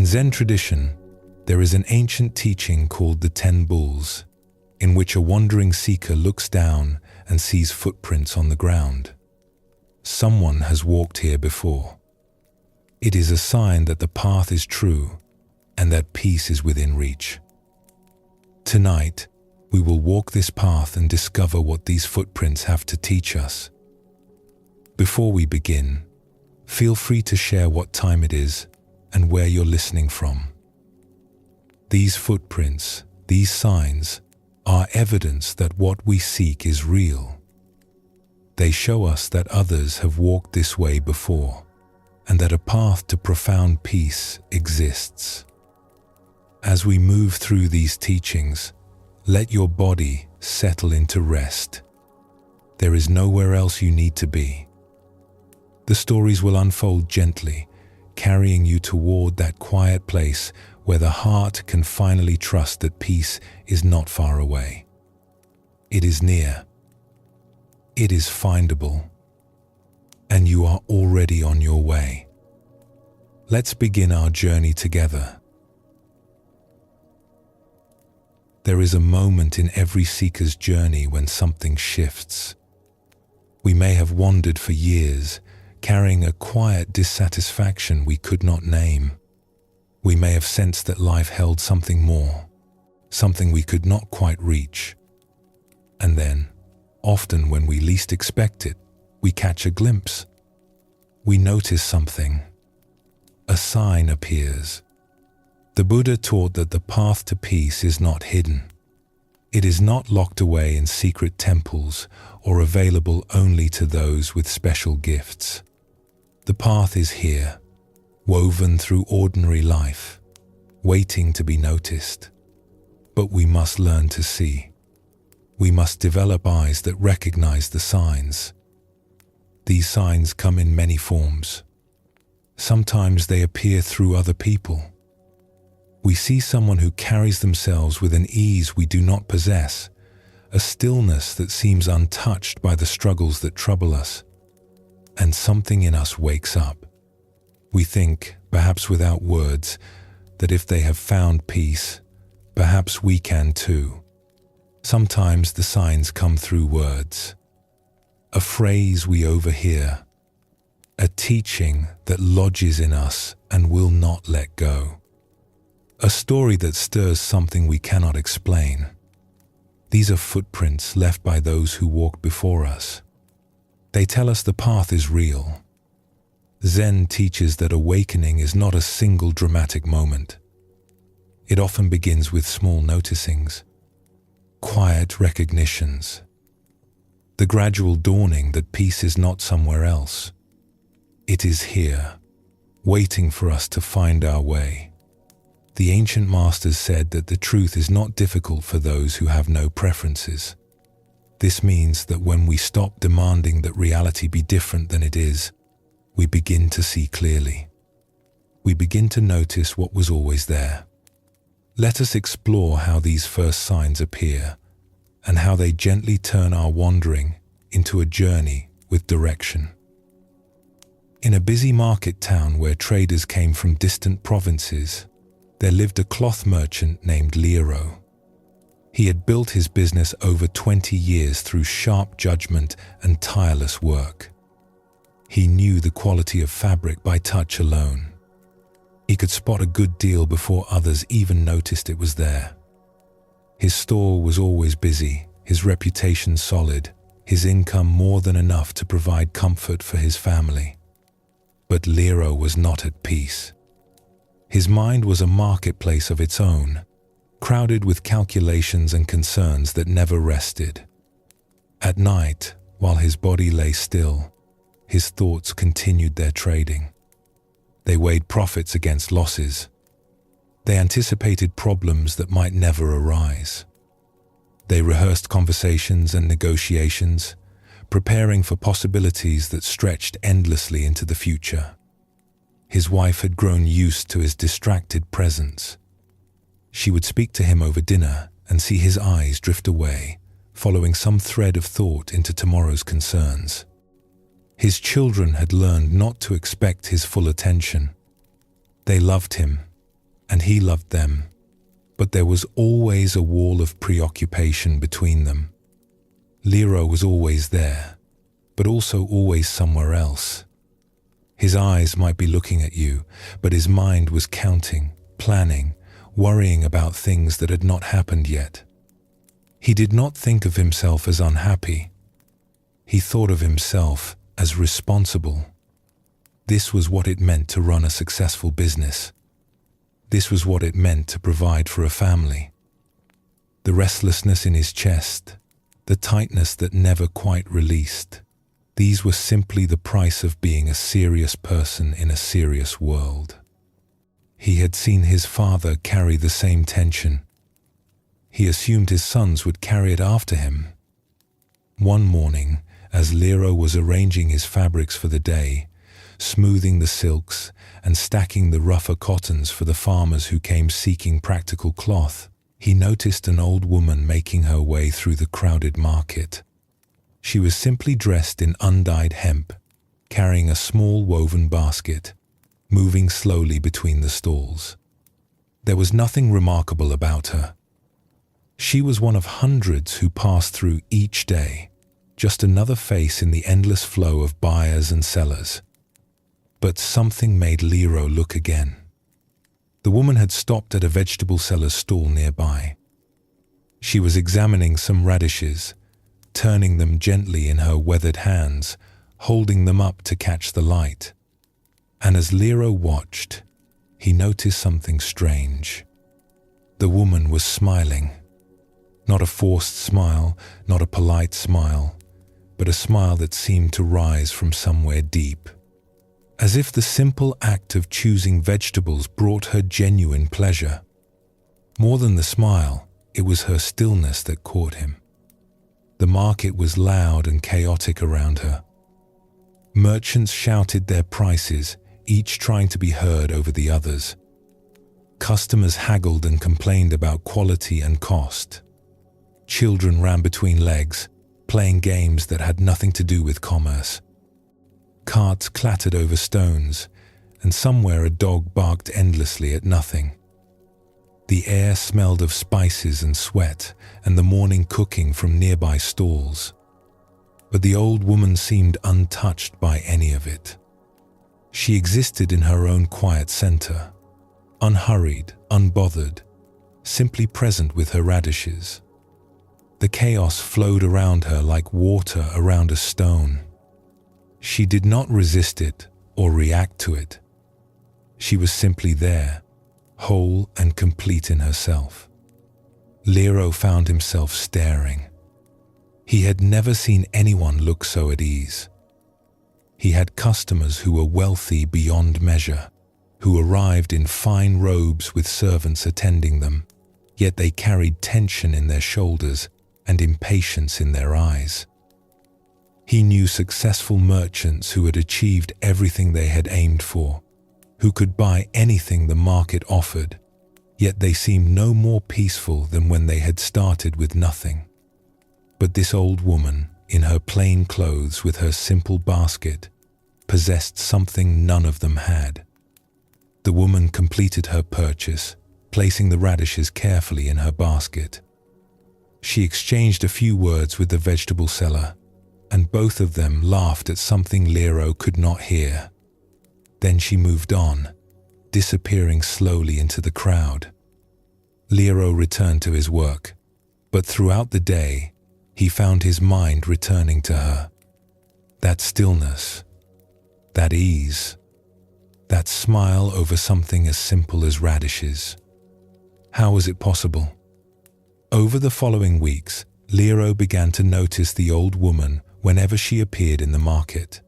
In Zen tradition, there is an ancient teaching called the 10 Bulls, in which a wandering seeker looks down and sees footprints on the ground. Someone has walked here before. It is a sign that the path is true and that peace is within reach. Tonight, we will walk this path and discover what these footprints have to teach us. Before we begin, feel free to share what time it is and where you're listening from. These footprints, these signs, are evidence that what we seek is real. They show us that others have walked this way before, and that a path to profound peace exists. As we move through these teachings, let your body settle into rest. There is nowhere else you need to be. The stories will unfold gently, carrying you toward that quiet place where the heart can finally trust that peace is not far away. It is near. It is findable. And you are already on your way. Let's begin our journey together. There is a moment in every seeker's journey when something shifts. We may have wandered for years, carrying a quiet dissatisfaction we could not name. We may have sensed that life held something more, something we could not quite reach. And then, often when we least expect it, we catch a glimpse. We notice something. A sign appears. The Buddha taught that the path to peace is not hidden. It is not locked away in secret temples or available only to those with special gifts. The path is here, woven through ordinary life, waiting to be noticed. But we must learn to see. We must develop eyes that recognize the signs. These signs come in many forms. Sometimes they appear through other people. We see someone who carries themselves with an ease we do not possess, a stillness that seems untouched by the struggles that trouble us. And something in us wakes up. We think, perhaps without words, that if they have found peace, perhaps we can too. Sometimes the signs come through words. A phrase we overhear. A teaching that lodges in us and will not let go. A story that stirs something we cannot explain. These are footprints left by those who walked before us. They tell us the path is real. Zen teaches that awakening is not a single dramatic moment. It often begins with small noticings, quiet recognitions, the gradual dawning that peace is not somewhere else. It is here, waiting for us to find our way. The ancient masters said that the truth is not difficult for those who have no preferences. This means that when we stop demanding that reality be different than it is, we begin to see clearly. We begin to notice what was always there. Let us explore how these first signs appear and how they gently turn our wandering into a journey with direction. In a busy market town where traders came from distant provinces, there lived a cloth merchant named Lero. He had built his business over 20 years through sharp judgment and tireless work. He knew the quality of fabric by touch alone. He could spot a good deal before others even noticed it was there. His store was always busy, his reputation solid, his income more than enough to provide comfort for his family. But Lero was not at peace. His mind was a marketplace of its own, crowded with calculations and concerns that never rested. At night, while his body lay still, his thoughts continued their trading. They weighed profits against losses. They anticipated problems that might never arise. They rehearsed conversations and negotiations, preparing for possibilities that stretched endlessly into the future. His wife had grown used to his distracted presence. She would speak to him over dinner and see his eyes drift away, following some thread of thought into tomorrow's concerns. His children had learned not to expect his full attention. They loved him, and he loved them, but there was always a wall of preoccupation between them. Lero was always there, but also always somewhere else. His eyes might be looking at you, but his mind was counting, planning, worrying about things that had not happened yet. He did not think of himself as unhappy. He thought of himself as responsible. This was what it meant to run a successful business. This was what it meant to provide for a family. The restlessness in his chest, the tightness that never quite released, these were simply the price of being a serious person in a serious world. He had seen his father carry the same tension. He assumed his sons would carry it after him. One morning, as Lero was arranging his fabrics for the day, smoothing the silks and stacking the rougher cottons for the farmers who came seeking practical cloth, he noticed an old woman making her way through the crowded market. She was simply dressed in undyed hemp, carrying a small woven basket, moving slowly between the stalls. There was nothing remarkable about her. She was one of hundreds who passed through each day, just another face in the endless flow of buyers and sellers. But something made Lero look again. The woman had stopped at a vegetable seller's stall nearby. She was examining some radishes, turning them gently in her weathered hands, holding them up to catch the light. And as Lero watched, he noticed something strange. The woman was smiling. Not a forced smile, not a polite smile, but a smile that seemed to rise from somewhere deep. As if the simple act of choosing vegetables brought her genuine pleasure. More than the smile, it was her stillness that caught him. The market was loud and chaotic around her. Merchants shouted their prices, each trying to be heard over the others. Customers haggled and complained about quality and cost. Children ran between legs, playing games that had nothing to do with commerce. Carts clattered over stones, and somewhere a dog barked endlessly at nothing. The air smelled of spices and sweat and the morning cooking from nearby stalls. But the old woman seemed untouched by any of it. She existed in her own quiet center, unhurried, unbothered, simply present with her radishes. The chaos flowed around her like water around a stone. She did not resist it or react to it. She was simply there, whole and complete in herself. Lero found himself staring. He had never seen anyone look so at ease. He had customers who were wealthy beyond measure, who arrived in fine robes with servants attending them, yet they carried tension in their shoulders and impatience in their eyes. He knew successful merchants who had achieved everything they had aimed for, who could buy anything the market offered, yet they seemed no more peaceful than when they had started with nothing. But this old woman, in her plain clothes with her simple basket, possessed something none of them had. The woman completed her purchase, placing the radishes carefully in her basket. She exchanged a few words with the vegetable seller, and both of them laughed at something Lero could not hear. Then she moved on, disappearing slowly into the crowd. Lero returned to his work, but throughout the day, he found his mind returning to her. That stillness, that ease, that smile over something as simple as radishes. How was it possible? Over the following weeks, Lero began to notice the old woman whenever she appeared in the market.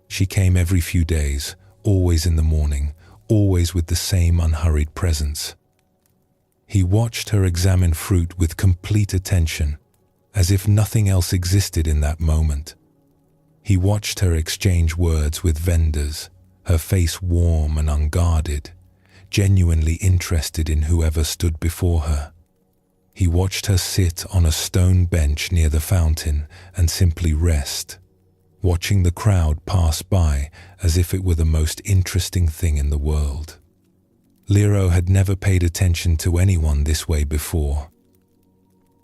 She came every few days, always in the morning, always with the same unhurried presence. He watched her examine fruit with complete attention, as if nothing else existed in that moment. He watched her exchange words with vendors, her face warm and unguarded, genuinely interested in whoever stood before her. He watched her sit on a stone bench near the fountain and simply rest, watching the crowd pass by as if it were the most interesting thing in the world. Lero had never paid attention to anyone this way before.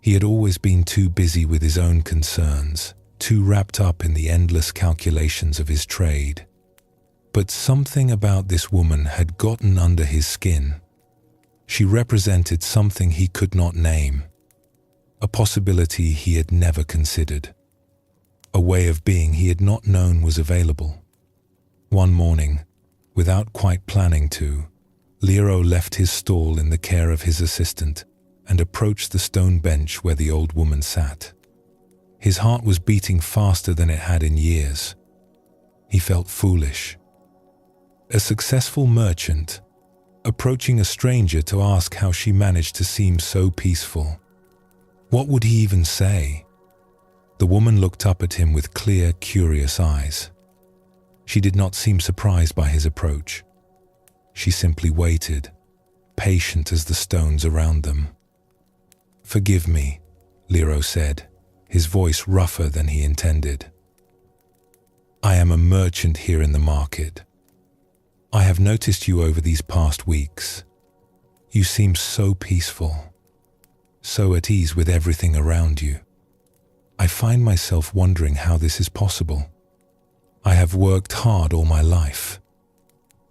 He had always been too busy with his own concerns, too wrapped up in the endless calculations of his trade. But something about this woman had gotten under his skin. She represented something he could not name, a possibility he had never considered, a way of being he had not known was available. One morning, without quite planning to, Lero left his stall in the care of his assistant and approached the stone bench where the old woman sat. His heart was beating faster than it had in years. He felt foolish. A successful merchant, approaching a stranger to ask how she managed to seem so peaceful. What would he even say? The woman looked up at him with clear, curious eyes. She did not seem surprised by his approach. She simply waited, patient as the stones around them. "Forgive me," Lero said, his voice rougher than he intended. "I am a merchant here in the market. I have noticed you over these past weeks. You seem so peaceful, so at ease with everything around you. I find myself wondering how this is possible. I have worked hard all my life.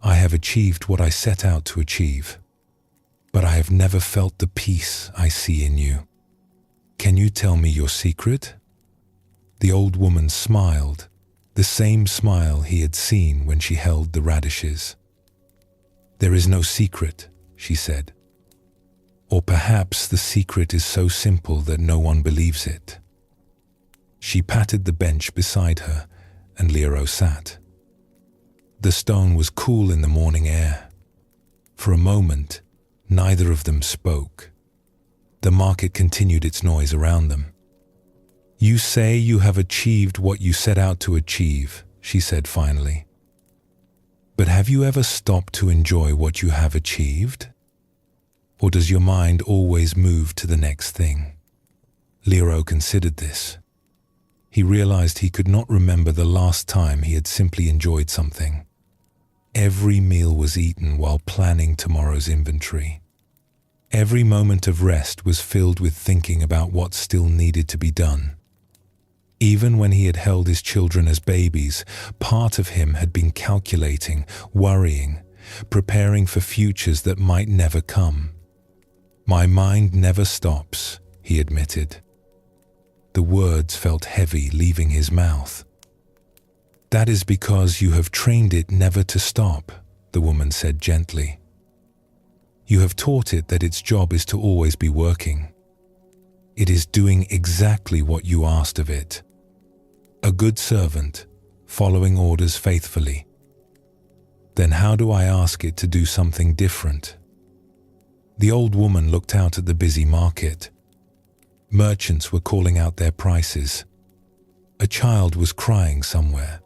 I have achieved what I set out to achieve, but I have never felt the peace I see in you. Can you tell me your secret?" The old woman smiled, the same smile he had seen when she held the radishes. "There is no secret," she said. "Or perhaps the secret is so simple that no one believes it." She patted the bench beside her, and Lero sat. The stone was cool in the morning air. For a moment, neither of them spoke. The market continued its noise around them. "You say you have achieved what you set out to achieve," she said finally. "But have you ever stopped to enjoy what you have achieved? Or does your mind always move to the next thing?" Lero considered this. He realized he could not remember the last time he had simply enjoyed something. Every meal was eaten while planning tomorrow's inventory. Every moment of rest was filled with thinking about what still needed to be done. Even when he had held his children as babies, part of him had been calculating, worrying, preparing for futures that might never come. "My mind never stops," he admitted. The words felt heavy leaving his mouth. "That is because you have trained it never to stop," the woman said gently. "You have taught it that its job is to always be working. It is doing exactly what you asked of it. A good servant, following orders faithfully. Then how do I ask it to do something different?" The old woman looked out at the busy market. Merchants were calling out their prices. A child was crying somewhere.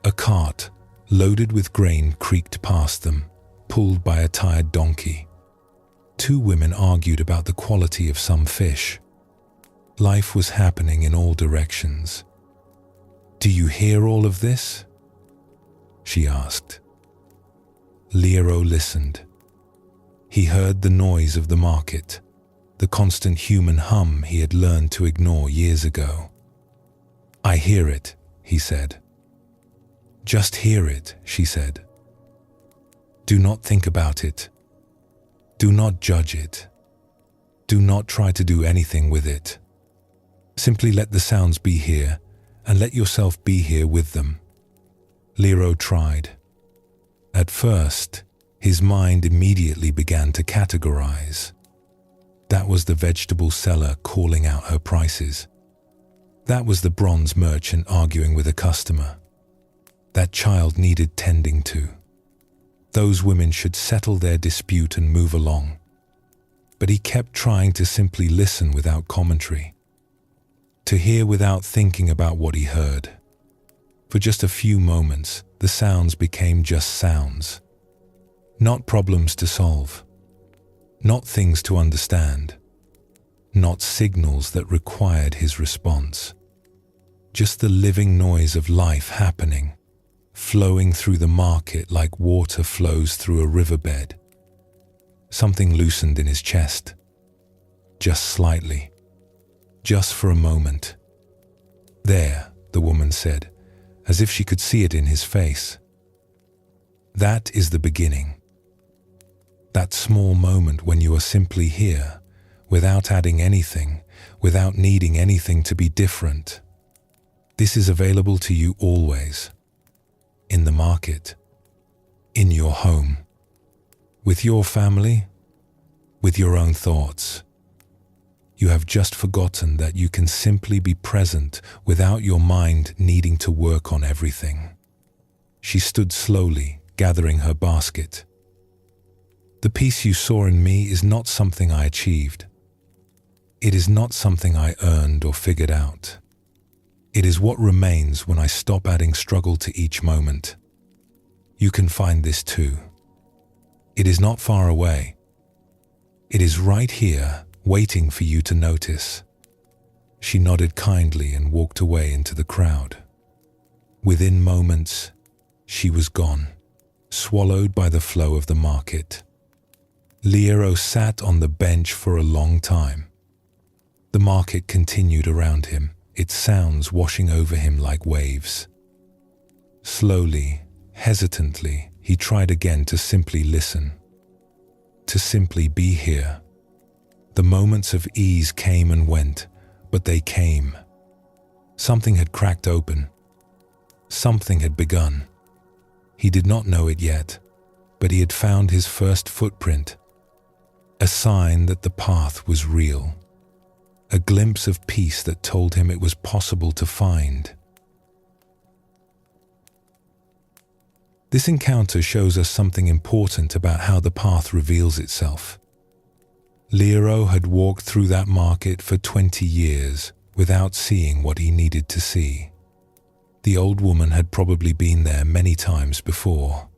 A cart, loaded with grain, creaked past them, pulled by a tired donkey. Two women argued about the quality of some fish. Life was happening in all directions. "Do you hear all of this?" she asked. Lero listened. He heard the noise of the market, the constant human hum he had learned to ignore years ago. "I hear it," he said. "Just hear it," she said. "Do not think about it. Do not judge it. Do not try to do anything with it. Simply let the sounds be here and let yourself be here with them." Lero tried. At first, his mind immediately began to categorize. That was the vegetable seller calling out her prices. That was the bronze merchant arguing with a customer. That child needed tending to. Those women should settle their dispute and move along. But he kept trying to simply listen without commentary, to hear without thinking about what he heard. For just a few moments, the sounds became just sounds. Not problems to solve. Not things to understand. Not signals that required his response. Just the living noise of life happening, flowing through the market like water flows through a riverbed, Something loosened in his chest. Just slightly. Just for a moment. "There," the woman said, as if she could see it in his face. That is the beginning. That small moment when you are simply here, without adding anything, without needing anything to be different. This is available to you always. In the market. In your home. With your family. With your own thoughts. You have just forgotten that you can simply be present without your mind needing to work on everything. She stood slowly, gathering her basket. "The peace you saw in me is not something I achieved. It is not something I earned or figured out. It is what remains when I stop adding struggle to each moment. You can find this too. It is not far away. It is right here, waiting for you to notice." She nodded kindly and walked away into the crowd. Within moments, she was gone, swallowed by the flow of the market. Lero sat on the bench for a long time. The market continued around him, its sounds washing over him like waves. Slowly, hesitantly, he tried again to simply listen. To simply be here. The moments of ease came and went, but they came. Something had cracked open. Something had begun. He did not know it yet, but he had found his first footprint. A sign that the path was real. A glimpse of peace that told him it was possible to find. This encounter shows us something important about how the path reveals itself. Lero had walked through that market for 20 years without seeing what he needed to see. The old woman had probably been there many times before,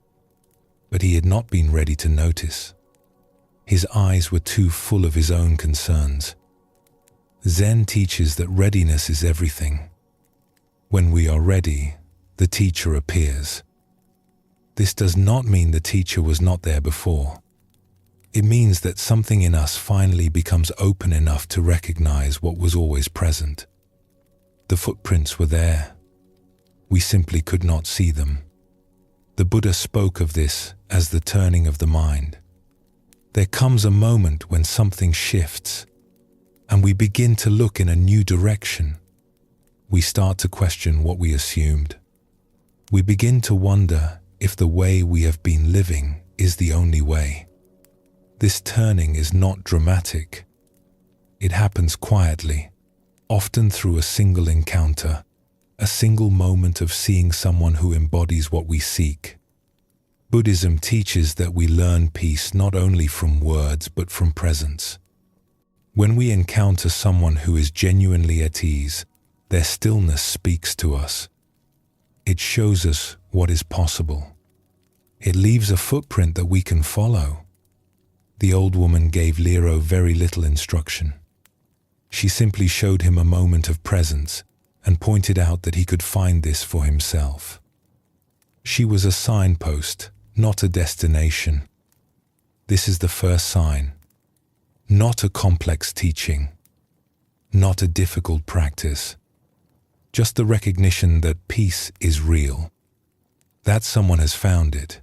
but he had not been ready to notice. His eyes were too full of his own concerns. Zen teaches that readiness is everything. When we are ready, the teacher appears. This does not mean the teacher was not there before. It means that something in us finally becomes open enough to recognize what was always present. The footprints were there. We simply could not see them. The Buddha spoke of this as the turning of the mind. There comes a moment when something shifts, and we begin to look in a new direction. We start to question what we assumed. We begin to wonder if the way we have been living is the only way. This turning is not dramatic. It happens quietly, often through a single encounter, a single moment of seeing someone who embodies what we seek. Buddhism teaches that we learn peace not only from words but from presence. When we encounter someone who is genuinely at ease, their stillness speaks to us. It shows us what is possible. It leaves a footprint that we can follow. The old woman gave Lero very little instruction. She simply showed him a moment of presence and pointed out that he could find this for himself. She was a signpost, not a destination. This is the first sign. Not a complex teaching. Not a difficult practice. Just the recognition that peace is real. That someone has found it.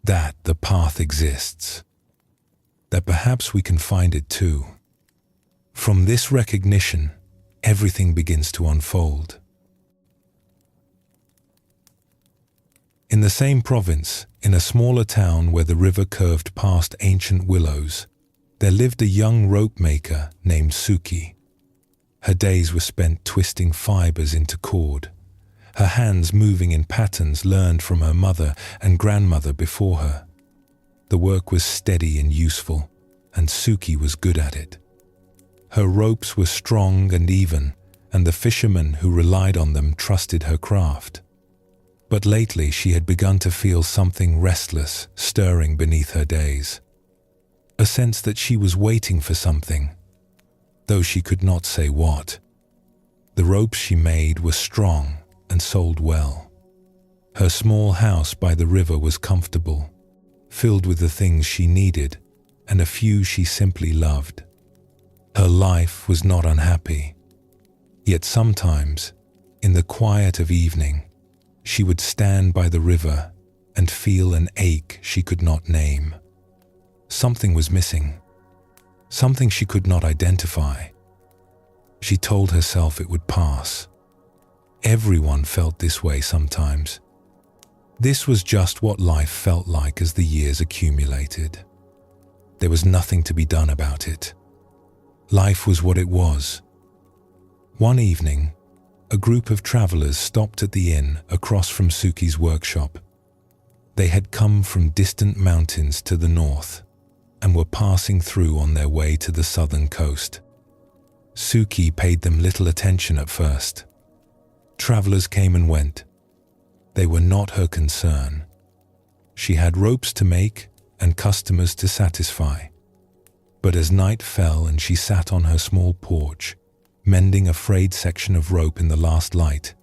That the path exists. That perhaps we can find it too. From this recognition, everything begins to unfold. In the same province, in a smaller town where the river curved past ancient willows, there lived a young rope maker named Suki. Her days were spent twisting fibers into cord, her hands moving in patterns learned from her mother and grandmother before her. The work was steady and useful, and Suki was good at it. Her ropes were strong and even, and the fishermen who relied on them trusted her craft. But lately she had begun to feel something restless stirring beneath her days. A sense that she was waiting for something, though she could not say what. The ropes she made were strong and sold well. Her small house by the river was comfortable, filled with the things she needed, and a few she simply loved. Her life was not unhappy. Yet sometimes, in the quiet of evening, she would stand by the river and feel an ache she could not name. Something was missing, something she could not identify. She told herself it would pass. Everyone felt this way sometimes. This was just what life felt like as the years accumulated. There was nothing to be done about it. Life was what it was. One evening, a group of travelers stopped at the inn across from Suki's workshop. They had come from distant mountains to the north and were passing through on their way to the southern coast. Suki paid them little attention at first. Travelers came and went. They were not her concern. She had ropes to make and customers to satisfy. But as night fell and she sat on her small porch, mending a frayed section of rope in the last light,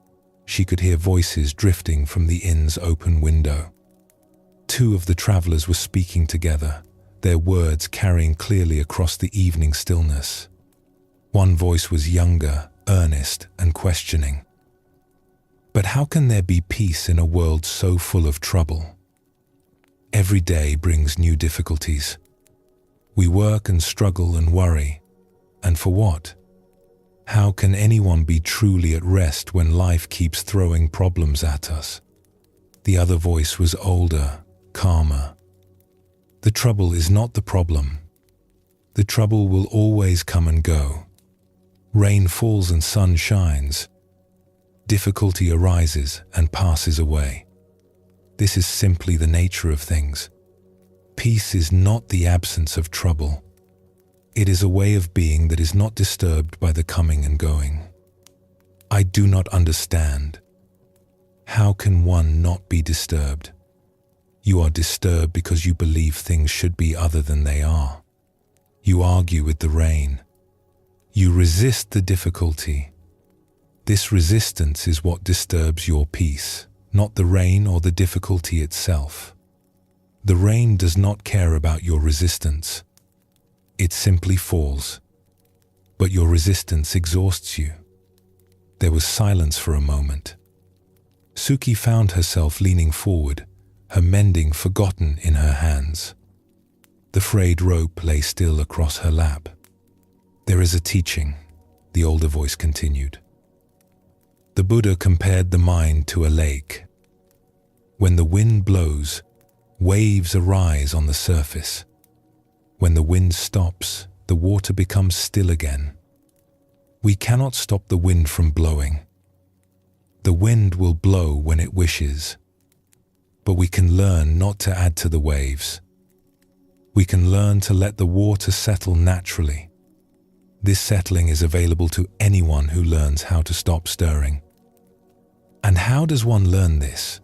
she could hear voices drifting from the inn's open window. Two of the travelers were speaking together, their words carrying clearly across the evening stillness. One voice was younger, earnest, and questioning. But how can there be peace in a world so full of trouble? Every day brings new difficulties. We work and struggle and worry. And for what? How can anyone be truly at rest when life keeps throwing problems at us? The other voice was older, calmer. The trouble is not the problem. The trouble will always come and go. Rain falls and sun shines. Difficulty arises and passes away. This is simply the nature of things. Peace is not the absence of trouble. It is a way of being that is not disturbed by the coming and going. I do not understand. How can one not be disturbed? You are disturbed because you believe things should be other than they are. You argue with the rain. You resist the difficulty. This resistance is what disturbs your peace, not the rain or the difficulty itself. The rain does not care about your resistance. It simply falls. But your resistance exhausts you. There was silence for a moment. Suki found herself leaning forward, her mending forgotten in her hands. The frayed rope lay still across her lap. There is a teaching, the older voice continued. The Buddha compared the mind to a lake. When the wind blows, waves arise on the surface. When the wind stops, the water becomes still again. We cannot stop the wind from blowing. The wind will blow when it wishes. But we can learn not to add to the waves. We can learn to let the water settle naturally. This settling is available to anyone who learns how to stop stirring. And how does one learn this?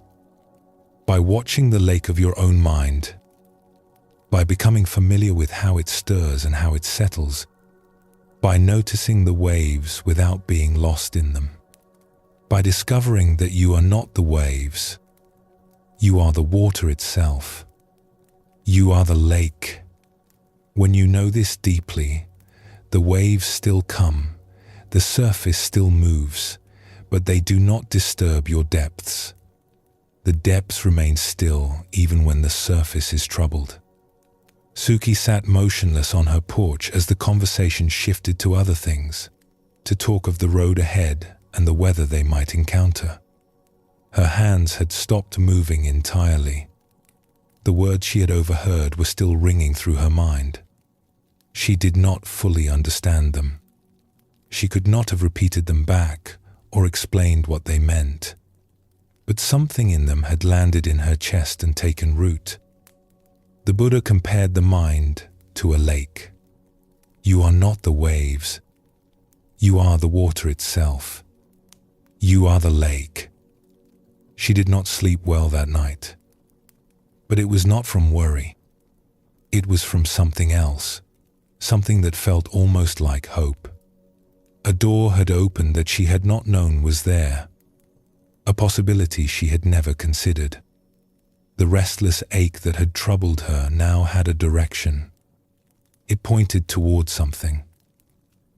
By watching the lake of your own mind. By becoming familiar with how it stirs and how it settles. By noticing the waves without being lost in them. By discovering that you are not the waves. You are the water itself. You are the lake. When you know this deeply, the waves still come, the surface still moves, but they do not disturb your depths. The depths remain still even when the surface is troubled. Suki sat motionless on her porch as the conversation shifted to other things, to talk of the road ahead and the weather they might encounter. Her hands had stopped moving entirely. The words she had overheard were still ringing through her mind. She did not fully understand them. She could not have repeated them back or explained what they meant. But something in them had landed in her chest and taken root. The Buddha compared the mind to a lake. You are not the waves. You are the water itself. You are the lake. She did not sleep well that night. But it was not from worry. It was from something else, something that felt almost like hope. A door had opened that she had not known was there, a possibility she had never considered. The restless ache that had troubled her now had a direction. It pointed toward something.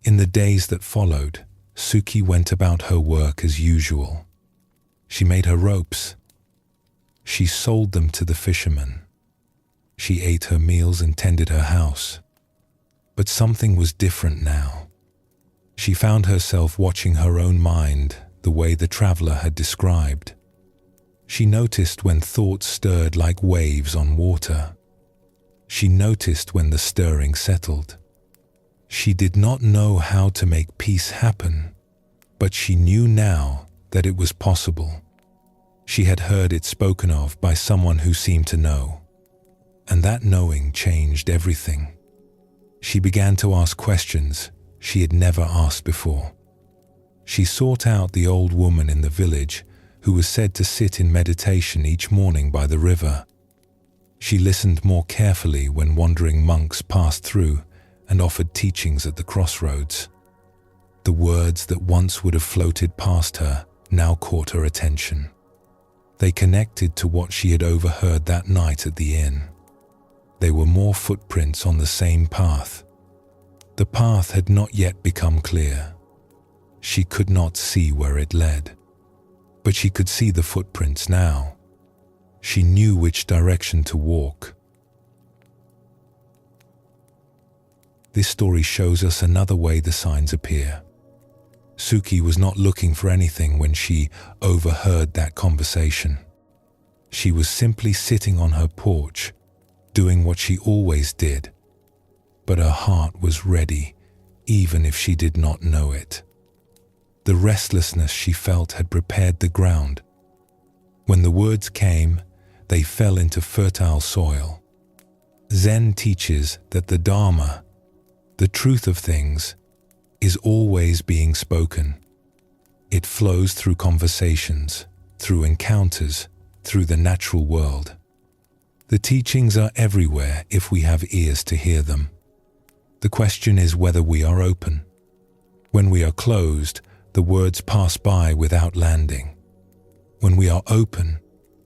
In the days that followed, Suki went about her work as usual. She made her ropes. She sold them to the fishermen. She ate her meals and tended her house. But something was different now. She found herself watching her own mind the way the traveler had described. She noticed when thoughts stirred like waves on water. She noticed when the stirring settled. She did not know how to make peace happen, but she knew now that it was possible. She had heard it spoken of by someone who seemed to know, and that knowing changed everything. She began to ask questions she had never asked before. She sought out the old woman in the village who was said to sit in meditation each morning by the river. She listened more carefully when wandering monks passed through and offered teachings at the crossroads. The words that once would have floated past her now caught her attention. They connected to what she had overheard that night at the inn. They were more footprints on the same path. The path had not yet become clear. She could not see where it led, but she could see the footprints now. She knew which direction to walk. This story shows us another way the signs appear. Suki was not looking for anything when she overheard that conversation. She was simply sitting on her porch, doing what she always did. But her heart was ready, even if she did not know it. The restlessness she felt had prepared the ground. When the words came, they fell into fertile soil. Zen teaches that the Dharma, the truth of things, is always being spoken. It flows through conversations, through encounters, through the natural world. The teachings are everywhere if we have ears to hear them. The question is whether we are open. When we are closed, the words pass by without landing. When we are open,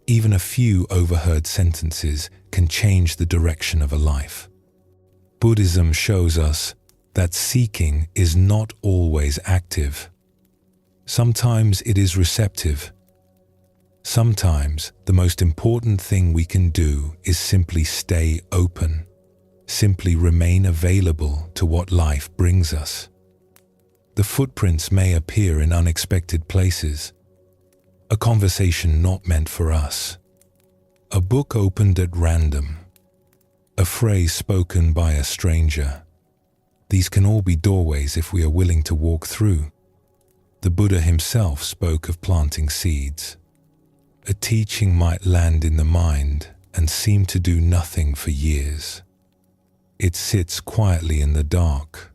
even a few overheard sentences can change the direction of a life. Buddhism shows us that seeking is not always active. Sometimes it is receptive. Sometimes the most important thing we can do is simply stay open, simply remain available to what life brings us. The footprints may appear in unexpected places. A conversation not meant for us. A book opened at random. A phrase spoken by a stranger. These can all be doorways if we are willing to walk through. The Buddha himself spoke of planting seeds. A teaching might land in the mind and seem to do nothing for years. It sits quietly in the dark.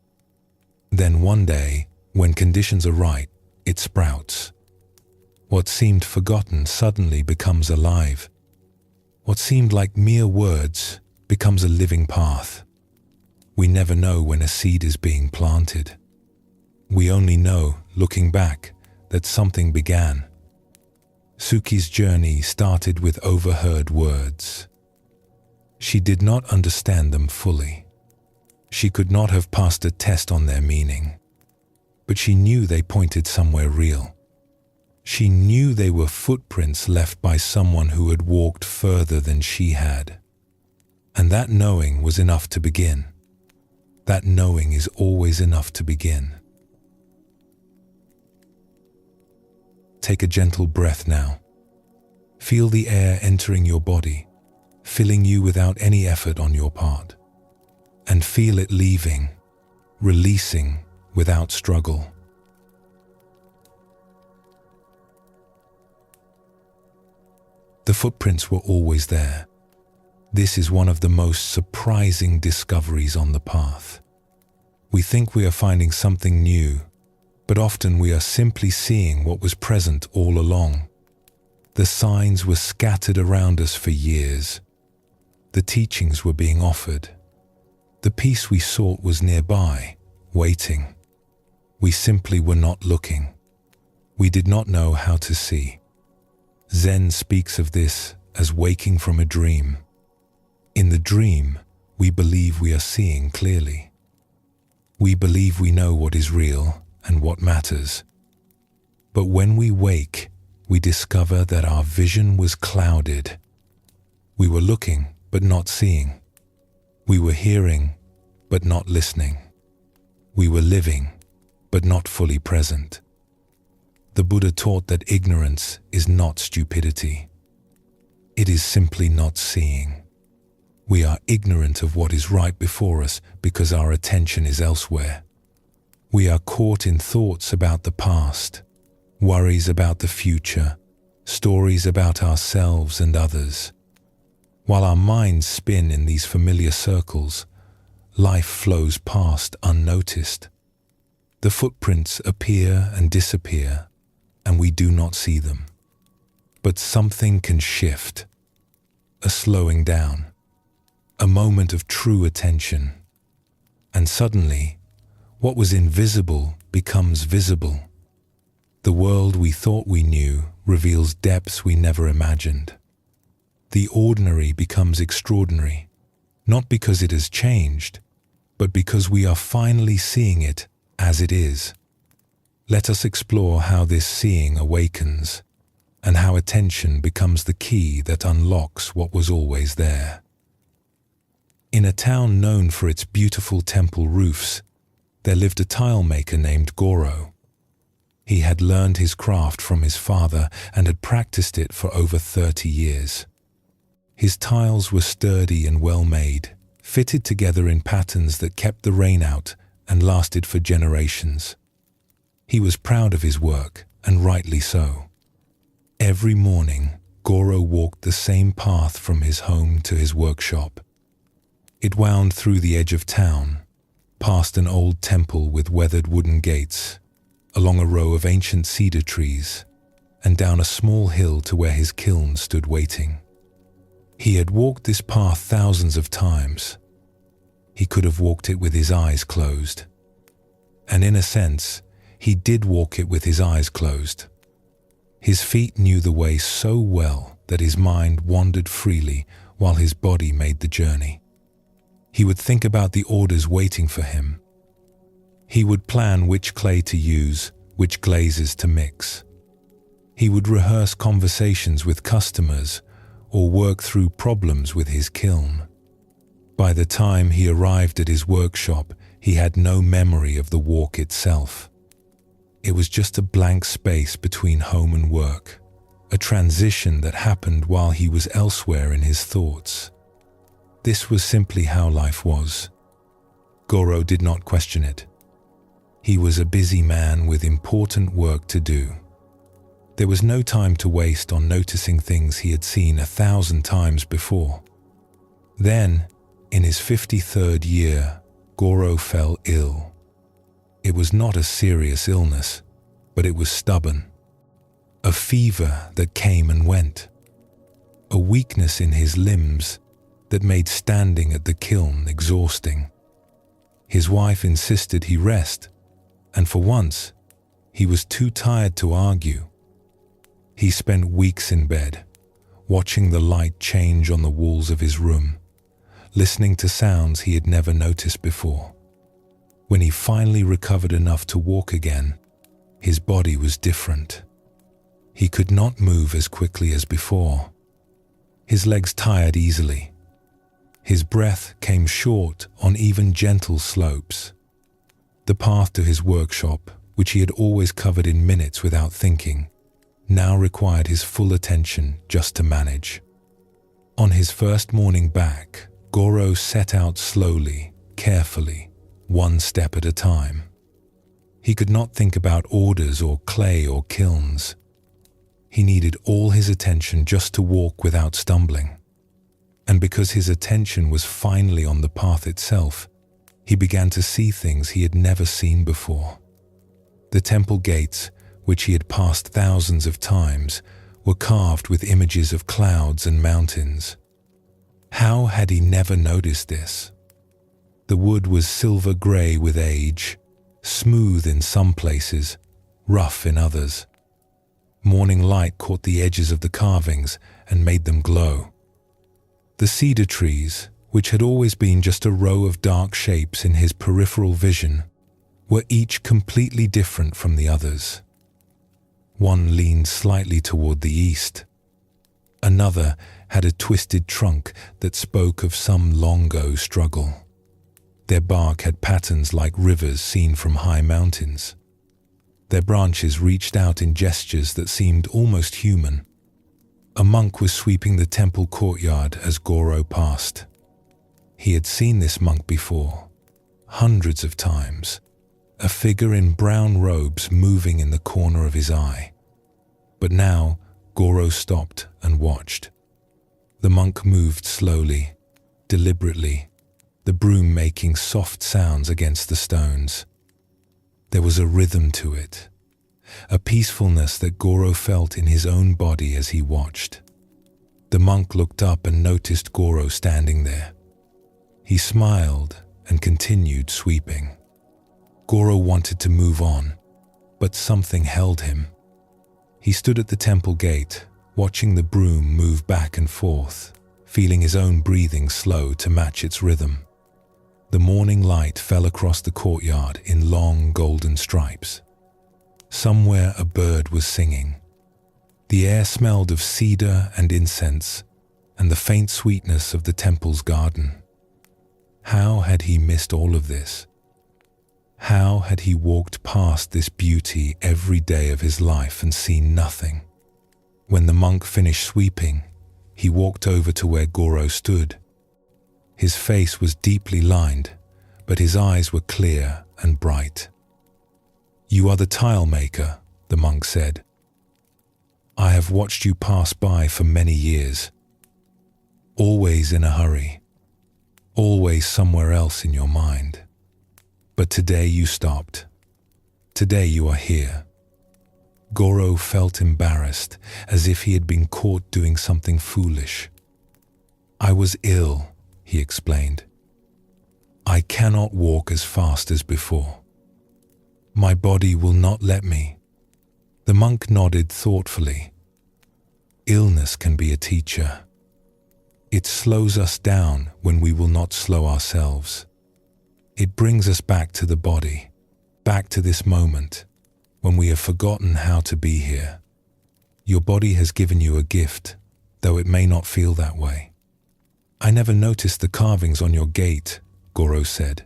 Then one day, when conditions are right, it sprouts. What seemed forgotten suddenly becomes alive. What seemed like mere words becomes a living path. We never know when a seed is being planted. We only know, looking back, that something began. Suki's journey started with overheard words. She did not understand them fully. She could not have passed a test on their meaning. But she knew they pointed somewhere real. She knew they were footprints left by someone who had walked further than she had. And that knowing was enough to begin. That knowing is always enough to begin. Take a gentle breath now. Feel the air entering your body, filling you without any effort on your part. And feel it leaving, releasing without struggle. The footprints were always there. This is one of the most surprising discoveries on the path. We think we are finding something new, but often we are simply seeing what was present all along. The signs were scattered around us for years. The teachings were being offered. The peace we sought was nearby, waiting. We simply were not looking. We did not know how to see. Zen speaks of this as waking from a dream. In the dream, we believe we are seeing clearly. We believe we know what is real and what matters. But when we wake, we discover that our vision was clouded. We were looking, but not seeing. We were hearing, but not listening. We were living, but not fully present. The Buddha taught that ignorance is not stupidity. It is simply not seeing. We are ignorant of what is right before us because our attention is elsewhere. We are caught in thoughts about the past, worries about the future, stories about ourselves and others. While our minds spin in these familiar circles, life flows past unnoticed. The footprints appear and disappear, and we do not see them. But something can shift, a slowing down, a moment of true attention, and suddenly, what was invisible becomes visible. The world we thought we knew reveals depths we never imagined. The ordinary becomes extraordinary, not because it has changed, but because we are finally seeing it as it is. Let us explore how this seeing awakens, and how attention becomes the key that unlocks what was always there. In a town known for its beautiful temple roofs, there lived a tile maker named Goro. He had learned his craft from his father and had practiced it for over 30 years. His tiles were sturdy and well made, fitted together in patterns that kept the rain out and lasted for generations. He was proud of his work, and rightly so. Every morning, Goro walked the same path from his home to his workshop. It wound through the edge of town, past an old temple with weathered wooden gates, along a row of ancient cedar trees, and down a small hill to where his kiln stood waiting. He had walked this path thousands of times. He could have walked it with his eyes closed. And in a sense, he did walk it with his eyes closed. His feet knew the way so well that his mind wandered freely while his body made the journey. He would think about the orders waiting for him. He would plan which clay to use, which glazes to mix. He would rehearse conversations with customers or work through problems with his kiln. By the time he arrived at his workshop, he had no memory of the walk itself. It was just a blank space between home and work, a transition that happened while he was elsewhere in his thoughts. This was simply how life was. Goro did not question it. He was a busy man with important work to do. There was no time to waste on noticing things he had seen 1,000 times before. Then, in his 53rd year, Goro fell ill. It was not a serious illness, but it was stubborn. A fever that came and went. A weakness in his limbs that made standing at the kiln exhausting. His wife insisted he rest, and for once, he was too tired to argue. He spent weeks in bed, watching the light change on the walls of his room, listening to sounds he had never noticed before. When he finally recovered enough to walk again, his body was different. He could not move as quickly as before. His legs tired easily. His breath came short on even gentle slopes. The path to his workshop, which he had always covered in minutes without thinking, now required his full attention just to manage. On his first morning back, Goro set out slowly, carefully, one step at a time. He could not think about orders or clay or kilns. He needed all his attention just to walk without stumbling. And because his attention was finally on the path itself, he began to see things he had never seen before. The temple gates, which he had passed thousands of times, were carved with images of clouds and mountains. How had he never noticed this? The wood was silver grey with age, smooth in some places, rough in others. Morning light caught the edges of the carvings and made them glow. The cedar trees, which had always been just a row of dark shapes in his peripheral vision, were each completely different from the others. One leaned slightly toward the east. Another had a twisted trunk that spoke of some long-ago struggle. Their bark had patterns like rivers seen from high mountains. Their branches reached out in gestures that seemed almost human. A monk was sweeping the temple courtyard as Goro passed. He had seen this monk before, hundreds of times, a figure in brown robes moving in the corner of his eye. But now, Goro stopped and watched. The monk moved slowly, deliberately, the broom making soft sounds against the stones. There was a rhythm to it, a peacefulness that Goro felt in his own body as he watched. The monk looked up and noticed Goro standing there. He smiled and continued sweeping. Goro wanted to move on, but something held him. He stood at the temple gate, watching the broom move back and forth, feeling his own breathing slow to match its rhythm. The morning light fell across the courtyard in long golden stripes. Somewhere a bird was singing. The air smelled of cedar and incense, and the faint sweetness of the temple's garden. How had he missed all of this? How had he walked past this beauty every day of his life and seen nothing? When the monk finished sweeping, he walked over to where Goro stood. His face was deeply lined, but his eyes were clear and bright. "You are the tile maker," the monk said. "I have watched you pass by for many years. Always in a hurry, always somewhere else in your mind. But today you stopped. Today you are here." Goro felt embarrassed, as if he had been caught doing something foolish. "I was ill," he explained. "I cannot walk as fast as before. My body will not let me." The monk nodded thoughtfully. Illness can be a teacher. It slows us down when we will not slow ourselves. It brings us back to the body, back to this moment, when we have forgotten how to be here. Your body has given you a gift, though it may not feel that way. "I never noticed the carvings on your gate," Goro said.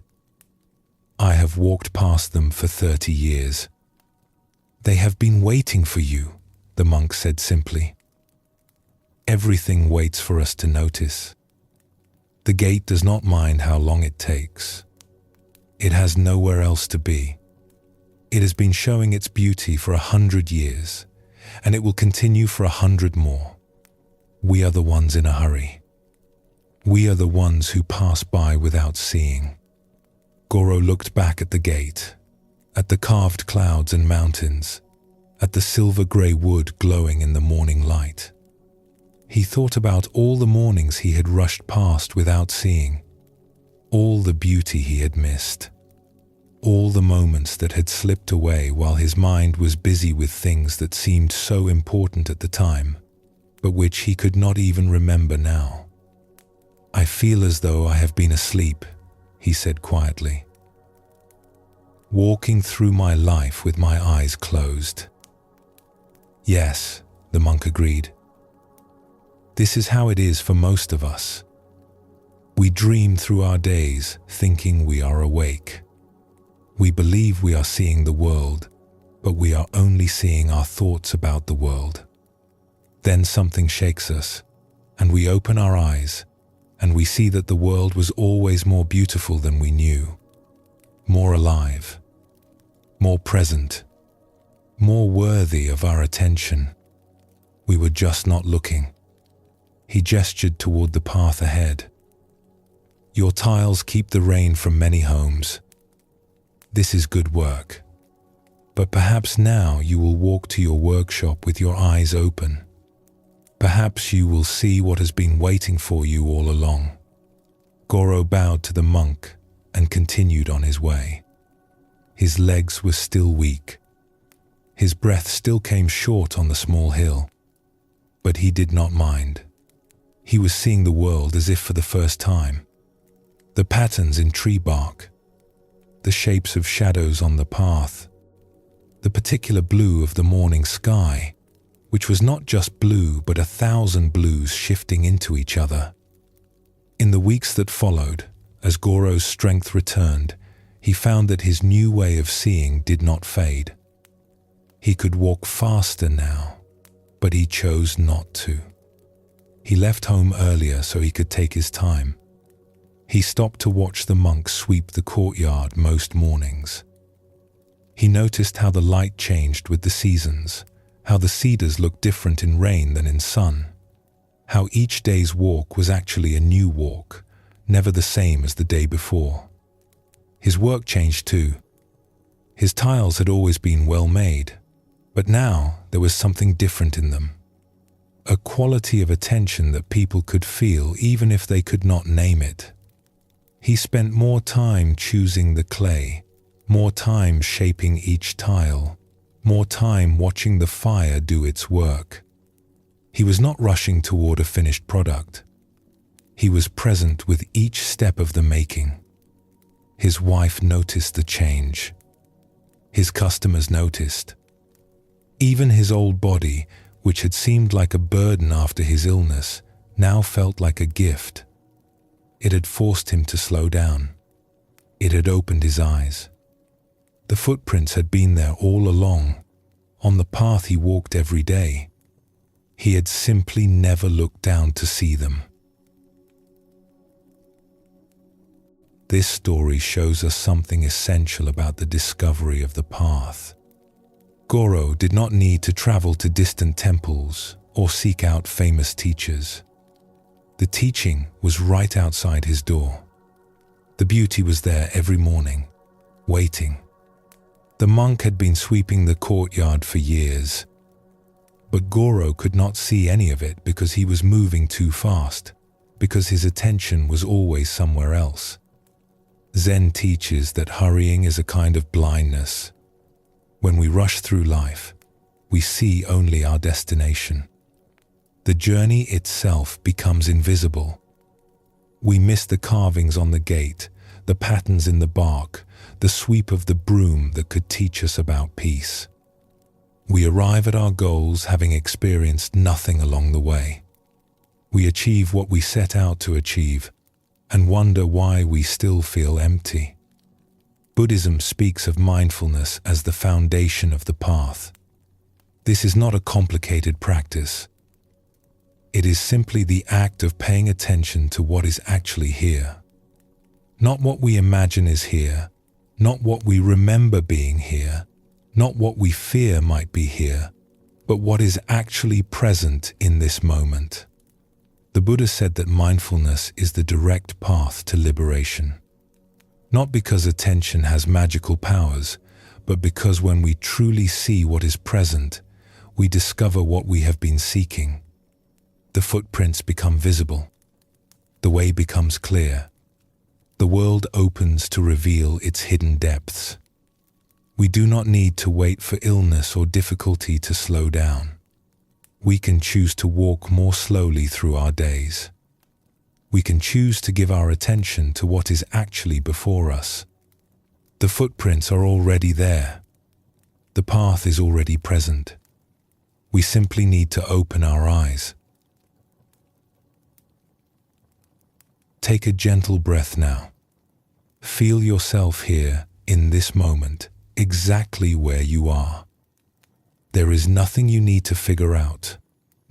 "I have walked past them for 30 years. "They have been waiting for you," the monk said simply. "Everything waits for us to notice. The gate does not mind how long it takes. It has nowhere else to be. It has been showing its beauty for 100 years, and it will continue for 100 more. We are the ones in a hurry. We are the ones who pass by without seeing." Goro looked back at the gate, at the carved clouds and mountains, at the silver-grey wood glowing in the morning light. He thought about all the mornings he had rushed past without seeing, all the beauty he had missed, all the moments that had slipped away while his mind was busy with things that seemed so important at the time, but which he could not even remember now. "I feel as though I have been asleep," he said quietly. "Walking through my life with my eyes closed." "Yes," the monk agreed. "This is how it is for most of us. We dream through our days thinking we are awake. We believe we are seeing the world, but we are only seeing our thoughts about the world. Then something shakes us, and we open our eyes, and we see that the world was always more beautiful than we knew, more alive, more present, more worthy of our attention. We were just not looking." He gestured toward the path ahead. "Your tiles keep the rain from many homes. This is good work. But perhaps now you will walk to your workshop with your eyes open. Perhaps you will see what has been waiting for you all along." Goro bowed to the monk and continued on his way. His legs were still weak. His breath still came short on the small hill. But he did not mind. He was seeing the world as if for the first time, the patterns in tree bark, the shapes of shadows on the path, the particular blue of the morning sky, which was not just blue but 1,000 blues shifting into each other. In the weeks that followed, as Goro's strength returned, he found that his new way of seeing did not fade. He could walk faster now, but he chose not to. He left home earlier so he could take his time. He stopped to watch the monks sweep the courtyard most mornings. He noticed how the light changed with the seasons, how the cedars looked different in rain than in sun, how each day's walk was actually a new walk, never the same as the day before. His work changed too. His tiles had always been well made, but now there was something different in them. A quality of attention that people could feel even if they could not name it. He spent more time choosing the clay, more time shaping each tile, more time watching the fire do its work. He was not rushing toward a finished product. He was present with each step of the making. His wife noticed the change. His customers noticed. Even his old body, which had seemed like a burden after his illness, now felt like a gift. It had forced him to slow down. It had opened his eyes. The footprints had been there all along, on the path he walked every day. He had simply never looked down to see them. This story shows us something essential about the discovery of the path. Goro did not need to travel to distant temples or seek out famous teachers. The teaching was right outside his door. The beauty was there every morning, waiting. The monk had been sweeping the courtyard for years, but Goro could not see any of it because he was moving too fast, because his attention was always somewhere else. Zen teaches that hurrying is a kind of blindness. When we rush through life, we see only our destination. The journey itself becomes invisible. We miss the carvings on the gate, the patterns in the bark, the sweep of the broom that could teach us about peace. We arrive at our goals having experienced nothing along the way. We achieve what we set out to achieve and wonder why we still feel empty. Buddhism speaks of mindfulness as the foundation of the path. This is not a complicated practice. It is simply the act of paying attention to what is actually here. Not what we imagine is here, not what we remember being here, not what we fear might be here, but what is actually present in this moment. The Buddha said that mindfulness is the direct path to liberation. Not because attention has magical powers, but because when we truly see what is present, we discover what we have been seeking. The footprints become visible. The way becomes clear. The world opens to reveal its hidden depths. We do not need to wait for illness or difficulty to slow down. We can choose to walk more slowly through our days. We can choose to give our attention to what is actually before us. The footprints are already there. The path is already present. We simply need to open our eyes. Take a gentle breath now. Feel yourself here, in this moment, exactly where you are. There is nothing you need to figure out,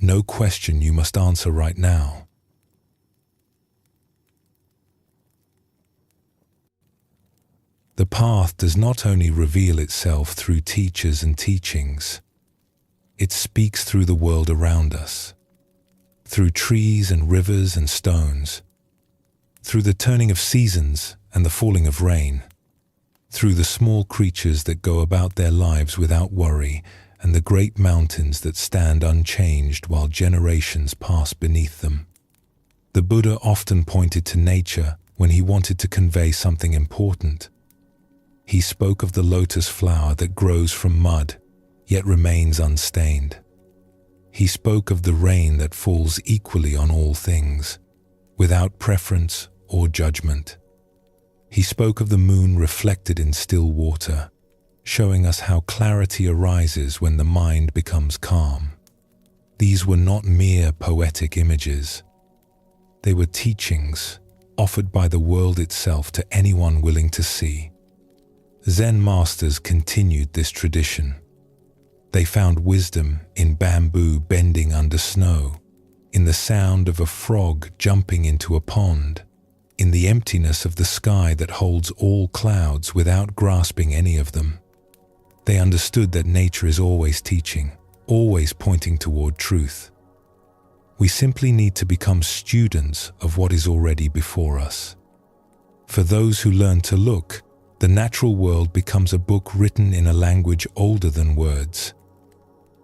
no question you must answer right now. The path does not only reveal itself through teachers and teachings, it speaks through the world around us, through trees and rivers and stones, through the turning of seasons and the falling of rain, through the small creatures that go about their lives without worry and the great mountains that stand unchanged while generations pass beneath them. The Buddha often pointed to nature when he wanted to convey something important. He spoke of the lotus flower that grows from mud, yet remains unstained. He spoke of the rain that falls equally on all things, without preference or judgment. He spoke of the moon reflected in still water, showing us how clarity arises when the mind becomes calm. These were not mere poetic images. They were teachings offered by the world itself to anyone willing to see. Zen masters continued this tradition. They found wisdom in bamboo bending under snow, in the sound of a frog jumping into a pond, in the emptiness of the sky that holds all clouds without grasping any of them. They understood that nature is always teaching, always pointing toward truth. We simply need to become students of what is already before us. For those who learn to look, the natural world becomes a book written in a language older than words.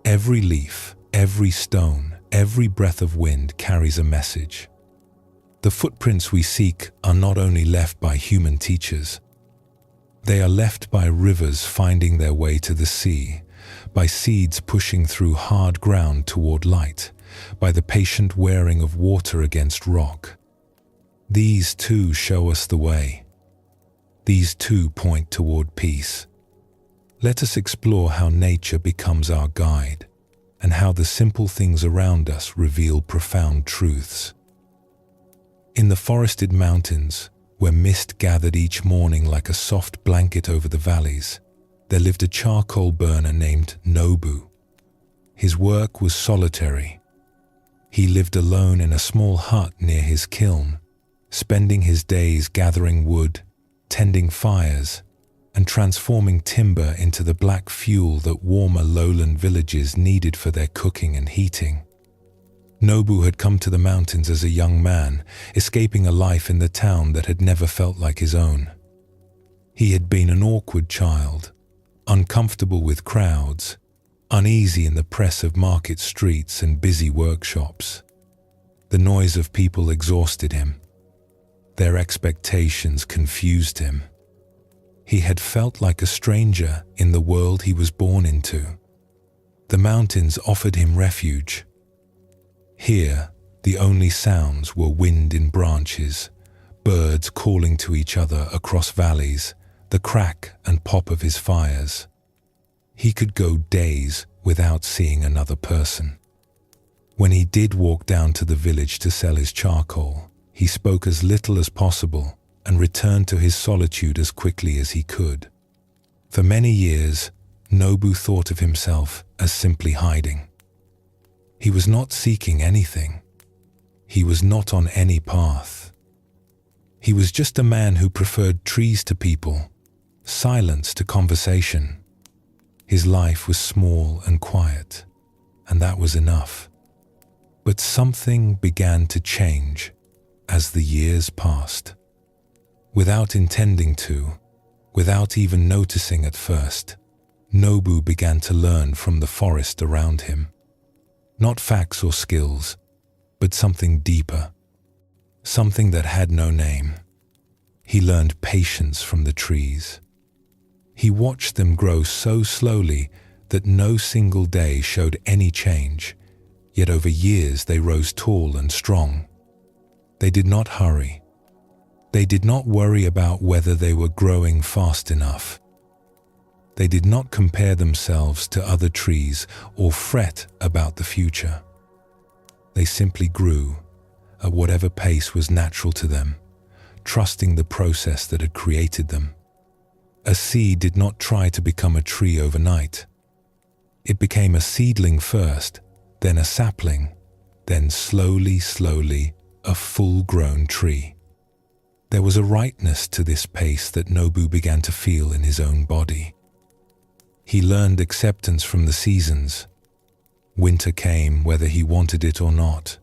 Every leaf, every stone, every breath of wind carries a message. The footprints we seek are not only left by human teachers. They are left by rivers finding their way to the sea, by seeds pushing through hard ground toward light, by the patient wearing of water against rock. These too show us the way. These too point toward peace. Let us explore how nature becomes our guide, and how the simple things around us reveal profound truths. In the forested mountains, where mist gathered each morning like a soft blanket over the valleys, there lived a charcoal burner named Nobu. His work was solitary. He lived alone in a small hut near his kiln, spending his days gathering wood, tending fires, and transforming timber into the black fuel that warmer lowland villages needed for their cooking and heating. Nobu had come to the mountains as a young man, escaping a life in the town that had never felt like his own. He had been an awkward child, uncomfortable with crowds, uneasy in the press of market streets and busy workshops. The noise of people exhausted him. Their expectations confused him. He had felt like a stranger in the world he was born into. The mountains offered him refuge. Here, the only sounds were wind in branches, birds calling to each other across valleys, the crack and pop of his fires. He could go days without seeing another person. When he did walk down to the village to sell his charcoal, he spoke as little as possible and returned to his solitude as quickly as he could. For many years, Nobu thought of himself as simply hiding. He was not seeking anything. He was not on any path. He was just a man who preferred trees to people, silence to conversation. His life was small and quiet, and that was enough. But something began to change as the years passed. Without intending to, without even noticing at first, Nobu began to learn from the forest around him. Not facts or skills, but something deeper, something that had no name. He learned patience from the trees. He watched them grow so slowly that no single day showed any change, yet over years they rose tall and strong. They did not hurry. They did not worry about whether they were growing fast enough. They did not compare themselves to other trees or fret about the future. They simply grew at whatever pace was natural to them, trusting the process that had created them. A seed did not try to become a tree overnight. It became a seedling first, then a sapling, then slowly, a full-grown tree. There was a rightness to this pace that Nobu began to feel in his own body. He learned acceptance from the seasons. Winter came whether he wanted it or not.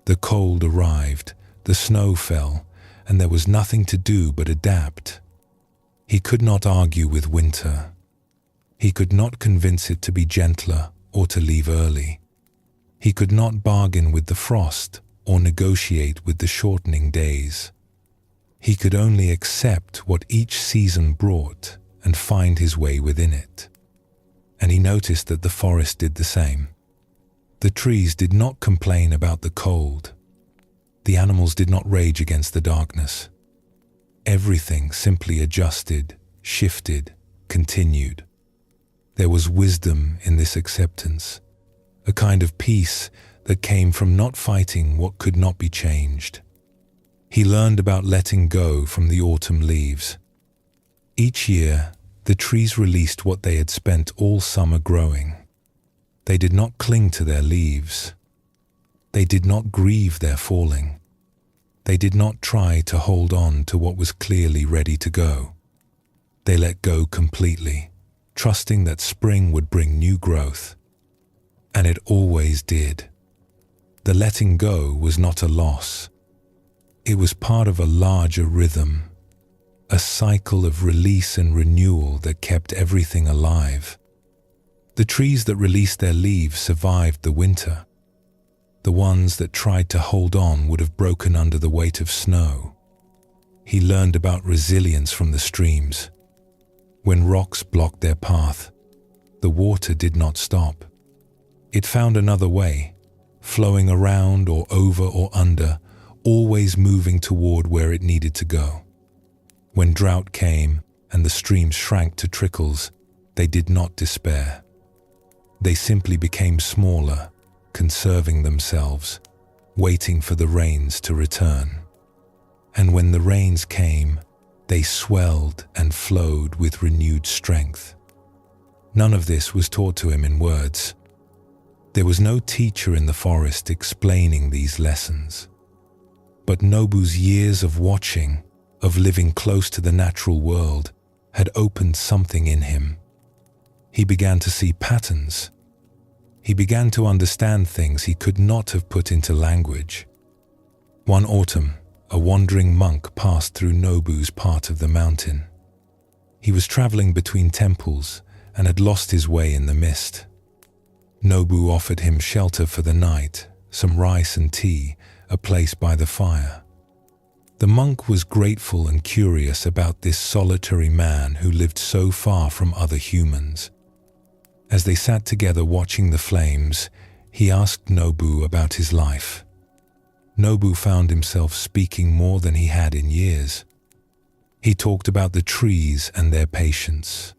The cold arrived, the snow fell, and there was nothing to do but adapt. He could not argue with winter. He could not convince it to be gentler or to leave early. He could not bargain with the frost or negotiate with the shortening days. He could only accept what each season brought and find his way within it. And he noticed that the forest did the same. The trees did not complain about the cold. The animals did not rage against the darkness. Everything simply adjusted, shifted, continued. There was wisdom in this acceptance, a kind of peace that came from not fighting what could not be changed. He learned about letting go from the autumn leaves. Each year, the trees released what they had spent all summer growing. They did not cling to their leaves. They did not grieve their falling. They did not try to hold on to what was clearly ready to go. They let go completely, trusting that spring would bring new growth. And it always did. The letting go was not a loss. It was part of a larger rhythm, a cycle of release and renewal that kept everything alive. The trees that released their leaves survived the winter. The ones that tried to hold on would have broken under the weight of snow. He learned about resilience from the streams. When rocks blocked their path, the water did not stop. It found another way, flowing around or over or under, always moving toward where it needed to go. When drought came and the streams shrank to trickles, they did not despair. They simply became smaller, conserving themselves, waiting for the rains to return. And when the rains came, they swelled and flowed with renewed strength. None of this was taught to him in words. There was no teacher in the forest explaining these lessons. But Nobu's years of watching, of living close to the natural world, had opened something in him. He began to see patterns. He began to understand things he could not have put into language. One autumn, a wandering monk passed through Nobu's part of the mountain. He was traveling between temples and had lost his way in the mist. Nobu offered him shelter for the night, some rice and tea, a place by the fire. The monk was grateful and curious about this solitary man who lived so far from other humans. As they sat together watching the flames, he asked Nobu about his life. Nobu found himself speaking more than he had in years. He talked about the trees and their patience,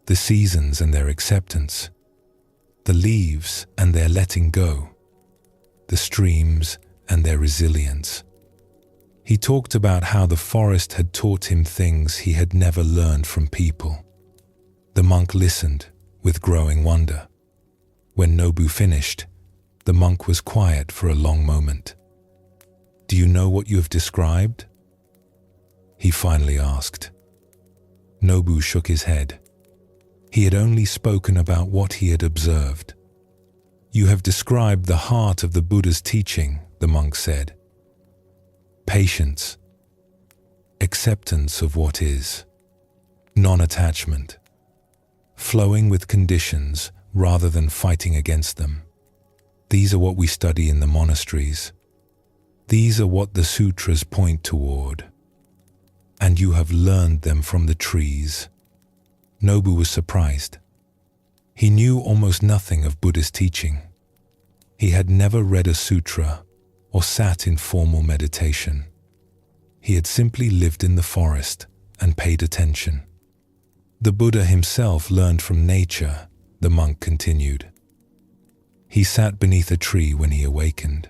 the seasons and their acceptance, the leaves and their letting go, the streams and their resilience. He talked about how the forest had taught him things he had never learned from people. The monk listened with growing wonder. When Nobu finished, the monk was quiet for a long moment. "Do you know what you have described?" he finally asked. Nobu shook his head. He had only spoken about what he had observed. "You have described the heart of the Buddha's teaching," the monk said. "Patience, acceptance of what is, non-attachment, flowing with conditions rather than fighting against them. These are what we study in the monasteries. These are what the sutras point toward. And you have learned them from the trees." Nobu was surprised. He knew almost nothing of Buddhist teaching. He had never read a sutra or sat in formal meditation. He had simply lived in the forest and paid attention. "The Buddha himself learned from nature," the monk continued. "He sat beneath a tree when he awakened.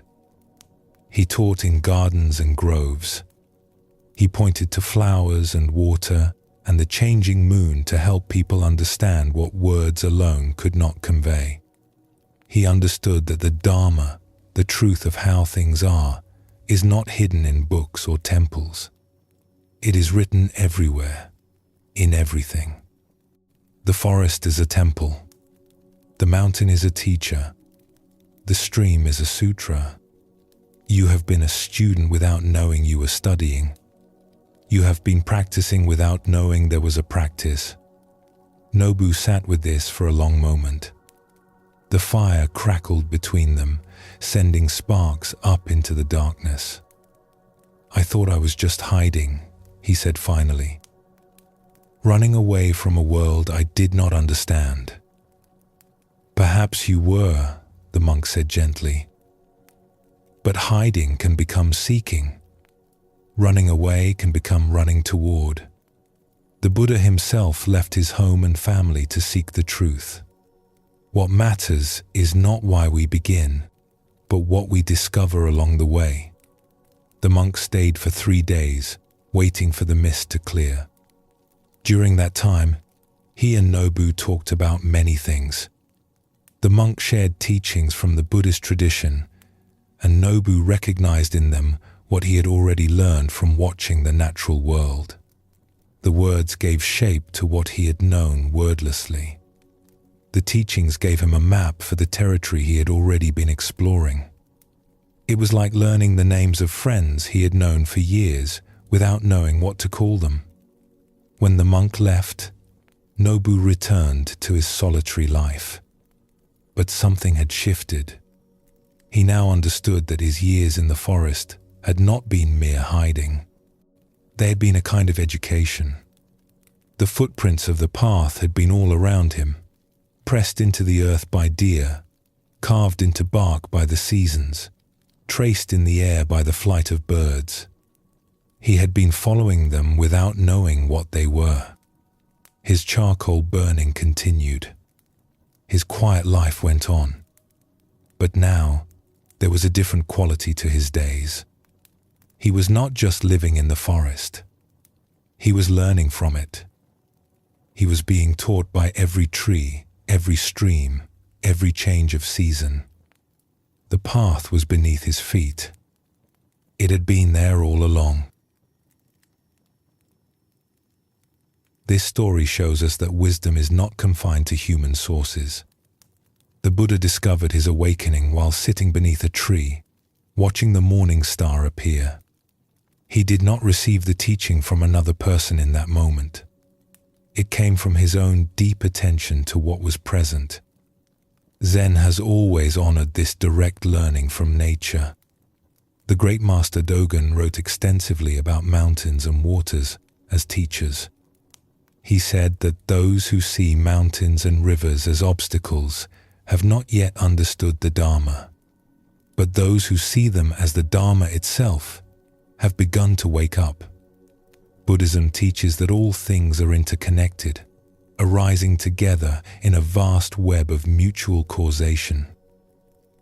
He taught in gardens and groves. He pointed to flowers and water and the changing moon to help people understand what words alone could not convey. He understood that the Dharma, the truth of how things are, is not hidden in books or temples. It is written everywhere, in everything. The forest is a temple. The mountain is a teacher. The stream is a sutra. You have been a student without knowing you were studying. You have been practicing without knowing there was a practice." Nobu sat with this for a long moment. The fire crackled between them, sending sparks up into the darkness. "I thought I was just hiding," he said finally. "Running away from a world I did not understand." "Perhaps you were," the monk said gently. "But hiding can become seeking. Running away can become running toward. The Buddha himself left his home and family to seek the truth. What matters is not why we begin, but what we discover along the way. The monk stayed for 3 days, waiting for the mist to clear. During that time, he and Nobu talked about many things. The monk shared teachings from the Buddhist tradition, and Nobu recognized in them what he had already learned from watching the natural world. The words gave shape to what he had known wordlessly. The teachings gave him a map for the territory he had already been exploring. It was like learning the names of friends he had known for years without knowing what to call them. When the monk left, Nobu returned to his solitary life. But something had shifted. He now understood that his years in the forest had not been mere hiding. They had been a kind of education. The footprints of the path had been all around him, pressed into the earth by deer, carved into bark by the seasons, traced in the air by the flight of birds. He had been following them without knowing what they were. His charcoal burning continued. His quiet life went on. But now, there was a different quality to his days. He was not just living in the forest. He was learning from it. He was being taught by every tree, every stream, every change of season. The path was beneath his feet. It had been there all along. This story shows us that wisdom is not confined to human sources. The Buddha discovered his awakening while sitting beneath a tree, watching the morning star appear. He did not receive the teaching from another person in that moment. It came from his own deep attention to what was present. Zen has always honored this direct learning from nature. The great master Dogen wrote extensively about mountains and waters as teachers. He said that those who see mountains and rivers as obstacles have not yet understood the Dharma, but those who see them as the Dharma itself have begun to wake up. Buddhism teaches that all things are interconnected, arising together in a vast web of mutual causation.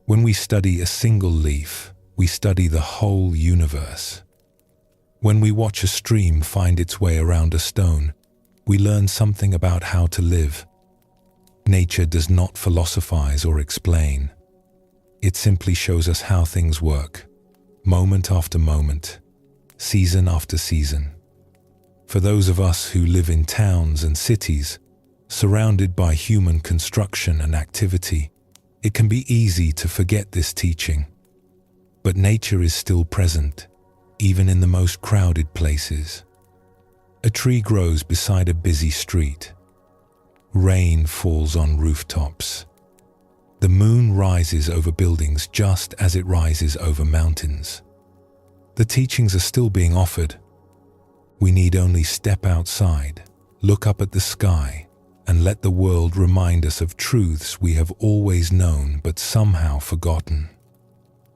When we study a single leaf, we study the whole universe. When we watch a stream find its way around a stone, we learn something about how to live. Nature does not philosophize or explain. It simply shows us how things work, moment after moment, season after season. For those of us who live in towns and cities, surrounded by human construction and activity, it can be easy to forget this teaching. But nature is still present, even in the most crowded places. A tree grows beside a busy street. Rain falls on rooftops. The moon rises over buildings just as it rises over mountains. The teachings are still being offered. We need only step outside, look up at the sky, and let the world remind us of truths we have always known but somehow forgotten.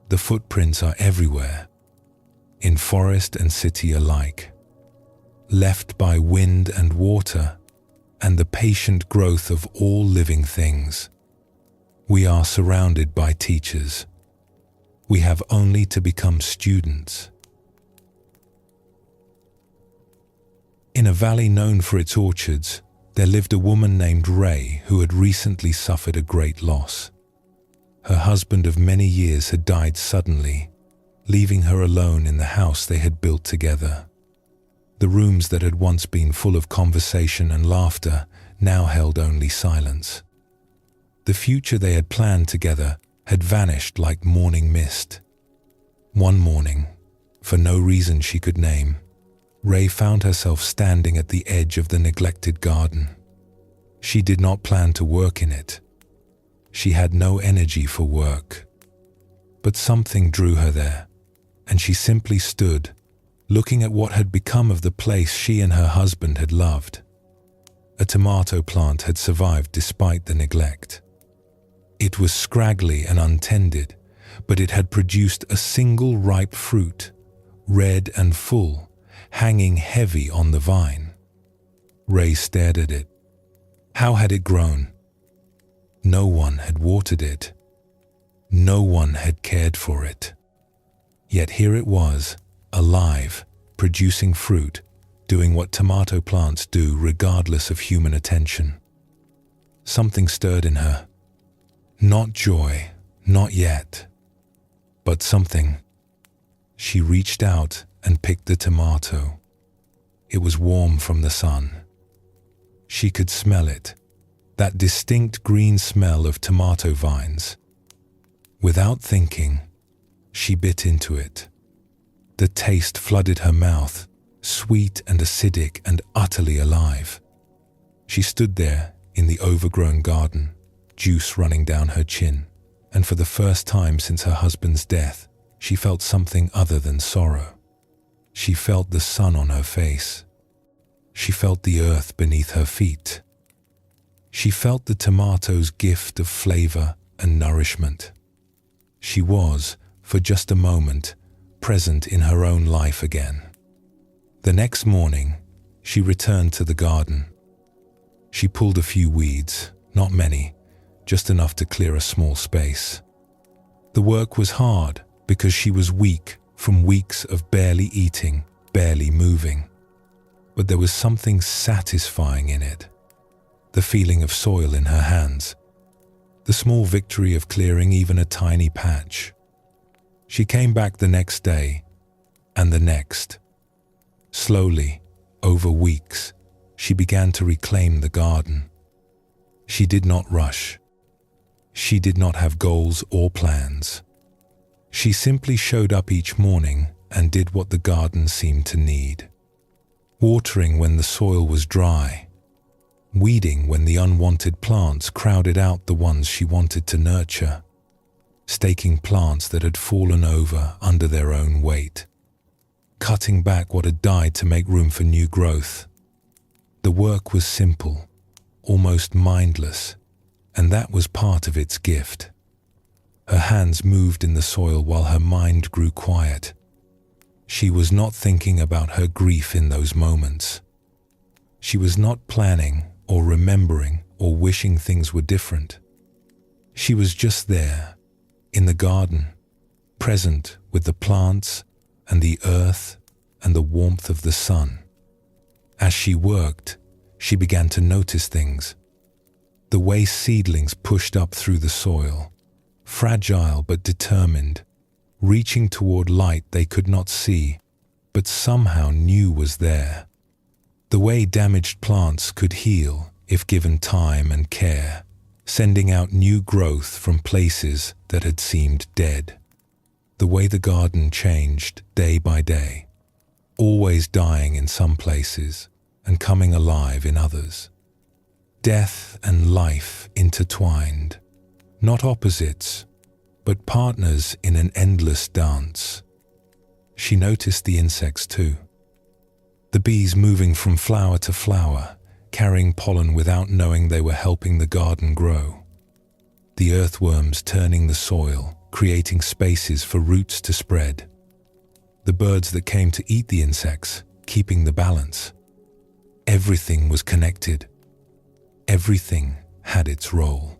The footprints are everywhere, in forest and city alike, left by wind and water, and the patient growth of all living things. We are surrounded by teachers. We have only to become students. In a valley known for its orchards, there lived a woman named Ray who had recently suffered a great loss. Her husband of many years had died suddenly, leaving her alone in the house they had built together. The rooms that had once been full of conversation and laughter now held only silence. The future they had planned together had vanished like morning mist. One morning, for no reason she could name, Ray found herself standing at the edge of the neglected garden. She did not plan to work in it. She had no energy for work. But something drew her there, and she simply stood, looking at what had become of the place she and her husband had loved. A tomato plant had survived despite the neglect. It was scraggly and untended, but it had produced a single ripe fruit, red and full, hanging heavy on the vine. Ray stared at it. How had it grown? No one had watered it. No one had cared for it. Yet here it was, alive, producing fruit, doing what tomato plants do regardless of human attention. Something stirred in her. Not joy, not yet, but something. She reached out and picked the tomato. It was warm from the sun. She could smell it, that distinct green smell of tomato vines. Without thinking, she bit into it. The taste flooded her mouth, sweet and acidic and utterly alive. She stood there in the overgrown garden, juice running down her chin, and for the first time since her husband's death, she felt something other than sorrow. She felt the sun on her face. She felt the earth beneath her feet. She felt the tomato's gift of flavor and nourishment. She was, for just a moment, present in her own life again. The next morning, she returned to the garden. She pulled a few weeds, not many, just enough to clear a small space. The work was hard because she was weak from weeks of barely eating, barely moving. But there was something satisfying in it. The feeling of soil in her hands. The small victory of clearing even a tiny patch. She came back the next day, and the next. Slowly, over weeks, she began to reclaim the garden. She did not rush. She did not have goals or plans. She simply showed up each morning and did what the garden seemed to need. Watering when the soil was dry. Weeding when the unwanted plants crowded out the ones she wanted to nurture. Staking plants that had fallen over under their own weight. Cutting back what had died to make room for new growth. The work was simple, almost mindless, and that was part of its gift. Her hands moved in the soil while her mind grew quiet. She was not thinking about her grief in those moments. She was not planning or remembering or wishing things were different. She was just there, in the garden, present with the plants and the earth and the warmth of the sun. As she worked, she began to notice things. The way seedlings pushed up through the soil, fragile but determined, reaching toward light they could not see, but somehow knew was there. The way damaged plants could heal if given time and care, sending out new growth from places that had seemed dead. The way the garden changed day by day, always dying in some places and coming alive in others. Death and life intertwined, not opposites, but partners in an endless dance. She noticed the insects too. The bees moving from flower to flower, carrying pollen without knowing they were helping the garden grow. The earthworms turning the soil, creating spaces for roots to spread. The birds that came to eat the insects, keeping the balance. Everything was connected. Everything had its role.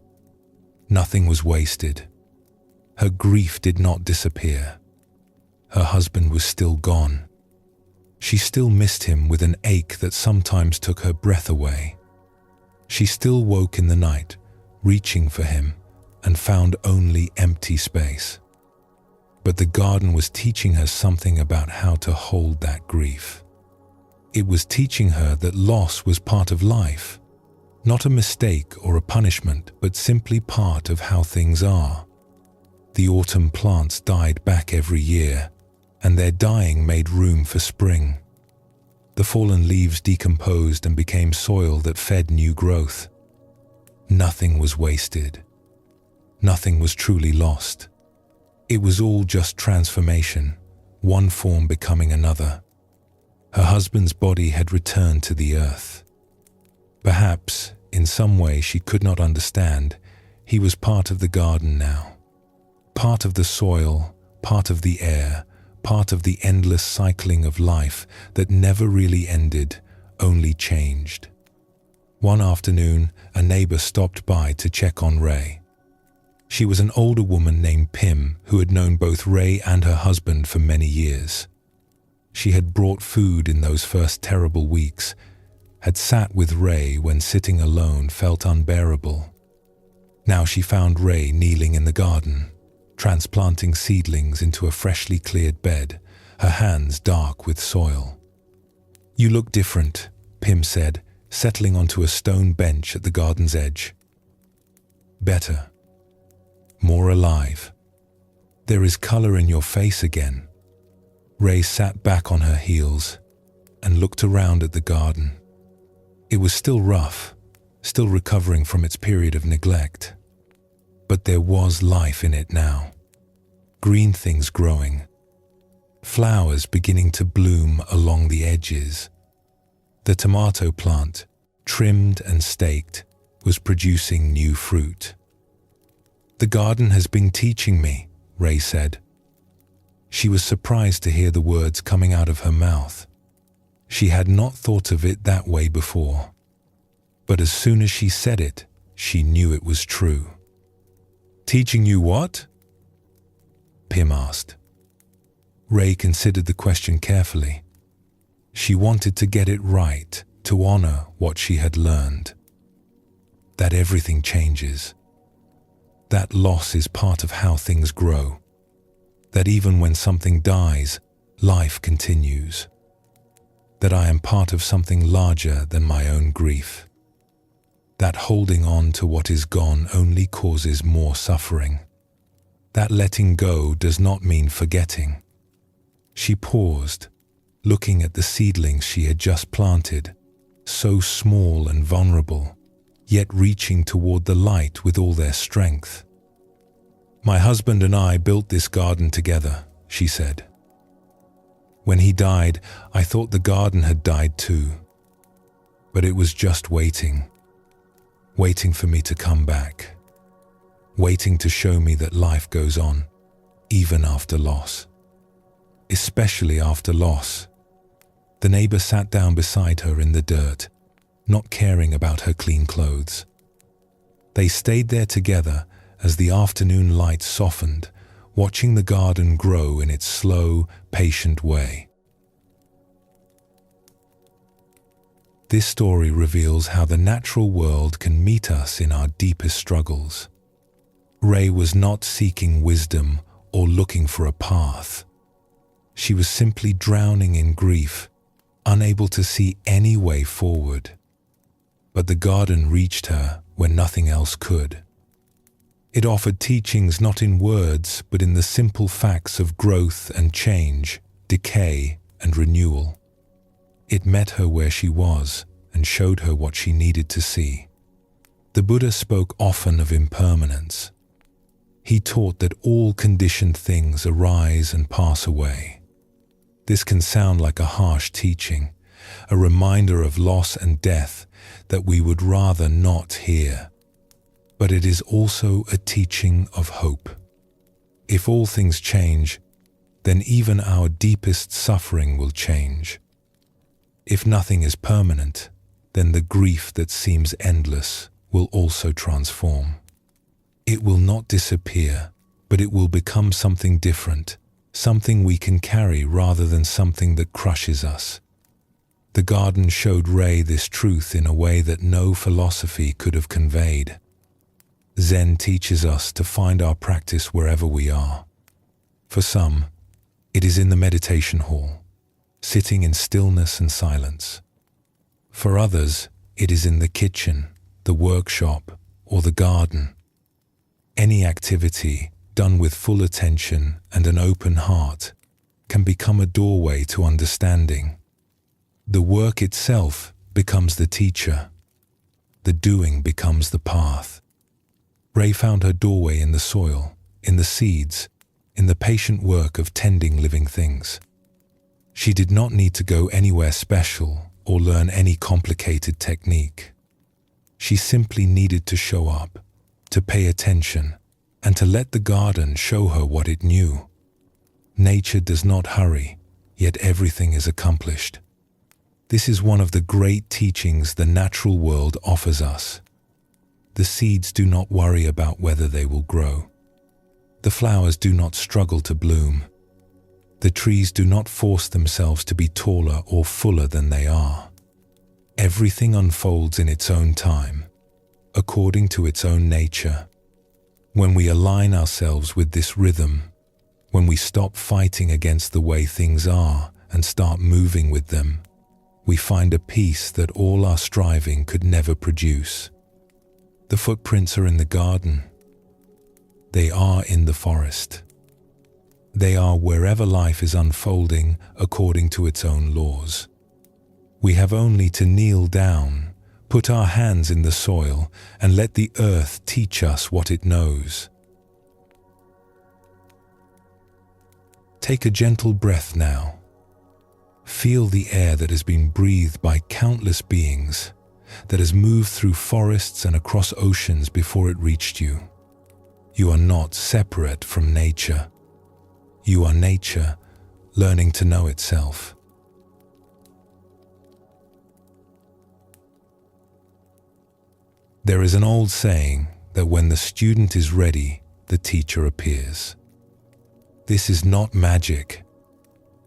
Nothing was wasted. Her grief did not disappear. Her husband was still gone. She still missed him with an ache that sometimes took her breath away. She still woke in the night, reaching for him, and found only empty space. But the garden was teaching her something about how to hold that grief. It was teaching her that loss was part of life, not a mistake or a punishment, but simply part of how things are. The autumn plants died back every year, and their dying made room for spring. The fallen leaves decomposed and became soil that fed new growth. Nothing was wasted. Nothing was truly lost. It was all just transformation, one form becoming another. Her husband's body had returned to the earth. Perhaps, in some way she could not understand, he was part of the garden now. Part of the soil, part of the air, part of the endless cycling of life that never really ended, only changed. One afternoon, a neighbor stopped by to check on Ray. She was an older woman named Pim who had known both Ray and her husband for many years. She had brought food in those first terrible weeks, had sat with Ray when sitting alone felt unbearable. Now she found Ray kneeling in the garden, transplanting seedlings into a freshly cleared bed, her hands dark with soil. "You look different," Pim said, settling onto a stone bench at the garden's edge. "Better. More alive. There is color in your face again." Ray sat back on her heels and looked around at the garden. It was still rough, still recovering from its period of neglect. But there was life in it now. Green things growing, flowers beginning to bloom along the edges. The tomato plant, trimmed and staked, was producing new fruit. "The garden has been teaching me," Ray said. She was surprised to hear the words coming out of her mouth. She had not thought of it that way before. But as soon as she said it, she knew it was true. "Teaching you what?" Pim asked. Ray considered the question carefully. She wanted to get it right, to honor what she had learned. That everything changes. That loss is part of how things grow. That even when something dies, life continues. That I am part of something larger than my own grief. That holding on to what is gone only causes more suffering. That letting go does not mean forgetting. She paused, looking at the seedlings she had just planted, so small and vulnerable, yet reaching toward the light with all their strength. "My husband and I built this garden together," she said. "When he died, I thought the garden had died too. But it was just waiting for me to come back, waiting to show me that life goes on, even after loss. Especially after loss." The neighbor sat down beside her in the dirt, not caring about her clean clothes. They stayed there together as the afternoon light softened, watching the garden grow in its slow, patient way. This story reveals how the natural world can meet us in our deepest struggles. Ray was not seeking wisdom or looking for a path. She was simply drowning in grief, unable to see any way forward. But the garden reached her when nothing else could. It offered teachings not in words, but in the simple facts of growth and change, decay and renewal. It met her where she was and showed her what she needed to see. The Buddha spoke often of impermanence. He taught that all conditioned things arise and pass away. This can sound like a harsh teaching, a reminder of loss and death that we would rather not hear. But it is also a teaching of hope. If all things change, then even our deepest suffering will change. If nothing is permanent, then the grief that seems endless will also transform. It will not disappear, but it will become something different, something we can carry rather than something that crushes us. The garden showed Ray this truth in a way that no philosophy could have conveyed. Zen teaches us to find our practice wherever we are. For some, it is in the meditation hall, sitting in stillness and silence. For others, it is in the kitchen, the workshop, or the garden. Any activity done with full attention and an open heart can become a doorway to understanding. The work itself becomes the teacher. The doing becomes the path. Ray found her doorway in the soil, in the seeds, in the patient work of tending living things. She did not need to go anywhere special or learn any complicated technique. She simply needed to show up, to pay attention, and to let the garden show her what it knew. Nature does not hurry, yet everything is accomplished. This is one of the great teachings the natural world offers us. The seeds do not worry about whether they will grow. The flowers do not struggle to bloom. The trees do not force themselves to be taller or fuller than they are. Everything unfolds in its own time, according to its own nature. When we align ourselves with this rhythm, when we stop fighting against the way things are and start moving with them, we find a peace that all our striving could never produce. The footprints are in the garden. They are in the forest. They are wherever life is unfolding according to its own laws. We have only to kneel down, put our hands in the soil, and let the earth teach us what it knows. Take a gentle breath now. Feel the air that has been breathed by countless beings, that has moved through forests and across oceans before it reached you. You are not separate from nature. You are nature learning to know itself. There is an old saying that when the student is ready, the teacher appears. This is not magic.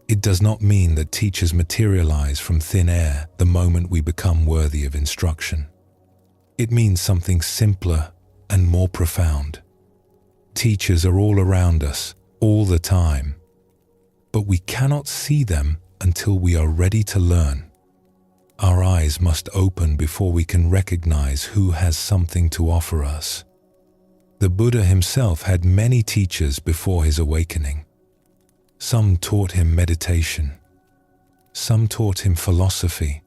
It does not mean that teachers materialize from thin air the moment we become worthy of instruction. It means something simpler and more profound. Teachers are all around us, all the time, but we cannot see them until we are ready to learn. Our eyes must open before we can recognize who has something to offer us. The Buddha himself had many teachers before his awakening. Some taught him meditation. Some taught him philosophy.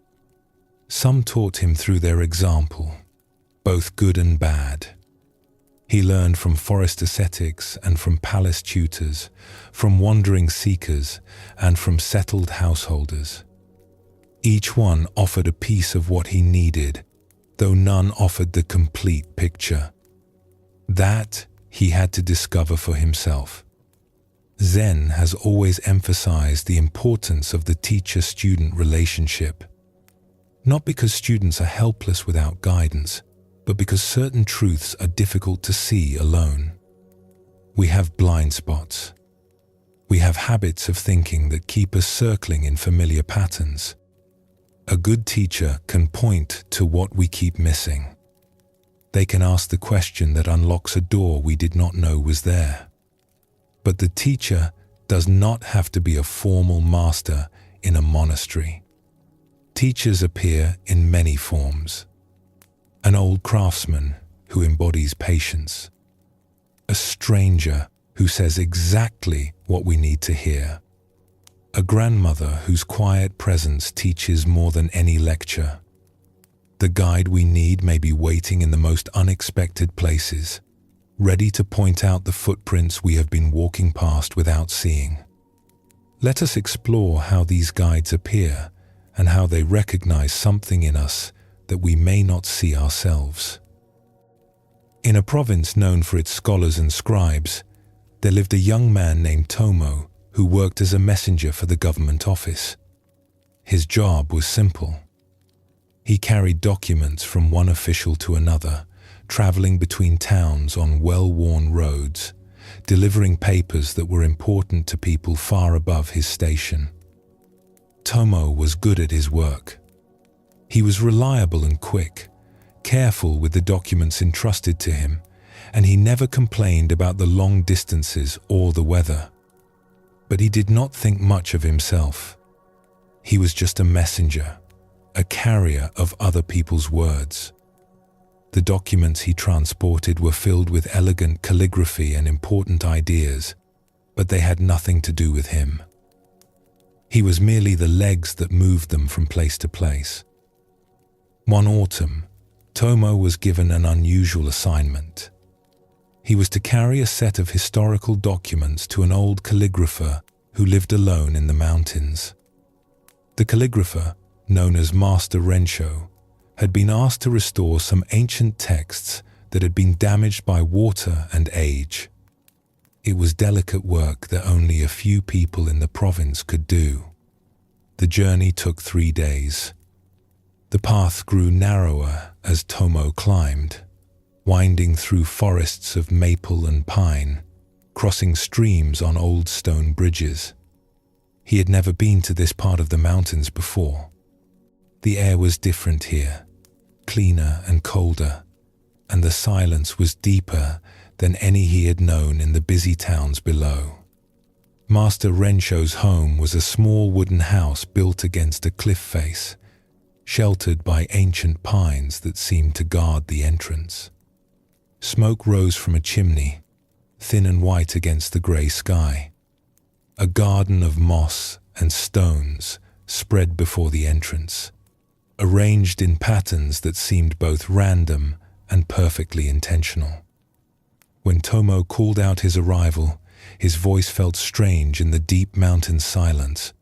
Some taught him through their example, both good and bad. He learned from forest ascetics and from palace tutors, from wandering seekers and from settled householders. Each one offered a piece of what he needed, though none offered the complete picture. That he had to discover for himself. Zen has always emphasized the importance of the teacher-student relationship, not because students are helpless without guidance, but because certain truths are difficult to see alone. We have blind spots. We have habits of thinking that keep us circling in familiar patterns. A good teacher can point to what we keep missing. They can ask the question that unlocks a door we did not know was there. But the teacher does not have to be a formal master in a monastery. Teachers appear in many forms. An old craftsman who embodies patience. A stranger who says exactly what we need to hear. A grandmother whose quiet presence teaches more than any lecture. The guide we need may be waiting in the most unexpected places, ready to point out the footprints we have been walking past without seeing. Let us explore how these guides appear and how they recognize something in us that we may not see ourselves. In a province known for its scholars and scribes, there lived a young man named Tomo who worked as a messenger for the government office. His job was simple. He carried documents from one official to another, traveling between towns on well-worn roads, delivering papers that were important to people far above his station. Tomo was good at his work. He was reliable and quick, careful with the documents entrusted to him, and he never complained about the long distances or the weather. But he did not think much of himself. He was just a messenger, a carrier of other people's words. The documents he transported were filled with elegant calligraphy and important ideas, but they had nothing to do with him. He was merely the legs that moved them from place to place. One autumn, Tomo was given an unusual assignment. He was to carry a set of historical documents to an old calligrapher who lived alone in the mountains. The calligrapher, known as Master Rensho, had been asked to restore some ancient texts that had been damaged by water and age. It was delicate work that only a few people in the province could do. The journey took 3 days. The path grew narrower as Tomo climbed, winding through forests of maple and pine, crossing streams on old stone bridges. He had never been to this part of the mountains before. The air was different here, cleaner and colder, and the silence was deeper than any he had known in the busy towns below. Master Rensho's home was a small wooden house built against a cliff face, sheltered by ancient pines that seemed to guard the entrance. Smoke rose from a chimney, thin and white against the grey sky. A garden of moss and stones spread before the entrance, arranged in patterns that seemed both random and perfectly intentional. When Tomo called out his arrival, his voice felt strange in the deep mountain silence.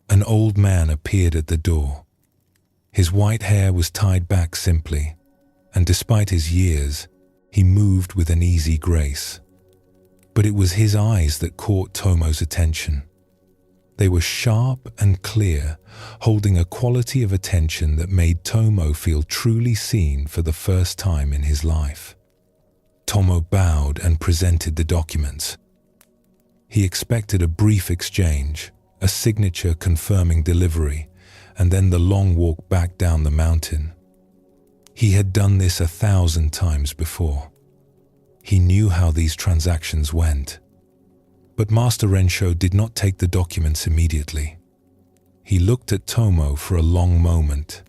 An old man appeared at the door. His white hair was tied back simply, and despite his years, he moved with an easy grace. But it was his eyes that caught Tomo's attention. They were sharp and clear, holding a quality of attention that made Tomo feel truly seen for the first time in his life. Tomo bowed and presented the documents. He expected a brief exchange, a signature confirming delivery, and then the long walk back down the mountain. He had done this 1,000 times before. He knew how these transactions went. But Master Rensho did not take the documents immediately. He looked at Tomo for a long moment,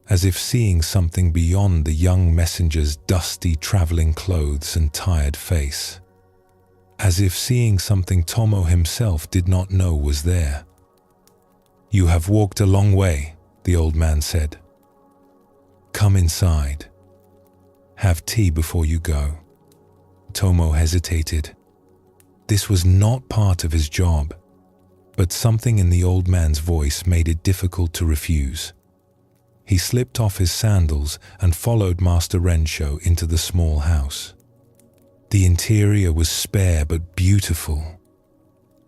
as if seeing something beyond the young messenger's dusty traveling clothes and tired face. As if seeing something Tomo himself did not know was there. "You have walked a long way," the old man said. "Come inside. Have tea before you go." Tomo hesitated. This was not part of his job, but something in the old man's voice made it difficult to refuse. He slipped off his sandals and followed Master Rensho into the small house. The interior was spare but beautiful.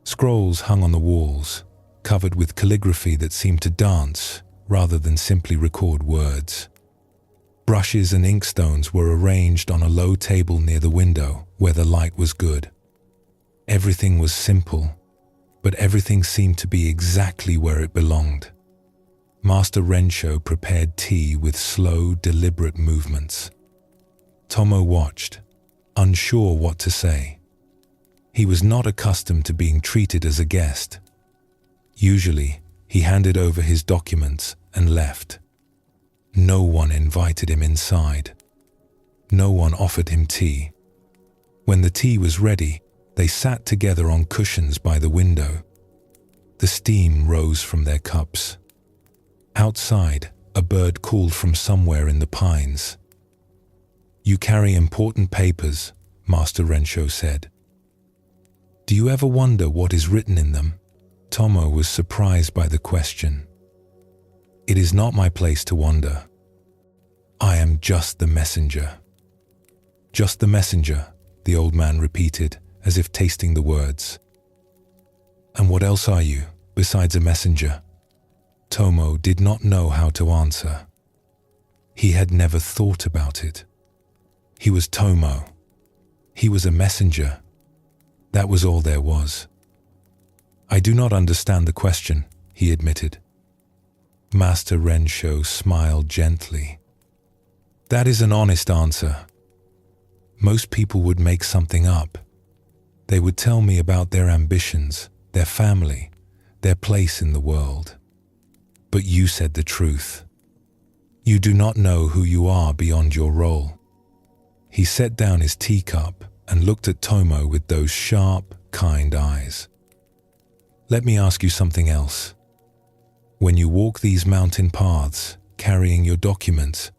Scrolls hung on the walls, covered with calligraphy that seemed to dance rather than simply record words. Brushes and inkstones were arranged on a low table near the window where the light was good. Everything was simple, but everything seemed to be exactly where it belonged. Master Rensho prepared tea with slow, deliberate movements. Tomo watched, unsure what to say. He was not accustomed to being treated as a guest. Usually, he handed over his documents and left. No one invited him inside. No one offered him tea. When the tea was ready, they sat together on cushions by the window. The steam rose from their cups. Outside, a bird called from somewhere in the pines. "You carry important papers," Master Rensho said. "Do you ever wonder what is written in them?" Tomo was surprised by the question. "It is not my place to wonder. I am just the messenger." "Just the messenger," the old man repeated, as if tasting the words. "And what else are you, besides a messenger?" Tomo did not know how to answer. He had never thought about it. He was Tomo. He was a messenger. That was all there was. "I do not understand the question," he admitted. Master Rensho smiled gently. "That is an honest answer. Most people would make something up. They would tell me about their ambitions, their family, their place in the world. But you said the truth. You do not know who you are beyond your role." He set down his teacup and looked at Tomo with those sharp, kind eyes. "Let me ask you something else. When you walk these mountain paths, carrying your documents,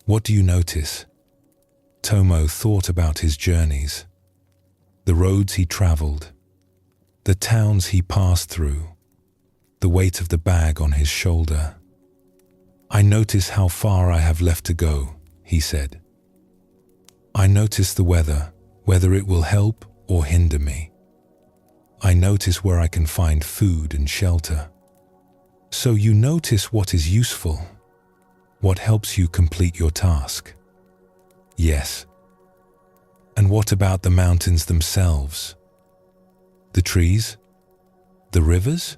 what do you notice?" Tomo thought about his journeys, the roads he traveled, the towns he passed through, the weight of the bag on his shoulder. "I notice how far I have left to go," he said. "I notice the weather, whether it will help or hinder me. I notice where I can find food and shelter. So you notice what is useful, what helps you complete your task. Yes. And what about the mountains themselves? The trees? The rivers?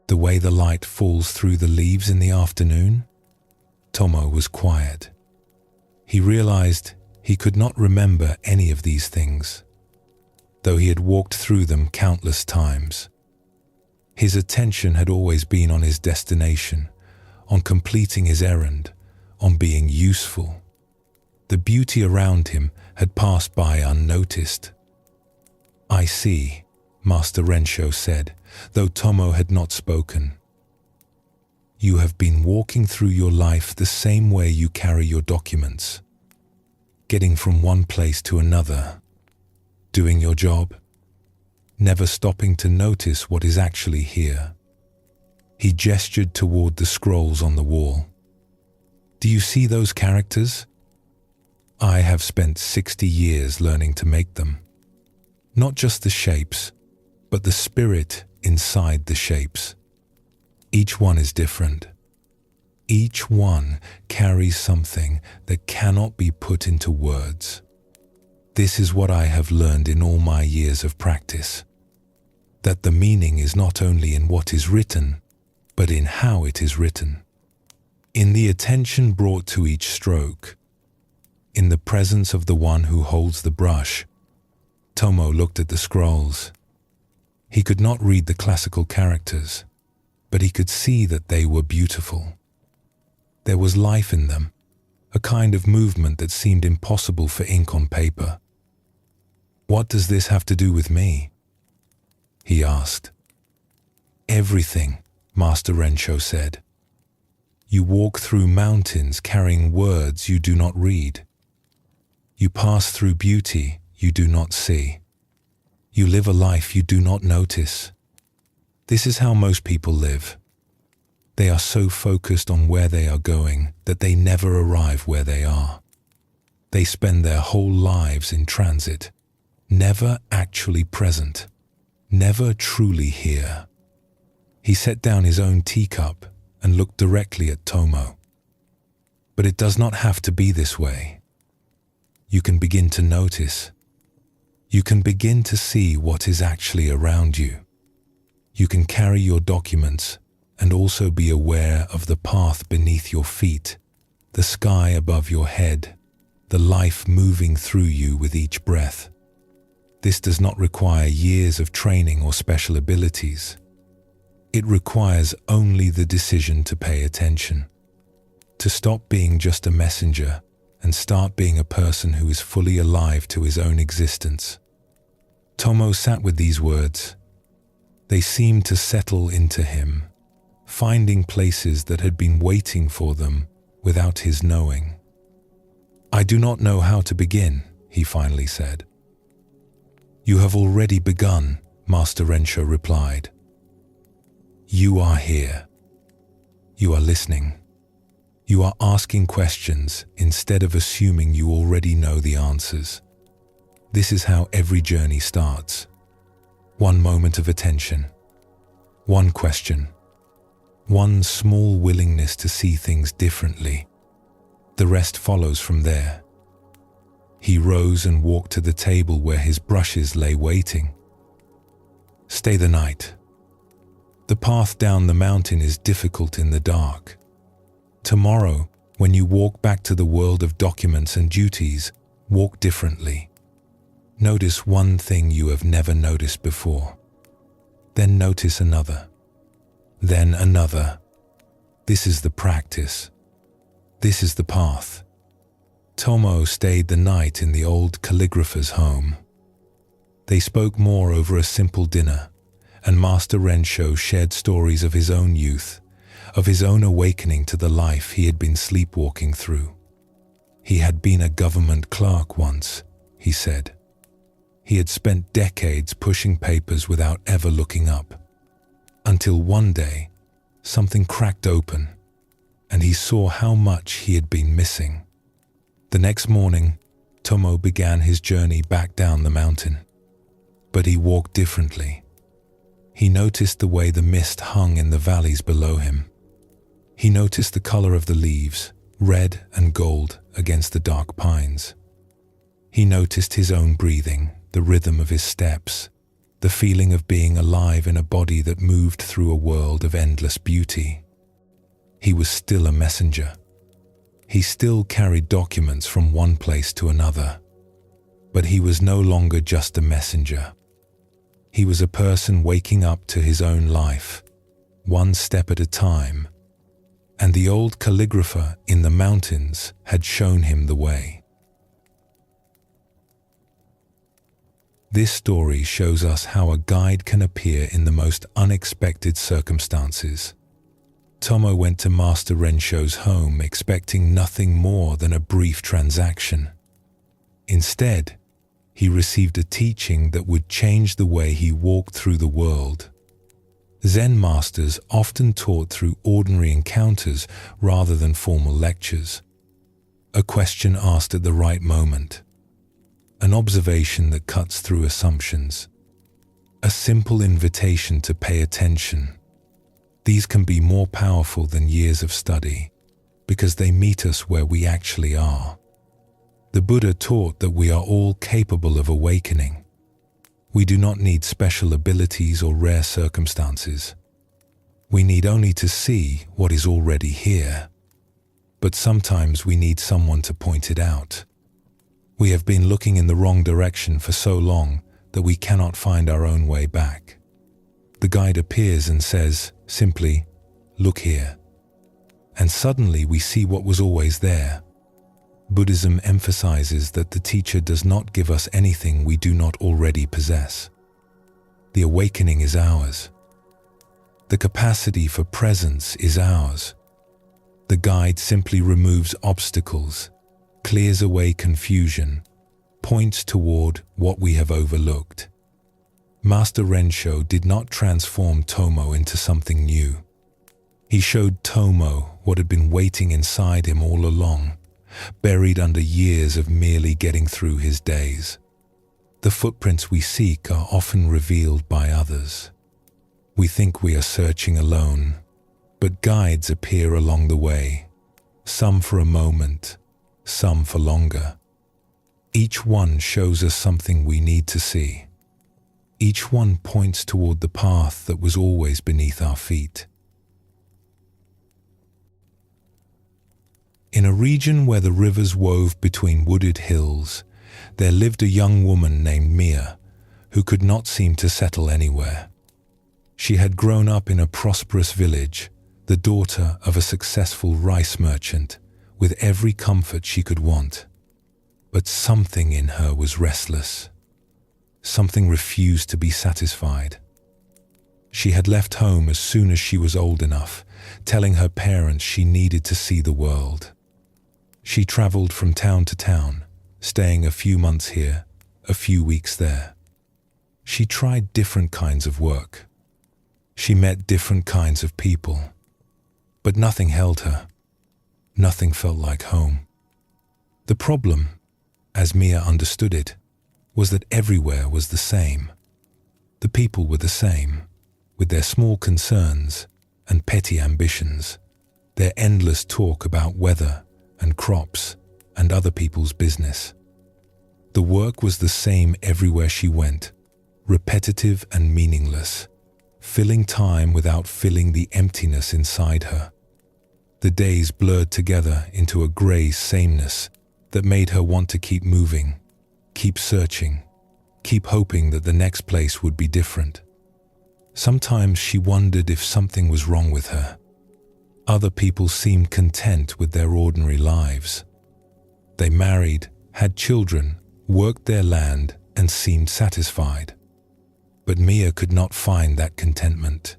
The way the light falls through the leaves in the afternoon? Tomo was quiet. He realized he could not remember any of these things, though he had walked through them countless times. His attention had always been on his destination, on completing his errand, on being useful. The beauty around him had passed by unnoticed. "I see," Master Rensho said, though Tomo had not spoken. "You have been walking through your life the same way you carry your documents, getting from one place to another, doing your job, never stopping to notice what is actually here." He gestured toward the scrolls on the wall. "Do you see those characters? I have spent 60 years learning to make them. Not just the shapes, but the spirit inside the shapes. Each one is different. Each one carries something that cannot be put into words. This is what I have learned in all my years of practice, that the meaning is not only in what is written, but in how it is written, in the attention brought to each stroke, in the presence of the one who holds the brush." Tomo looked at the scrolls. He could not read the classical characters, but he could see that they were beautiful. There was life in them, a kind of movement that seemed impossible for ink on paper. "What does this have to do with me?" he asked. "Everything," Master Rensho said. "You walk through mountains carrying words you do not read. You pass through beauty you do not see. You live a life you do not notice. This is how most people live. They are so focused on where they are going that they never arrive where they are. They spend their whole lives in transit, never actually present, never truly here." He set down his own teacup and looked directly at Tomo. "But it does not have to be this way. You can begin to notice. You can begin to see what is actually around you. You can carry your documents and also be aware of the path beneath your feet, the sky above your head, the life moving through you with each breath. This does not require years of training or special abilities. It requires only the decision to pay attention, to stop being just a messenger and start being a person who is fully alive to his own existence." Tomo sat with these words. They seemed to settle into him, finding places that had been waiting for them without his knowing. "I do not know how to begin," he finally said. "You have already begun," Master Rensho replied. "You are here. You are listening. You are asking questions instead of assuming you already know the answers. This is how every journey starts. One moment of attention. One question. One small willingness to see things differently. The rest follows from there." He rose and walked to the table where his brushes lay waiting. "Stay the night. The path down the mountain is difficult in the dark. Tomorrow, when you walk back to the world of documents and duties, walk differently. Notice one thing you have never noticed before. Then notice another. Then another. This is the practice. This is the path." Tomo stayed the night in the old calligrapher's home. They spoke more over a simple dinner, and Master Rensho shared stories of his own youth, of his own awakening to the life he had been sleepwalking through. He had been a government clerk once, he said. He had spent decades pushing papers without ever looking up, until one day something cracked open and he saw how much he had been missing. The next morning, Tomo began his journey back down the mountain. he walked differently. He noticed the way the mist hung in the valleys below him. He noticed the color of the leaves, red and gold against the dark pines. He noticed his own breathing, the rhythm of his steps, the feeling of being alive in a body that moved through a world of endless beauty. He was still a messenger. He still carried documents from one place to another. But he was no longer just a messenger. He was a person waking up to his own life, one step at a time, and the old calligrapher in the mountains had shown him the way. This story shows us how a guide can appear in the most unexpected circumstances. Tomo went to Master Rensho's home expecting nothing more than a brief transaction. Instead, he received a teaching that would change the way he walked through the world. Zen masters often taught through ordinary encounters rather than formal lectures. A question asked at the right moment. An observation that cuts through assumptions. A simple invitation to pay attention. These can be more powerful than years of study because they meet us where we actually are. The Buddha taught that we are all capable of awakening. We do not need special abilities or rare circumstances. We need only to see what is already here. But sometimes we need someone to point it out. We have been looking in the wrong direction for so long that we cannot find our own way back. The guide appears and says, simply, "Look here." And suddenly we see what was always there. Buddhism emphasizes that the teacher does not give us anything we do not already possess. The awakening is ours. The capacity for presence is ours. The guide simply removes obstacles, clears away confusion, points toward what we have overlooked. Master Rensho did not transform Tomo into something new. He showed Tomo what had been waiting inside him all along, buried under years of merely getting through his days. The footprints we seek are often revealed by others. We think we are searching alone, but guides appear along the way, some for a moment, some for longer. Each one shows us something we need to see. Each one points toward the path that was always beneath our feet. In a region where the rivers wove between wooded hills, there lived a young woman named Mia, who could not seem to settle anywhere. She had grown up in a prosperous village, the daughter of a successful rice merchant, with every comfort she could want. But something in her was restless. Something refused to be satisfied. She had left home as soon as she was old enough, telling her parents she needed to see the world. She traveled from town to town, staying a few months here, a few weeks there. She tried different kinds of work. She met different kinds of people. But nothing held her. Nothing felt like home. The problem, as Mia understood it, was that everywhere was the same. The people were the same, with their small concerns and petty ambitions, their endless talk about weather and crops and other people's business. The work was the same everywhere she went, repetitive and meaningless, filling time without filling the emptiness inside her. The days blurred together into a grey sameness that made her want to keep moving, keep searching, keep hoping that the next place would be different. Sometimes she wondered if something was wrong with her. Other people seemed content with their ordinary lives. They married, had children, worked their land, and seemed satisfied. But Mia could not find that contentment.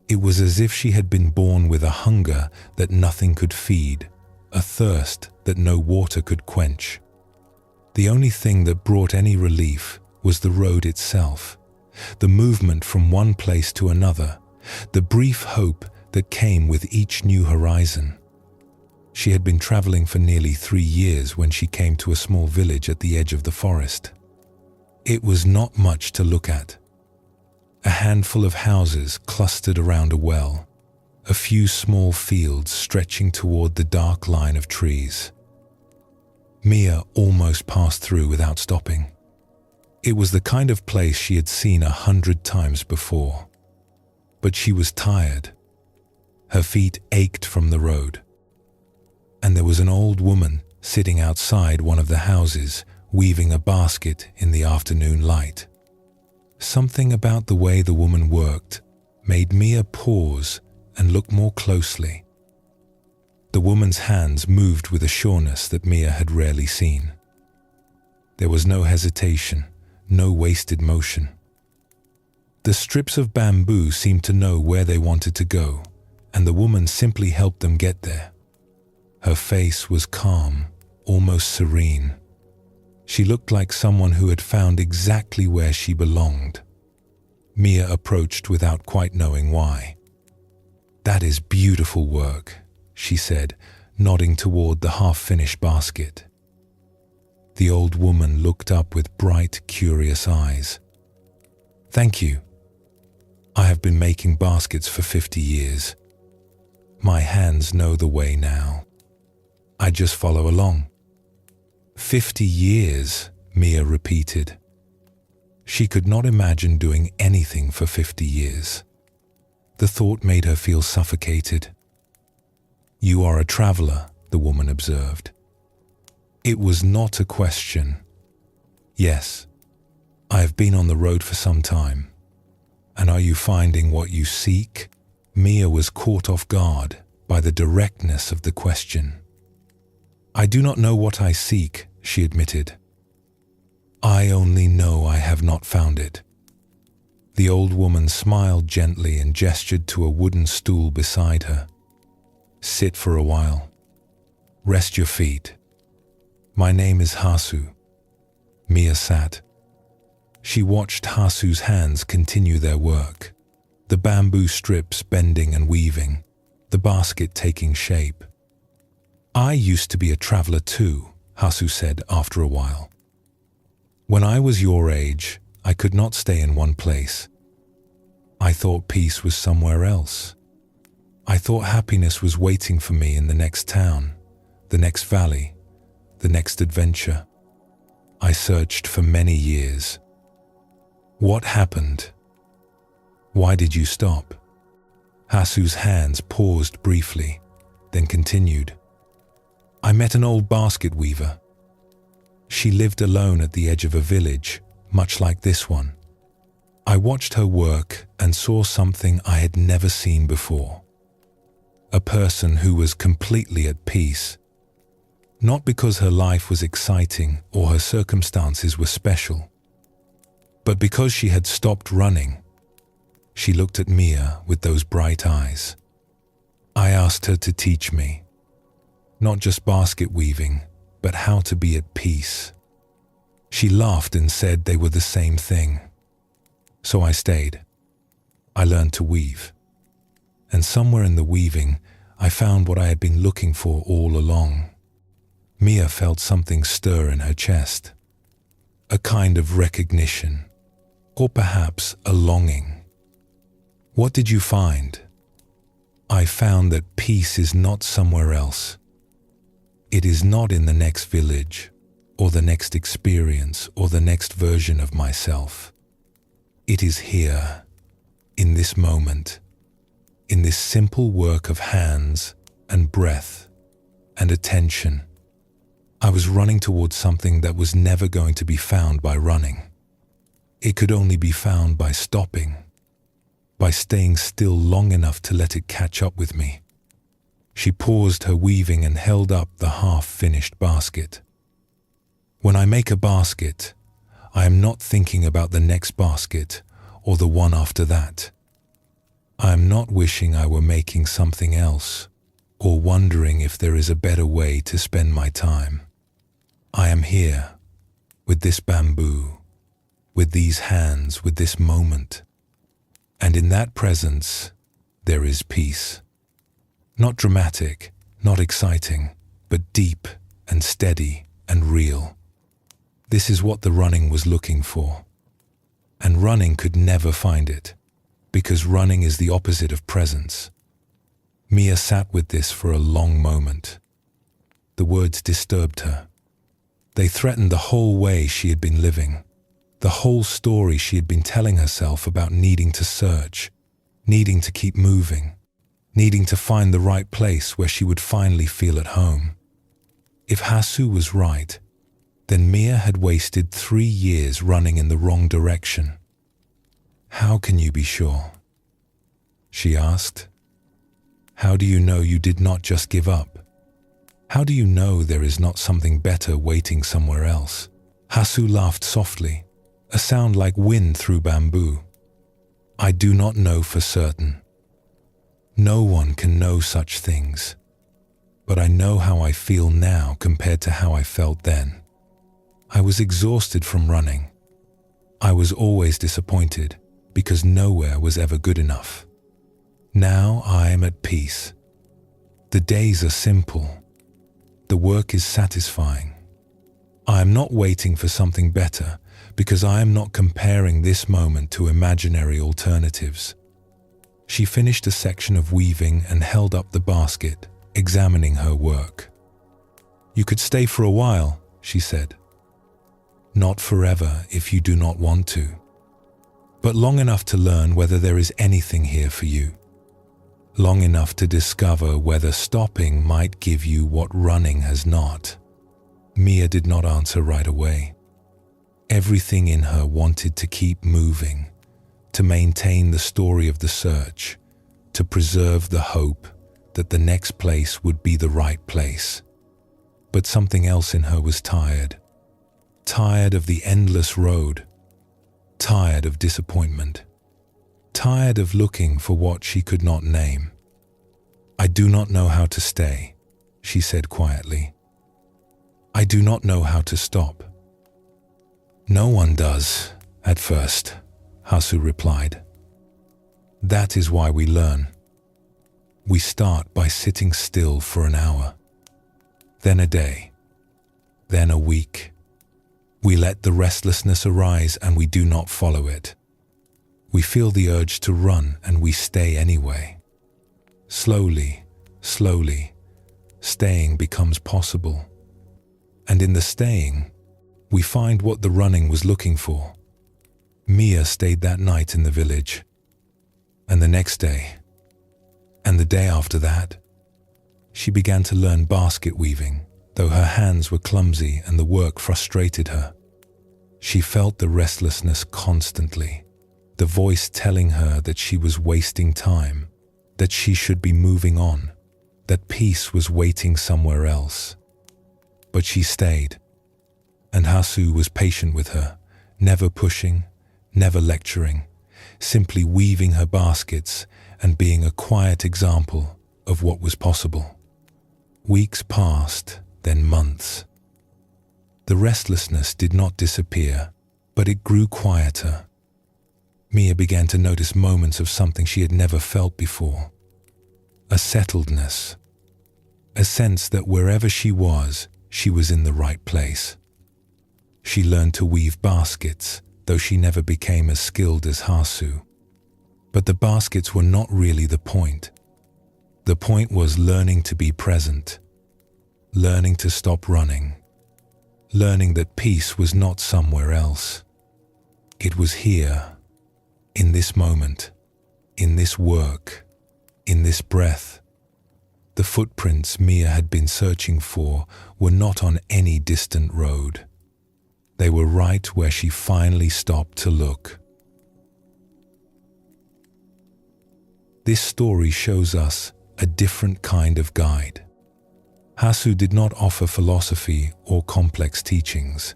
It was as if she had been born with a hunger that nothing could feed, a thirst that no water could quench. The only thing that brought any relief was the road itself, the movement from one place to another, the brief hope that came with each new horizon. She had been traveling for nearly 3 years when she came to a small village at the edge of the forest. It was not much to look at. A handful of houses clustered around a well, a few small fields stretching toward the dark line of trees. Mia almost passed through without stopping. It was the kind of place she had seen 100 times before. But she was tired. Her feet ached from the road. And there was an old woman sitting outside one of the houses, weaving a basket in the afternoon light. Something about the way the woman worked made Mia pause and look more closely. The woman's hands moved with a sureness that Mia had rarely seen. There was no hesitation, no wasted motion. The strips of bamboo seemed to know where they wanted to go, and the woman simply helped them get there. Her face was calm, almost serene. She looked like someone who had found exactly where she belonged. Mia approached without quite knowing why. "That is beautiful work," she said, nodding toward the half-finished basket. The old woman looked up with bright, curious eyes. "Thank you. I have been making baskets for 50 years. My hands know the way now. I just follow along." 50 years, Mia repeated. She could not imagine doing anything for 50 years. The thought made her feel suffocated. "You are a traveler," the woman observed. It was not a question. "Yes, I have been on the road for some time. And are you finding what you seek?" Mia was caught off guard by the directness of the question. "I do not know what I seek," she admitted. "I only know I have not found it." The old woman smiled gently and gestured to a wooden stool beside her. "Sit for a while. Rest your feet. My name is Hasu." Mia sat. She watched Hasu's hands continue their work, the bamboo strips bending and weaving, the basket taking shape. "I used to be a traveler too," Hasu said after a while. "When I was your age, I could not stay in one place. I thought peace was somewhere else. I thought happiness was waiting for me in the next town, the next valley, the next adventure. I searched for many years. What happened? Why did you stop?" Hasu's hands paused briefly, then continued. "I met an old basket weaver. She lived alone at the edge of a village, much like this one. I watched her work and saw something I had never seen before. A person who was completely at peace. Not because her life was exciting or her circumstances were special, but because she had stopped running." She looked at Mia with those bright eyes. "I asked her to teach me, not just basket weaving, but how to be at peace. She laughed and said they were the same thing. So I stayed. I learned to weave. And somewhere in the weaving, I found what I had been looking for all along." Mia felt something stir in her chest. A kind of recognition, or perhaps a longing. "What did you find?" "I found that peace is not somewhere else. It is not in the next village, or the next experience, or the next version of myself. It is here, in this moment, in this simple work of hands and breath and attention. I was running towards something that was never going to be found by running. It could only be found by stopping, by staying still long enough to let it catch up with me." She paused her weaving and held up the half-finished basket. "When I make a basket, I am not thinking about the next basket or the one after that. I am not wishing I were making something else or wondering if there is a better way to spend my time. I am here, with this bamboo, with these hands, with this moment. And in that presence, there is peace. Not dramatic, not exciting, but deep and steady and real." This is what the running was looking for. And running could never find it, because running is the opposite of presence. Mia sat with this for a long moment. The words disturbed her. They threatened the whole way she had been living, the whole story she had been telling herself about needing to search, needing to keep moving, needing to find the right place where she would finally feel at home. If Hasu was right, then Mia had wasted 3 years running in the wrong direction. "How can you be sure?" she asked. "How do you know you did not just give up? How do you know there is not something better waiting somewhere else?" Hasu laughed softly, a sound like wind through bamboo. "I do not know for certain. No one can know such things. But I know how I feel now compared to how I felt then. I was exhausted from running. I was always disappointed because nowhere was ever good enough. Now I am at peace. The days are simple. The work is satisfying. I am not waiting for something better because I am not comparing this moment to imaginary alternatives." She finished a section of weaving and held up the basket, examining her work. "You could stay for a while," she said. "Not forever if you do not want to, but long enough to learn whether there is anything here for you. Long enough to discover whether stopping might give you what running has not." Mia did not answer right away. Everything in her wanted to keep moving, to maintain the story of the search, to preserve the hope that the next place would be the right place. But something else in her was tired. Tired of the endless road. Tired of disappointment. Tired of looking for what she could not name. "I do not know how to stay," she said quietly. "I do not know how to stop." "No one does, at first," Hasu replied. "That is why we learn. We start by sitting still for an hour, then a day, then a week. We let the restlessness arise and we do not follow it. We feel the urge to run and we stay anyway. Slowly, slowly, staying becomes possible. And in the staying, we find what the running was looking for." Mia stayed that night in the village, and the next day, and the day after that. She began to learn basket weaving, though her hands were clumsy and the work frustrated her. She felt the restlessness constantly, the voice telling her that she was wasting time, that she should be moving on, that peace was waiting somewhere else. But she stayed, and Hasu was patient with her, never pushing, never lecturing, simply weaving her baskets and being a quiet example of what was possible. Weeks passed, then months. The restlessness did not disappear, but it grew quieter. Mia began to notice moments of something she had never felt before. A settledness. A sense that wherever she was in the right place. She learned to weave baskets, though she never became as skilled as Hasu. But the baskets were not really the point. The point was learning to be present, learning to stop running, learning that peace was not somewhere else. It was here, in this moment, in this work, in this breath. The footprints Mia had been searching for were not on any distant road. They were right where she finally stopped to look. This story shows us a different kind of guide. Hasu did not offer philosophy or complex teachings.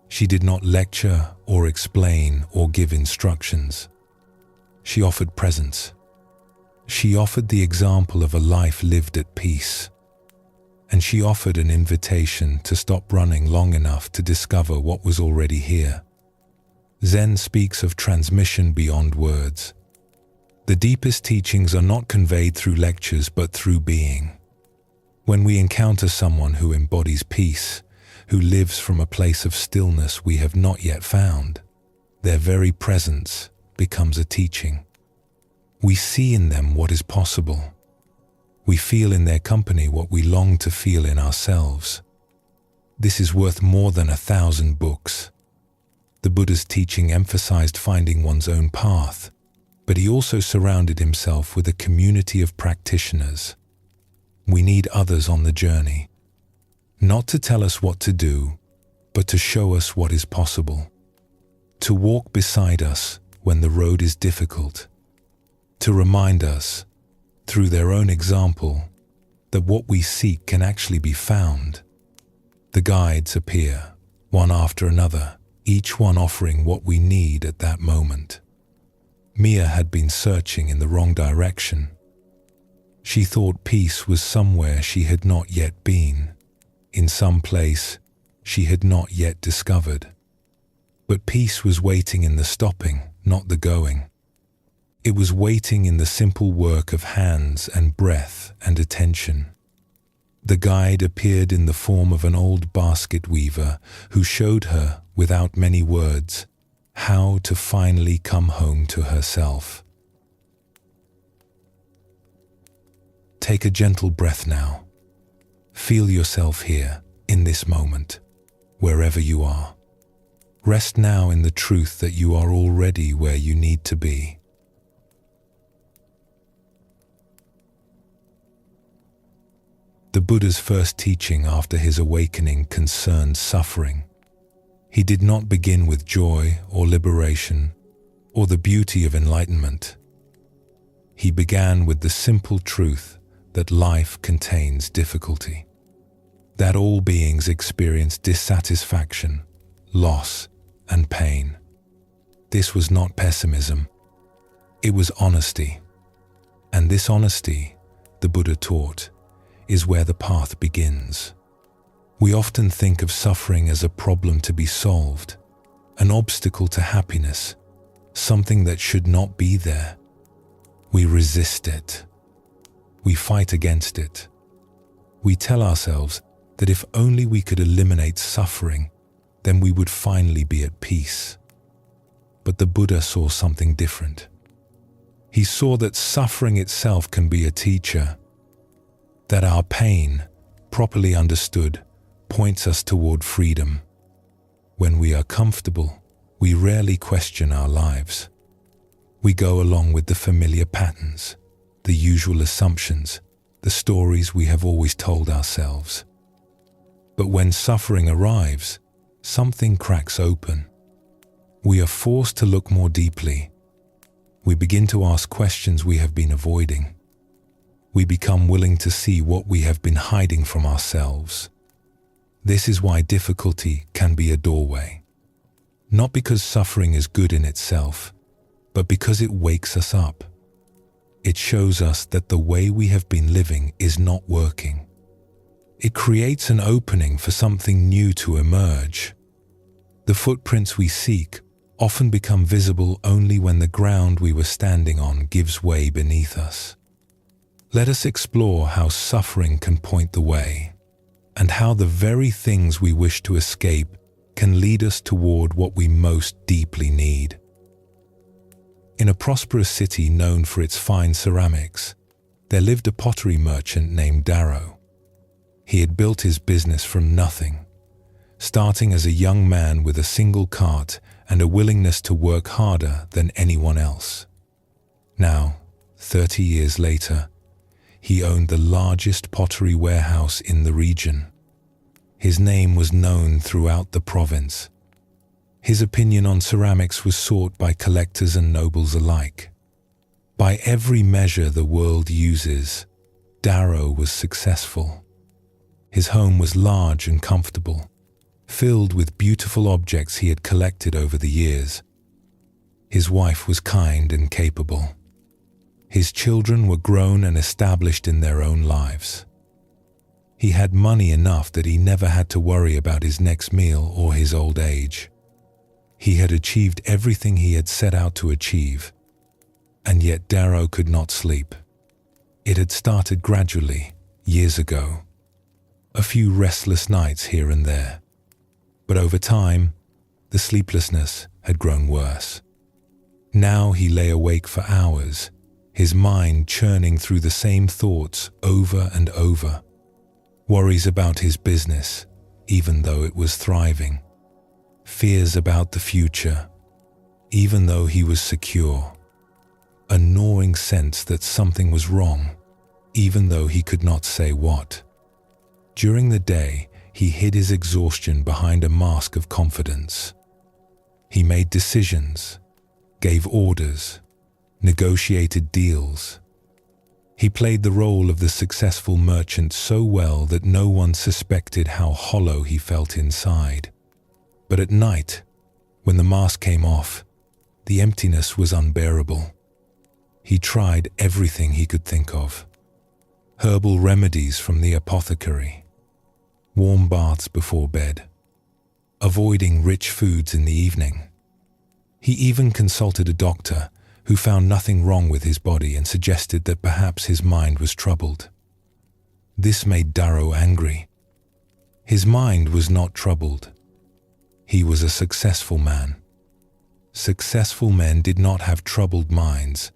She did not lecture or explain or give instructions. She offered presence. She offered the example of a life lived at peace. And she offered an invitation to stop running long enough to discover what was already here. Zen speaks of transmission beyond words. The deepest teachings are not conveyed through lectures but through being. When we encounter someone who embodies peace, who lives from a place of stillness we have not yet found. Their very presence becomes a teaching. We see in them what is possible. We feel in their company what we long to feel in ourselves. This is worth more than 1,000 books. The Buddha's teaching emphasized finding one's own path, but he also surrounded himself with a community of practitioners. We need others on the journey, not to tell us what to do, but to show us what is possible, to walk beside us when the road is difficult, to remind us, through their own example, that what we seek can actually be found. The guides appear, one after another, each one offering what we need at that moment. Mia had been searching in the wrong direction. She thought peace was somewhere she had not yet been, in some place she had not yet discovered. But peace was waiting in the stopping, not the going. It was waiting in the simple work of hands and breath and attention. The guide appeared in the form of an old basket weaver who showed her, without many words, how to finally come home to herself. Take a gentle breath now. Feel yourself here, in this moment, wherever you are. Rest now in the truth that you are already where you need to be. The Buddha's first teaching after his awakening concerned suffering. He did not begin with joy or liberation or the beauty of enlightenment. He began with the simple truth that life contains difficulty, that all beings experience dissatisfaction, loss, and pain. This was not pessimism. It was honesty. And this honesty, the Buddha taught, is where the path begins. We often think of suffering as a problem to be solved, an obstacle to happiness, something that should not be there. We resist it. We fight against it. We tell ourselves that if only we could eliminate suffering, then we would finally be at peace. But the Buddha saw something different. He saw that suffering itself can be a teacher, that our pain, properly understood, points us toward freedom. When we are comfortable, we rarely question our lives. We go along with the familiar patterns, the usual assumptions, the stories we have always told ourselves. But when suffering arrives, something cracks open. We are forced to look more deeply. We begin to ask questions we have been avoiding. We become willing to see what we have been hiding from ourselves. This is why difficulty can be a doorway. Not because suffering is good in itself, but because it wakes us up. It shows us that the way we have been living is not working. It creates an opening for something new to emerge. The footprints we seek often become visible only when the ground we were standing on gives way beneath us. Let us explore how suffering can point the way, and how the very things we wish to escape can lead us toward what we most deeply need. In a prosperous city known for its fine ceramics, there lived a pottery merchant named Darrow. He had built his business from nothing, starting as a young man with a single cart and a willingness to work harder than anyone else. Now, 30 years later, he owned the largest pottery warehouse in the region. His name was known throughout the province. His opinion on ceramics was sought by collectors and nobles alike. By every measure the world uses, Darrow was successful. His home was large and comfortable, filled with beautiful objects he had collected over the years. His wife was kind and capable. His children were grown and established in their own lives. He had money enough that he never had to worry about his next meal or his old age. He had achieved everything he had set out to achieve, and yet Darrow could not sleep. It had started gradually, years ago. A few restless nights here and there, But over time, the sleeplessness had grown worse. Now he lay awake for hours, his mind churning through the same thoughts over and over. Worries about his business, even though it was thriving. Fears about the future, even though he was secure. A gnawing sense that something was wrong, even though he could not say what. During the day, he hid his exhaustion behind a mask of confidence. He made decisions, gave orders, negotiated deals. He played the role of the successful merchant so well that no one suspected how hollow he felt inside. But at night, when the mask came off, the emptiness was unbearable. He tried everything he could think of. Herbal remedies from the apothecary, warm baths before bed, avoiding rich foods in the evening. He even consulted a doctor who found nothing wrong with his body and suggested that perhaps his mind was troubled. This made Darrow angry. His mind was not troubled. He was a successful man. Successful men did not have troubled minds.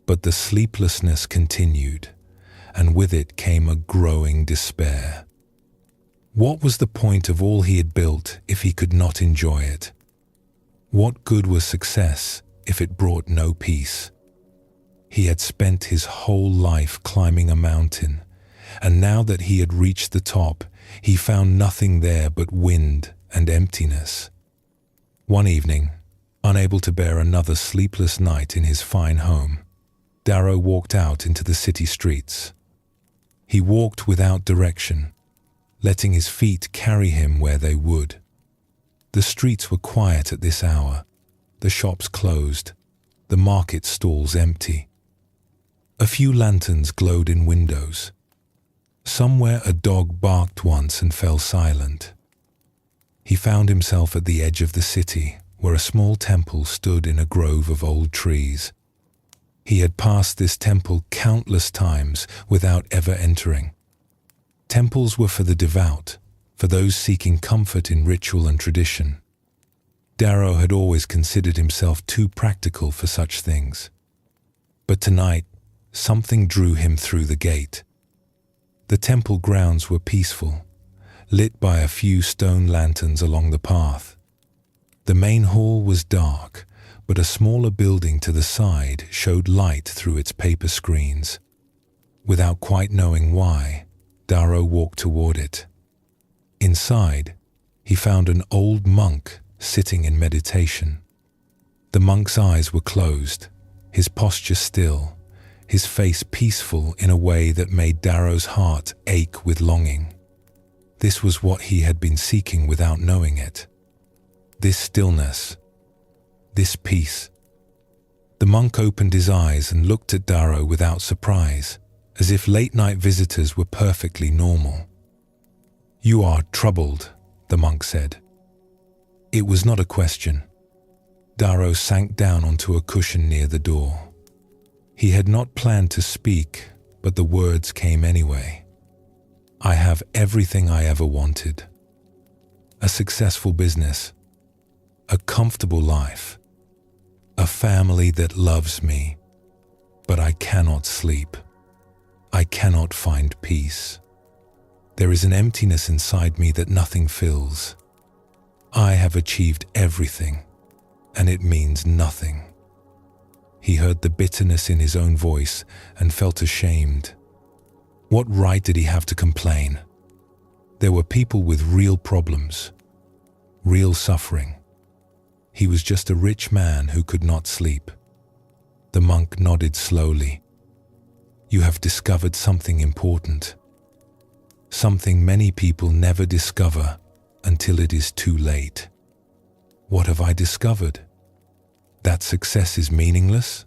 But the sleeplessness continued, and with it came a growing despair. What was the point of all he had built if he could not enjoy it? What good was success if it brought no peace? He had spent his whole life climbing a mountain, and now that he had reached the top, he found nothing there but wind and emptiness. One evening, unable to bear another sleepless night in his fine home, Darrow walked out into the city streets. He walked without direction, letting his feet carry him where they would. The streets were quiet at this hour, the shops closed, the market stalls empty. A few lanterns glowed in windows. Somewhere a dog barked once and fell silent. He found himself at the edge of the city, where a small temple stood in a grove of old trees. He had passed this temple countless times without ever entering. Temples were for the devout, for those seeking comfort in ritual and tradition. Darrow had always considered himself too practical for such things. But tonight, something drew him through the gate. The temple grounds were peaceful, lit by a few stone lanterns along the path. The main hall was dark, but a smaller building to the side showed light through its paper screens. Without quite knowing why, Darrow walked toward it. Inside, he found an old monk sitting in meditation. The monk's eyes were closed, his posture still, his face peaceful in a way that made Darrow's heart ache with longing. This was what he had been seeking without knowing it. This stillness, this peace. The monk opened his eyes and looked at Darrow without surprise, as if late-night visitors were perfectly normal. "You are troubled," the monk said. It was not a question. Darrow sank down onto a cushion near the door. He had not planned to speak, but the words came anyway. "I have everything I ever wanted. A successful business, a comfortable life, a family that loves me, but I cannot sleep. I cannot find peace. There is an emptiness inside me that nothing fills. I have achieved everything, and it means nothing." He heard the bitterness in his own voice and felt ashamed. What right did he have to complain? There were people with real problems, real suffering. He was just a rich man who could not sleep. The monk nodded slowly. "You have discovered something important. Something many people never discover until it is too late." "What have I discovered? That success is meaningless?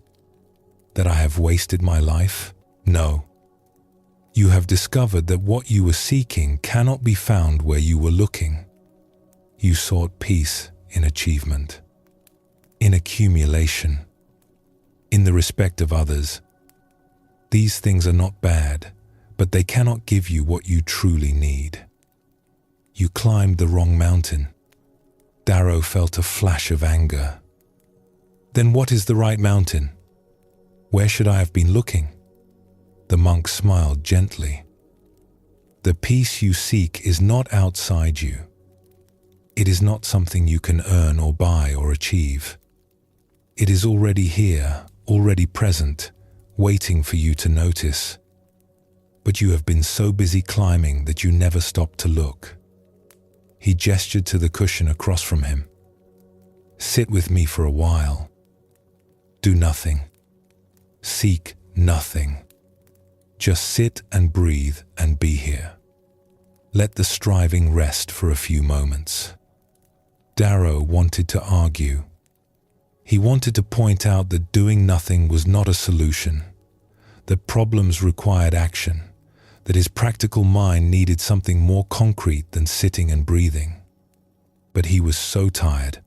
That I have wasted my life? No. You have discovered that what you were seeking cannot be found where you were looking. You sought peace in achievement, in accumulation, in the respect of others. These things are not bad, but they cannot give you what you truly need. You climbed the wrong mountain. Darrow felt a flash of anger. Then what is the right mountain? Where should I have been looking? The monk smiled gently. The peace you seek is not outside you. It is not something you can earn or buy or achieve. It is already here, already present, waiting for you to notice. But you have been so busy climbing that you never stopped to look. He gestured to the cushion across from him. Sit with me for a while. Do nothing. Seek nothing. Just sit and breathe and be here. Let the striving rest for a few moments. Darrow wanted to argue. He wanted to point out that doing nothing was not a solution, that problems required action, that his practical mind needed something more concrete than sitting and breathing. But he was so tired.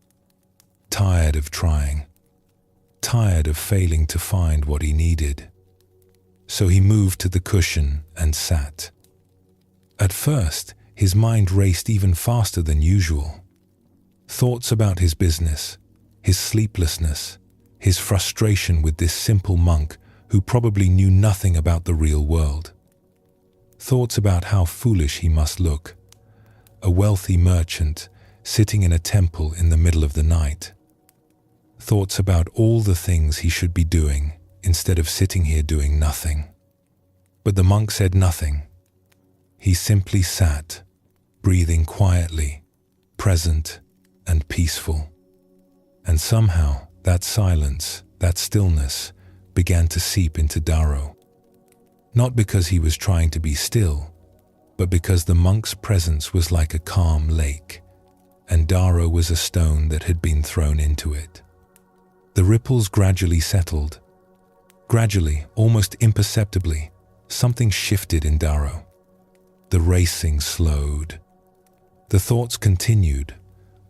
Tired of trying. Tired of failing to find what he needed. So he moved to the cushion and sat. At first, his mind raced even faster than usual. Thoughts about his business, his sleeplessness, his frustration with this simple monk who probably knew nothing about the real world. Thoughts about how foolish he must look, a wealthy merchant sitting in a temple in the middle of the night. Thoughts about all the things he should be doing instead of sitting here doing nothing. But the monk said nothing. He simply sat, breathing quietly, present and peaceful. And somehow that silence, that stillness, began to seep into Darrow. Not because he was trying to be still, but because the monk's presence was like a calm lake, and Darrow was a stone that had been thrown into it. The ripples gradually settled. Gradually, almost imperceptibly, something shifted in Darrow. The racing slowed. The thoughts continued,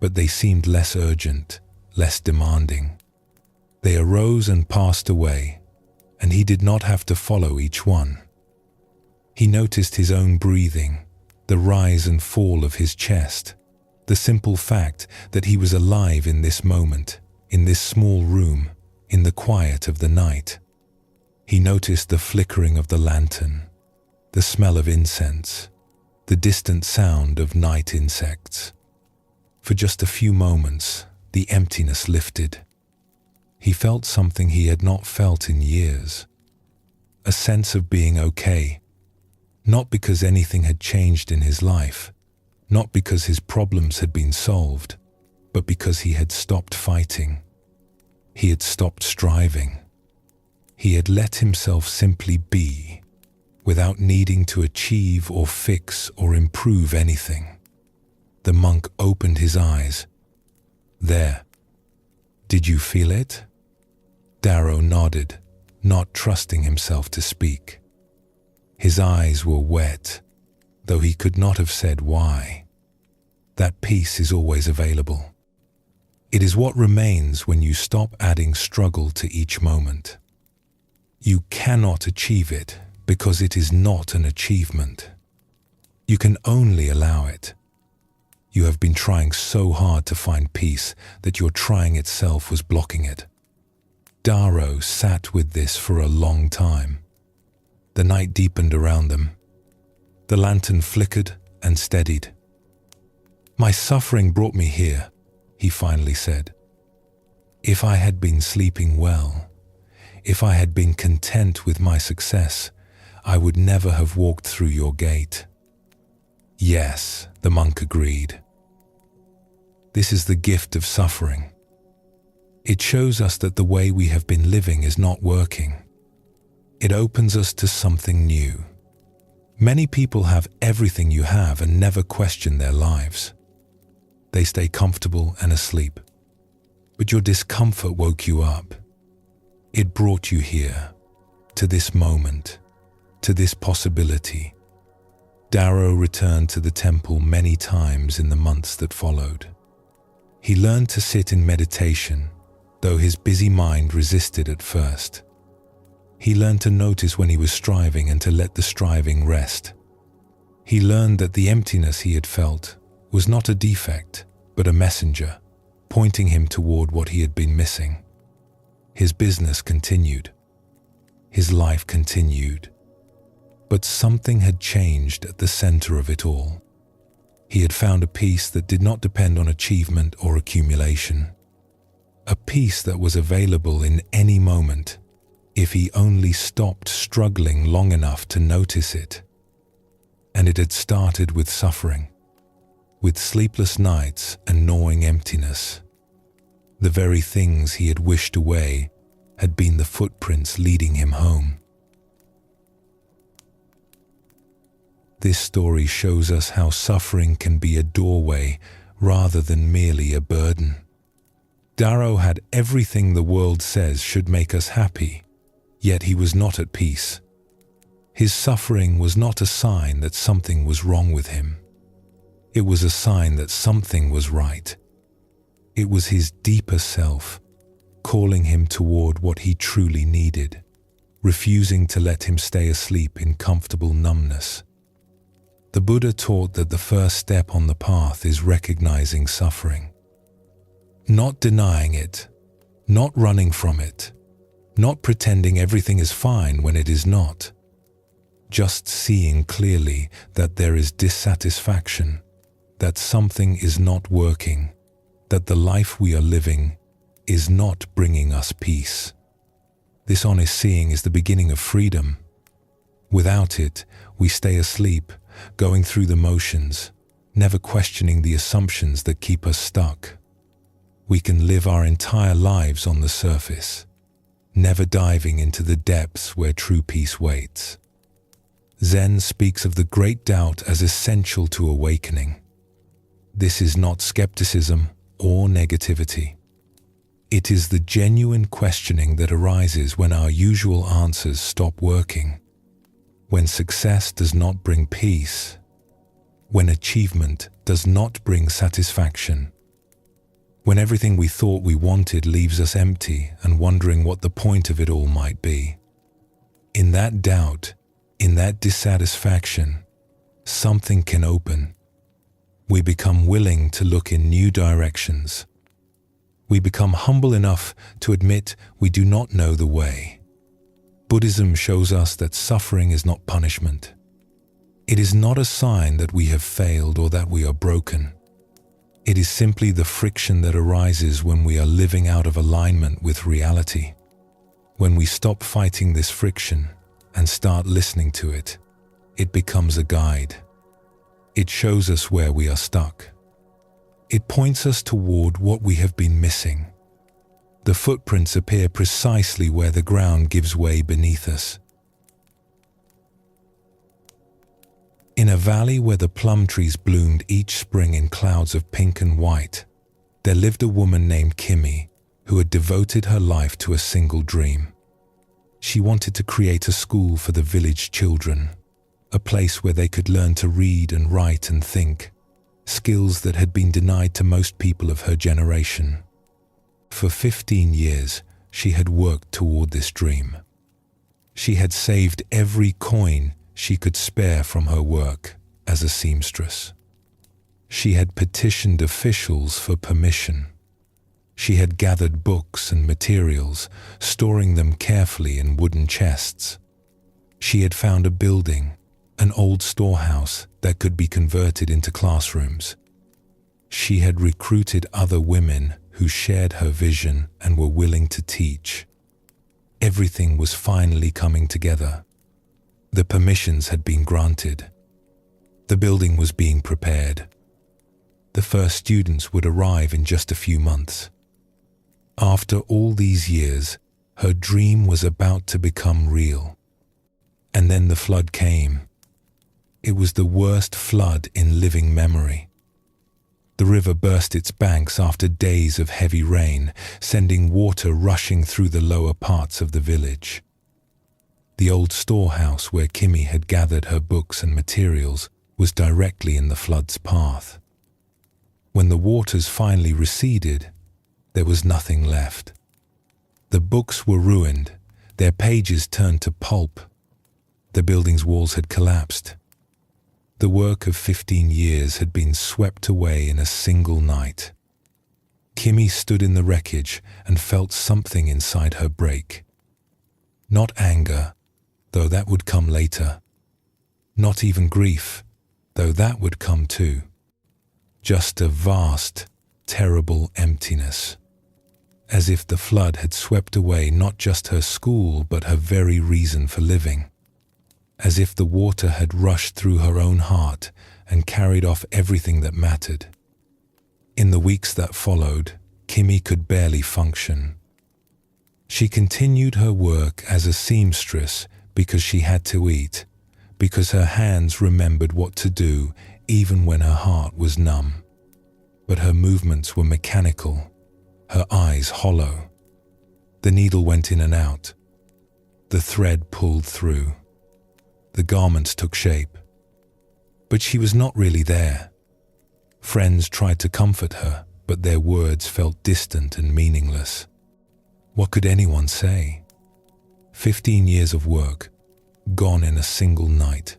but they seemed less urgent, less demanding. They arose and passed away, and he did not have to follow each one. He noticed his own breathing, the rise and fall of his chest, the simple fact that he was alive in this moment, in this small room, in the quiet of the night. He noticed the flickering of the lantern, the smell of incense, the distant sound of night insects. For just a few moments, the emptiness lifted. He felt something he had not felt in years. A sense of being okay, not because anything had changed in his life, not because his problems had been solved, but because he had stopped fighting. He had stopped striving. He had let himself simply be, without needing to achieve or fix or improve anything. The monk opened his eyes. There. Did you feel it? Darrow nodded, not trusting himself to speak. His eyes were wet, though he could not have said why. That peace is always available. It is what remains when you stop adding struggle to each moment. You cannot achieve it because it is not an achievement. You can only allow it. You have been trying so hard to find peace that your trying itself was blocking it. Darrow sat with this for a long time. The night deepened around them. The lantern flickered and steadied. My suffering brought me here, he finally said. If I had been sleeping well, if I had been content with my success, I would never have walked through your gate. Yes, the monk agreed. This is the gift of suffering. It shows us that the way we have been living is not working. It opens us to something new. Many people have everything you have and never question their lives. They stay comfortable and asleep. But your discomfort woke you up. It brought you here, to this moment, to this possibility. Darrow returned to the temple many times in the months that followed. He learned to sit in meditation, though his busy mind resisted at first. He learned to notice when he was striving and to let the striving rest. He learned that the emptiness he had felt was not a defect, but a messenger, pointing him toward what he had been missing. His business continued. His life continued. But something had changed at the center of it all. He had found a peace that did not depend on achievement or accumulation. A peace that was available in any moment, if he only stopped struggling long enough to notice it. And it had started with suffering, with sleepless nights and gnawing emptiness. The very things he had wished away had been the footprints leading him home. This story shows us how suffering can be a doorway rather than merely a burden. Darrow had everything the world says should make us happy, yet he was not at peace. His suffering was not a sign that something was wrong with him. It was a sign that something was right. It was his deeper self, calling him toward what he truly needed, refusing to let him stay asleep in comfortable numbness. The Buddha taught that the first step on the path is recognizing suffering. Not denying it, not running from it, not pretending everything is fine when it is not. Just seeing clearly that there is dissatisfaction, that something is not working, that the life we are living is not bringing us peace. This honest seeing is the beginning of freedom. Without it, we stay asleep, going through the motions, never questioning the assumptions that keep us stuck. We can live our entire lives on the surface, never diving into the depths where true peace waits. Zen speaks of the great doubt as essential to awakening. This is not skepticism or negativity. It is the genuine questioning that arises when our usual answers stop working, when success does not bring peace, when achievement does not bring satisfaction, when everything we thought we wanted leaves us empty and wondering what the point of it all might be. In that doubt, in that dissatisfaction, something can open. We become willing to look in new directions. We become humble enough to admit we do not know the way. Buddhism shows us that suffering is not punishment. It is not a sign that we have failed or that we are broken. It is simply the friction that arises when we are living out of alignment with reality. When we stop fighting this friction and start listening to it, it becomes a guide. It shows us where we are stuck. It points us toward what we have been missing. The footprints appear precisely where the ground gives way beneath us. In a valley where the plum trees bloomed each spring in clouds of pink and white, there lived a woman named Kimmy who had devoted her life to a single dream. She wanted to create a school for the village children, a place where they could learn to read and write and think, skills that had been denied to most people of her generation. For 15 years, she had worked toward this dream. She had saved every coin she could spare from her work as a seamstress. She had petitioned officials for permission. She had gathered books and materials, storing them carefully in wooden chests. She had found a building, an old storehouse that could be converted into classrooms. She had recruited other women who shared her vision and were willing to teach. Everything was finally coming together. The permissions had been granted. The building was being prepared. The first students would arrive in just a few months. After all these years, her dream was about to become real. And then the flood came. It was the worst flood in living memory. The river burst its banks after days of heavy rain, sending water rushing through the lower parts of the village. The old storehouse where Kimmy had gathered her books and materials was directly in the flood's path. When the waters finally receded, there was nothing left. The books were ruined, their pages turned to pulp. The building's walls had collapsed. The work of 15 years had been swept away in a single night. Kimmy stood in the wreckage and felt something inside her break. Not anger, though that would come later. Not even grief, though that would come too. Just a vast, terrible emptiness. As if the flood had swept away not just her school but her very reason for living. As if the water had rushed through her own heart and carried off everything that mattered. In the weeks that followed, Kimmy could barely function. She continued her work as a seamstress because she had to eat, because her hands remembered what to do even when her heart was numb. But her movements were mechanical, her eyes hollow. The needle went in and out. The thread pulled through. The garments took shape. But she was not really there. Friends tried to comfort her, but their words felt distant and meaningless. What could anyone say? 15 years of work, gone in a single night.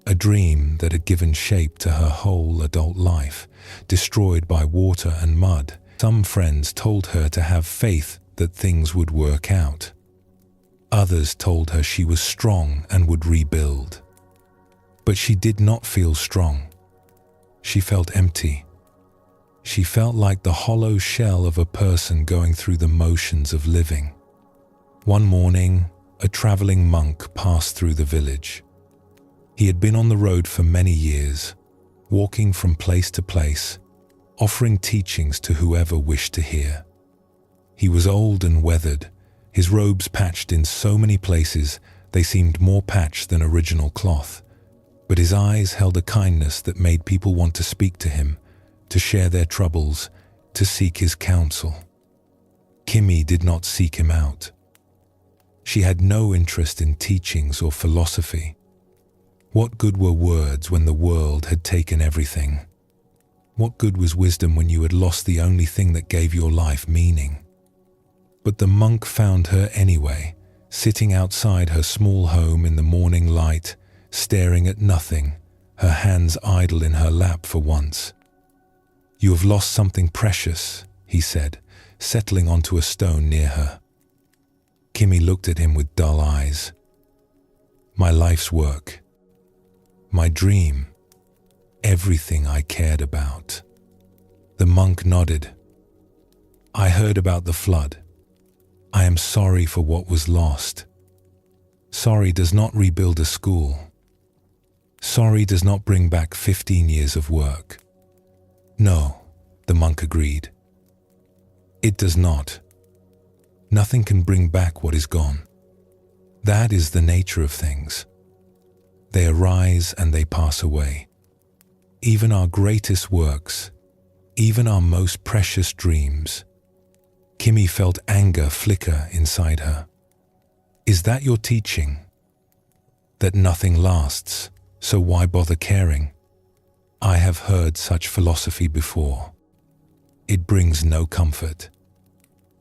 A dream that had given shape to her whole adult life, destroyed by water and mud. Some friends told her to have faith that things would work out. Others told her she was strong and would rebuild. But she did not feel strong. She felt empty. She felt like the hollow shell of a person going through the motions of living. One morning, a traveling monk passed through the village. He had been on the road for many years, walking from place to place, offering teachings to whoever wished to hear. He was old and weathered, his robes patched in so many places they seemed more patched than original cloth, but his eyes held a kindness that made people want to speak to him, to share their troubles, to seek his counsel. Kimmy did not seek him out. She had no interest in teachings or philosophy. What good were words when the world had taken everything? What good was wisdom when you had lost the only thing that gave your life meaning? But the monk found her anyway, sitting outside her small home in the morning light, staring at nothing, her hands idle in her lap for once. "You have lost something precious," he said, settling onto a stone near her. Kimmy looked at him with dull eyes. "My life's work. My dream. Everything I cared about." The monk nodded. "I heard about the flood. I am sorry for what was lost. Sorry does not rebuild a school. Sorry does not bring back 15 years of work." "No," the monk agreed. "It does not. Nothing can bring back what is gone. That is the nature of things. They arise and they pass away. Even our greatest works, even our most precious dreams." Kimmy felt anger flicker inside her. "Is that your teaching? That nothing lasts, so why bother caring? I have heard such philosophy before. It brings no comfort."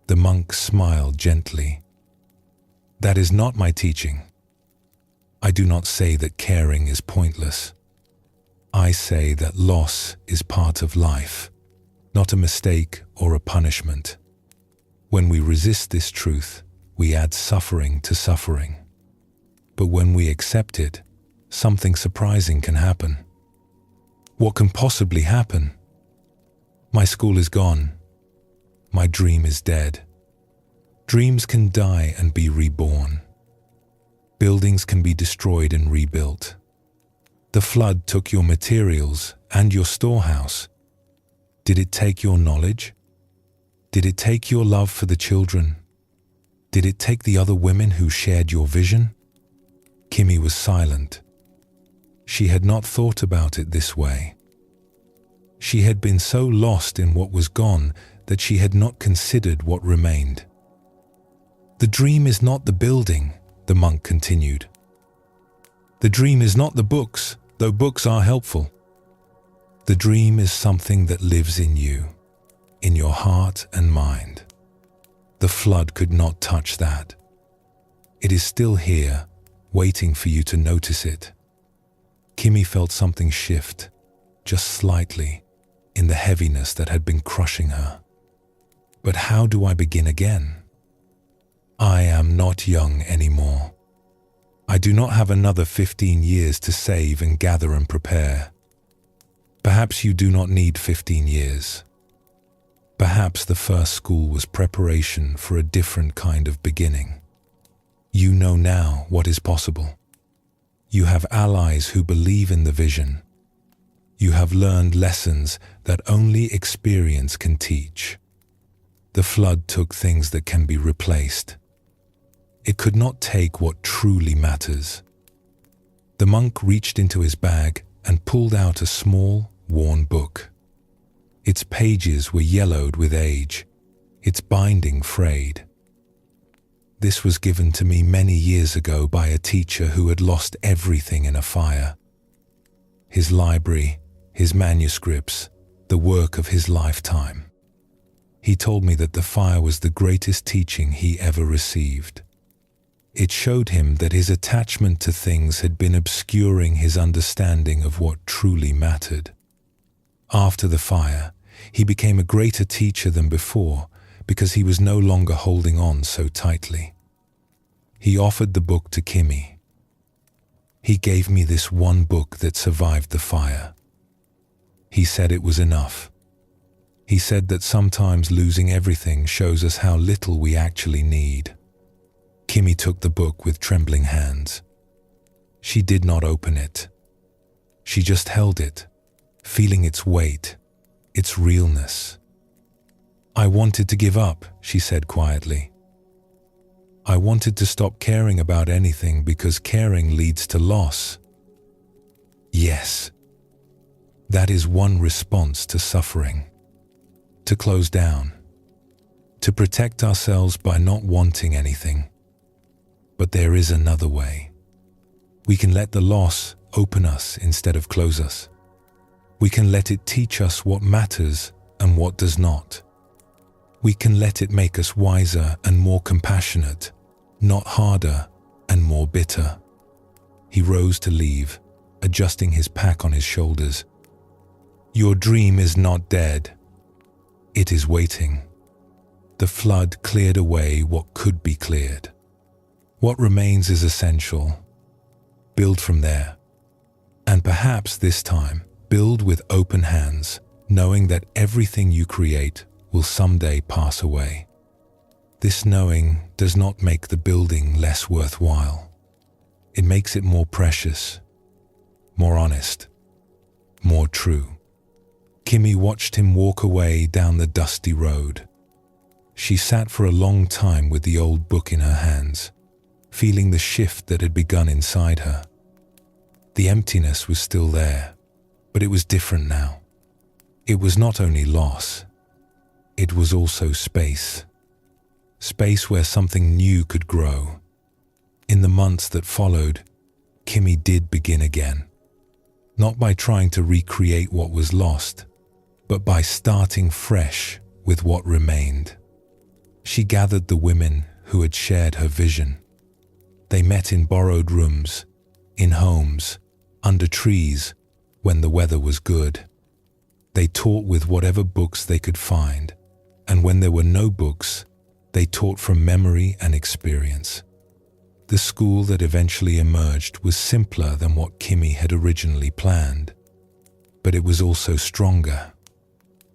The monk smiled gently. "That is not my teaching. I do not say that caring is pointless. I say that loss is part of life, not a mistake or a punishment. When we resist this truth, we add suffering to suffering. But when we accept it, something surprising can happen." "What can possibly happen?" "My school is gone. My dream is dead. Dreams can die and be reborn. Buildings can be destroyed and rebuilt. The flood took your materials and your storehouse. Did it take your knowledge? Did it take your love for the children? Did it take the other women who shared your vision?" Kimmy was silent. She had not thought about it this way. She had been so lost in what was gone that she had not considered what remained. "The dream is not the building," the monk continued. "The dream is not the books, though books are helpful. The dream is something that lives in you, in your heart and mind. The flood could not touch that. It is still here, waiting for you to notice it. Kimmy felt something shift, just slightly, in the heaviness that had been crushing her. But how do I begin again? I am not young anymore. I do not have another 15 years to save and gather and prepare. Perhaps you do not need 15 years. Perhaps the first school was preparation for a different kind of beginning. You know now what is possible. You have allies who believe in the vision. You have learned lessons that only experience can teach. The flood took things that can be replaced. It could not take what truly matters. The monk reached into his bag and pulled out a small, worn book. Its pages were yellowed with age, its binding frayed. This was given to me many years ago by a teacher who had lost everything in a fire. His library, his manuscripts, the work of his lifetime. He told me that the fire was the greatest teaching he ever received. It showed him that his attachment to things had been obscuring his understanding of what truly mattered. After the fire, he became a greater teacher than before because he was no longer holding on so tightly. He offered the book to Kimmy. He gave me this one book that survived the fire. He said it was enough. He said that sometimes losing everything shows us how little we actually need. Kimmy took the book with trembling hands. She did not open it. She just held it, feeling its weight, its realness. I wanted to give up, she said quietly. I wanted to stop caring about anything because caring leads to loss. Yes, that is one response to suffering. To close down. To protect ourselves by not wanting anything. But there is another way. We can let the loss open us instead of close us. We can let it teach us what matters and what does not. We can let it make us wiser and more compassionate, not harder and more bitter. He rose to leave, adjusting his pack on his shoulders. Your dream is not dead. It is waiting. The flood cleared away what could be cleared. What remains is essential. Build from there. And perhaps this time, build with open hands, knowing that everything you create will someday pass away. This knowing does not make the building less worthwhile. It makes it more precious, more honest, more true. Kimmy watched him walk away down the dusty road. She sat for a long time with the old book in her hands, feeling the shift that had begun inside her. The emptiness was still there, but it was different now. It was not only loss, it was also space. Space where something new could grow. In the months that followed, Kimmy did begin again. Not by trying to recreate what was lost, but by starting fresh with what remained. She gathered the women who had shared her vision. They met in borrowed rooms, in homes, under trees, when the weather was good. They taught with whatever books they could find, and when there were no books, they taught from memory and experience. The school that eventually emerged was simpler than what Kimmy had originally planned, but it was also stronger.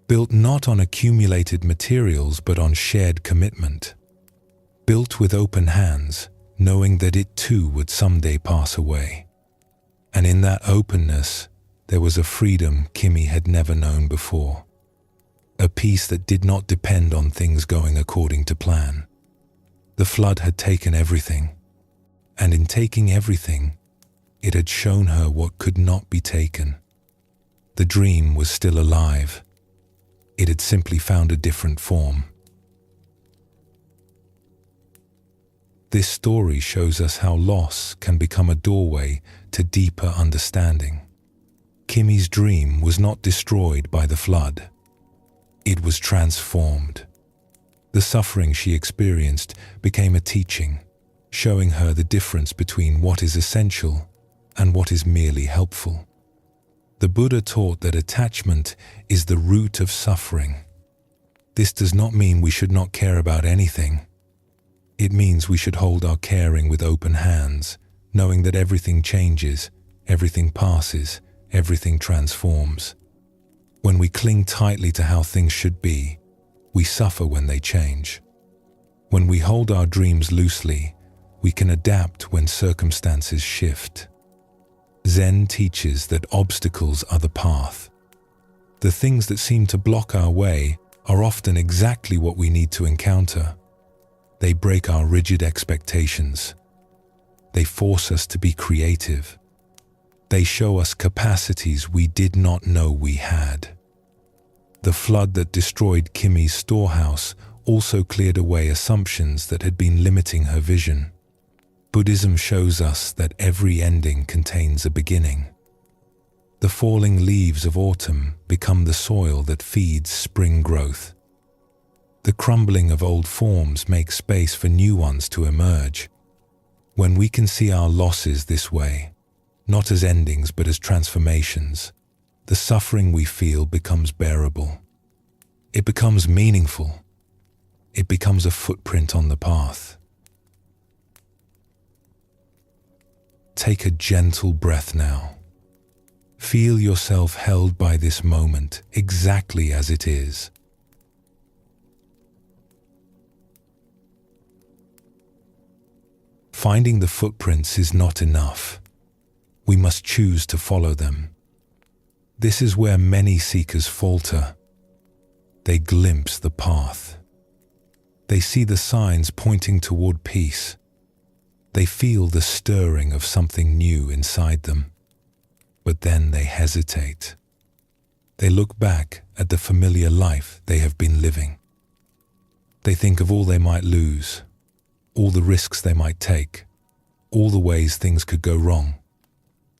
Built not on accumulated materials but on shared commitment. Built with open hands, knowing that it too would someday pass away. And in that openness, there was a freedom Kimmy had never known before. A peace that did not depend on things going according to plan. The flood had taken everything, and in taking everything, it had shown her what could not be taken. The dream was still alive. It had simply found a different form. This story shows us how loss can become a doorway to deeper understanding. Kimmy's dream was not destroyed by the flood. It was transformed. The suffering she experienced became a teaching, showing her the difference between what is essential and what is merely helpful. The Buddha taught that attachment is the root of suffering. This does not mean we should not care about anything. It means we should hold our caring with open hands, knowing that everything changes, everything passes, everything transforms. When we cling tightly to how things should be, we suffer when they change. When we hold our dreams loosely, we can adapt when circumstances shift. Zen teaches that obstacles are the path. The things that seem to block our way are often exactly what we need to encounter. They break our rigid expectations. They force us to be creative. They show us capacities we did not know we had. The flood that destroyed Kimmy's storehouse also cleared away assumptions that had been limiting her vision. Buddhism shows us that every ending contains a beginning. The falling leaves of autumn become the soil that feeds spring growth. The crumbling of old forms makes space for new ones to emerge. When we can see our losses this way, not as endings but as transformations, the suffering we feel becomes bearable. It becomes meaningful. It becomes a footprint on the path. Take a gentle breath now. Feel yourself held by this moment exactly as it is. Finding the footprints is not enough. We must choose to follow them. This is where many seekers falter. They glimpse the path. They see the signs pointing toward peace. They feel the stirring of something new inside them. But then they hesitate. They look back at the familiar life they have been living. They think of all they might lose, all the risks they might take, all the ways things could go wrong,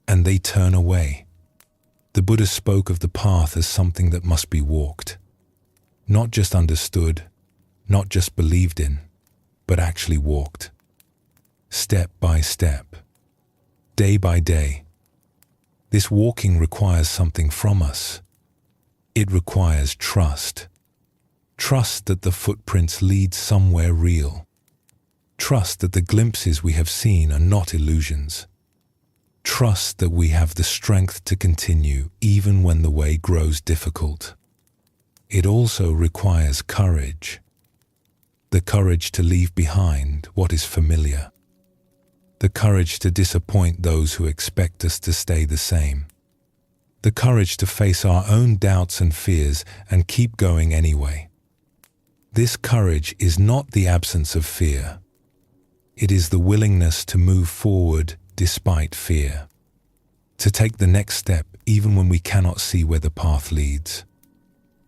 and they turn away. The Buddha spoke of the path as something that must be walked, not just understood, not just believed in, but actually walked. Step by step, day by day. This walking requires something from us. It requires trust. Trust that the footprints lead somewhere real. Trust that the glimpses we have seen are not illusions. Trust that we have the strength to continue even when the way grows difficult. It also requires courage. The courage to leave behind what is familiar. The courage to disappoint those who expect us to stay the same. The courage to face our own doubts and fears and keep going anyway. This courage is not the absence of fear. It is the willingness to move forward despite fear. To take the next step even when we cannot see where the path leads.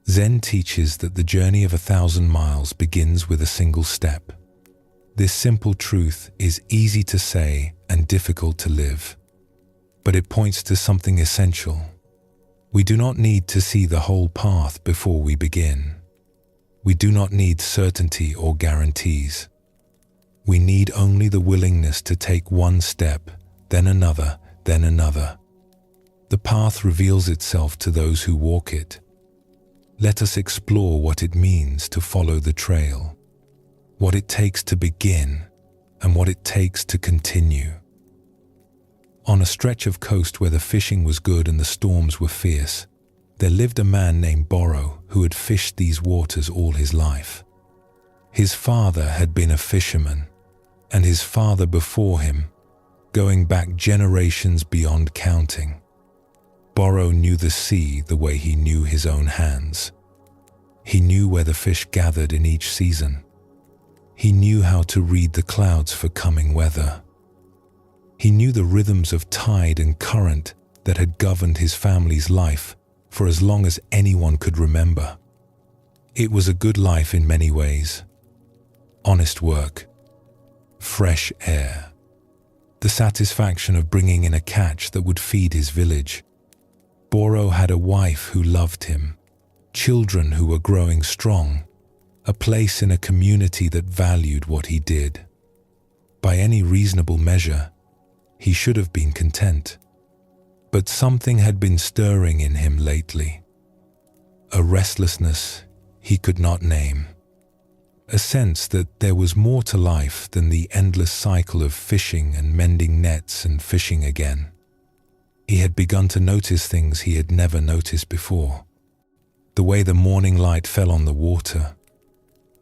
Zen teaches that the journey of 1,000 miles begins with a single step. This simple truth is easy to say and difficult to live, but it points to something essential. We do not need to see the whole path before we begin. We do not need certainty or guarantees. We need only the willingness to take one step, then another, then another. The path reveals itself to those who walk it. Let us explore what it means to follow the trail. What it takes to begin, and what it takes to continue. On a stretch of coast where the fishing was good and the storms were fierce, there lived a man named Borrow who had fished these waters all his life. His father had been a fisherman, and his father before him, going back generations beyond counting. Borrow knew the sea the way he knew his own hands. He knew where the fish gathered in each season. He knew how to read the clouds for coming weather. He knew the rhythms of tide and current that had governed his family's life for as long as anyone could remember. It was a good life in many ways. Honest work, fresh air, the satisfaction of bringing in a catch that would feed his village. Borrow had a wife who loved him, children who were growing strong, a place in a community that valued what he did. By any reasonable measure, He should have been content. But something had been stirring in him lately. A restlessness he could not name. A sense that there was more to life than the endless cycle of fishing and mending nets and fishing again. He had begun to notice things he had never noticed before. The way the morning light fell on the water.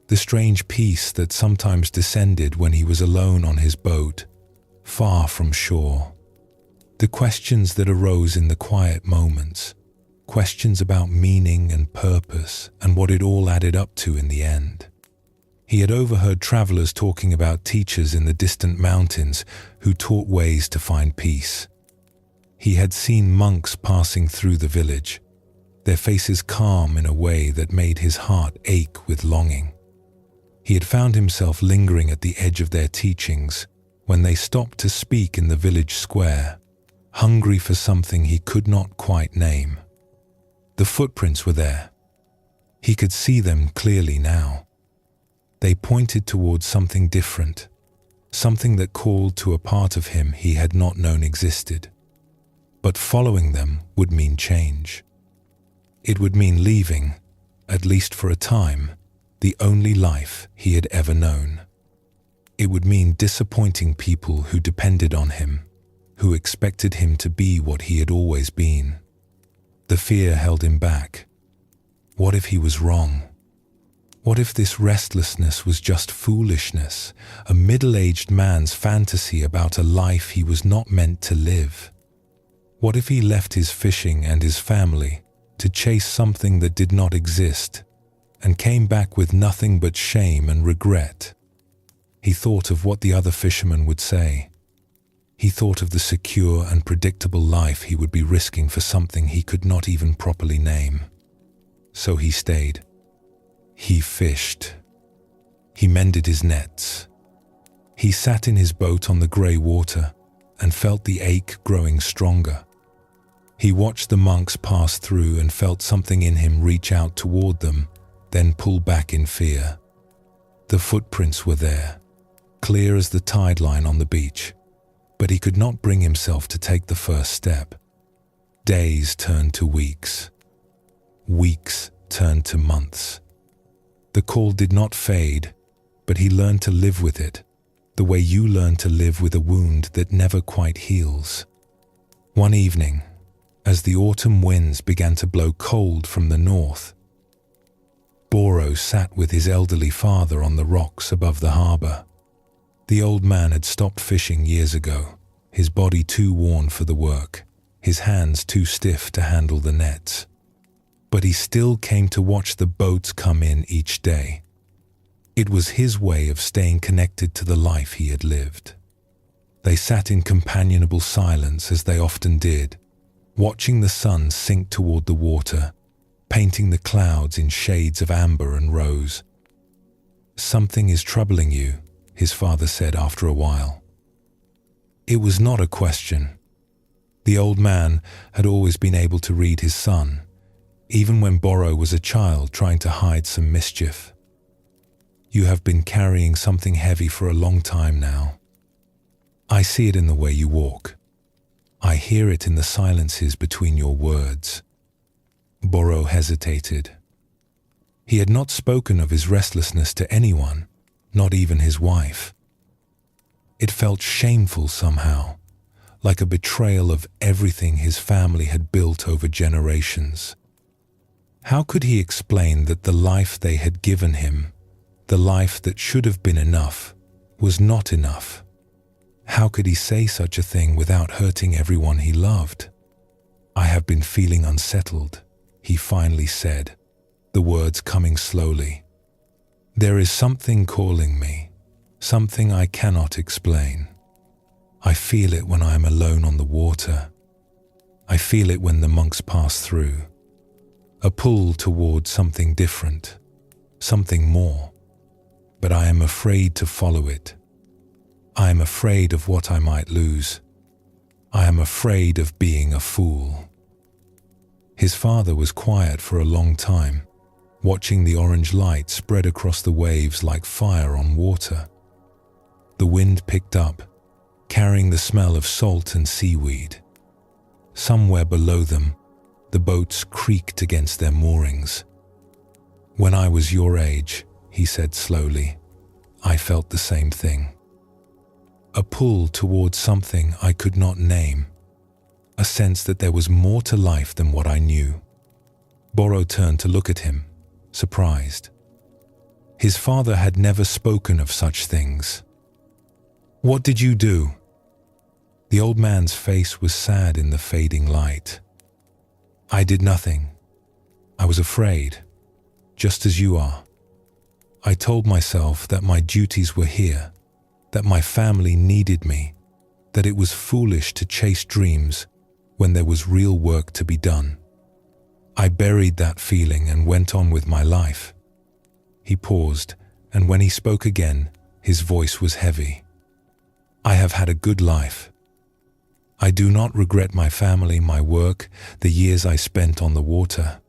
The strange peace that sometimes descended when he was alone on his boat, far from shore. The questions that arose in the quiet moments. Questions about meaning and purpose and what it all added up to in the end. He had overheard travelers talking about teachers in the distant mountains who taught ways to find peace. He had seen monks passing through the village, their faces calm in a way that made his heart ache with longing. He had found himself lingering at the edge of their teachings when they stopped to speak in the village square, hungry for something he could not quite name. The footprints were there. He could see them clearly now. They pointed towards something different, something that called to a part of him he had not known existed. But following them would mean change. It would mean leaving, at least for a time, the only life he had ever known. It would mean disappointing people who depended on him, who expected him to be what he had always been. The fear held him back. What if he was wrong? What if this restlessness was just foolishness, a middle-aged man's fantasy about a life he was not meant to live? What if he left his fishing and his family to chase something that did not exist and came back with nothing but shame and regret? He thought of what the other fishermen would say. He thought of the secure and predictable life he would be risking for something he could not even properly name. So he stayed. He fished. He mended his nets. He sat in his boat on the grey water and felt the ache growing stronger. He watched the monks pass through and felt something in him reach out toward them, then pull back in fear. The footprints were there, clear as the tide line on the beach, but he could not bring himself to take the first step. Days turned to weeks. Weeks turned to months. The call did not fade, but he learned to live with it, the way you learn to live with a wound that never quite heals. One evening, as the autumn winds began to blow cold from the north, Boro sat with his elderly father on the rocks above the harbor. The old man had stopped fishing years ago, his body too worn for the work, his hands too stiff to handle the nets. But he still came to watch the boats come in each day. It was his way of staying connected to the life he had lived. They sat in companionable silence as they often did, watching the sun sink toward the water, painting the clouds in shades of amber and rose. "Something is troubling you," his father said after a while. It was not a question. The old man had always been able to read his son, even when Boro was a child trying to hide some mischief. "You have been carrying something heavy for a long time now. I see it in the way you walk. I hear it in the silences between your words." Boro hesitated. He had not spoken of his restlessness to anyone, not even his wife. It felt shameful somehow, like a betrayal of everything his family had built over generations. How could he explain that the life they had given him, the life that should have been enough, was not enough? How could he say such a thing without hurting everyone he loved? "I have been feeling unsettled," he finally said, the words coming slowly. "There is something calling me, something I cannot explain. I feel it when I am alone on the water. I feel it when the monks pass through. A pull toward something different, something more. But I am afraid to follow it. I am afraid of what I might lose. I am afraid of being a fool." His father was quiet for a long time, watching the orange light spread across the waves like fire on water. The wind picked up, carrying the smell of salt and seaweed. Somewhere below them, the boats creaked against their moorings. "When I was your age," he said slowly, "I felt the same thing. A pull towards something I could not name, a sense that there was more to life than what I knew." Boro turned to look at him, surprised. His father had never spoken of such things. "What did you do?" The old man's face was sad in the fading light. "I did nothing. I was afraid, just as you are. I told myself that my duties were here, that my family needed me, that it was foolish to chase dreams when there was real work to be done. I buried that feeling and went on with my life." He paused, and when he spoke again, his voice was heavy. "I have had a good life. I do not regret my family, my work, the years I spent on the water.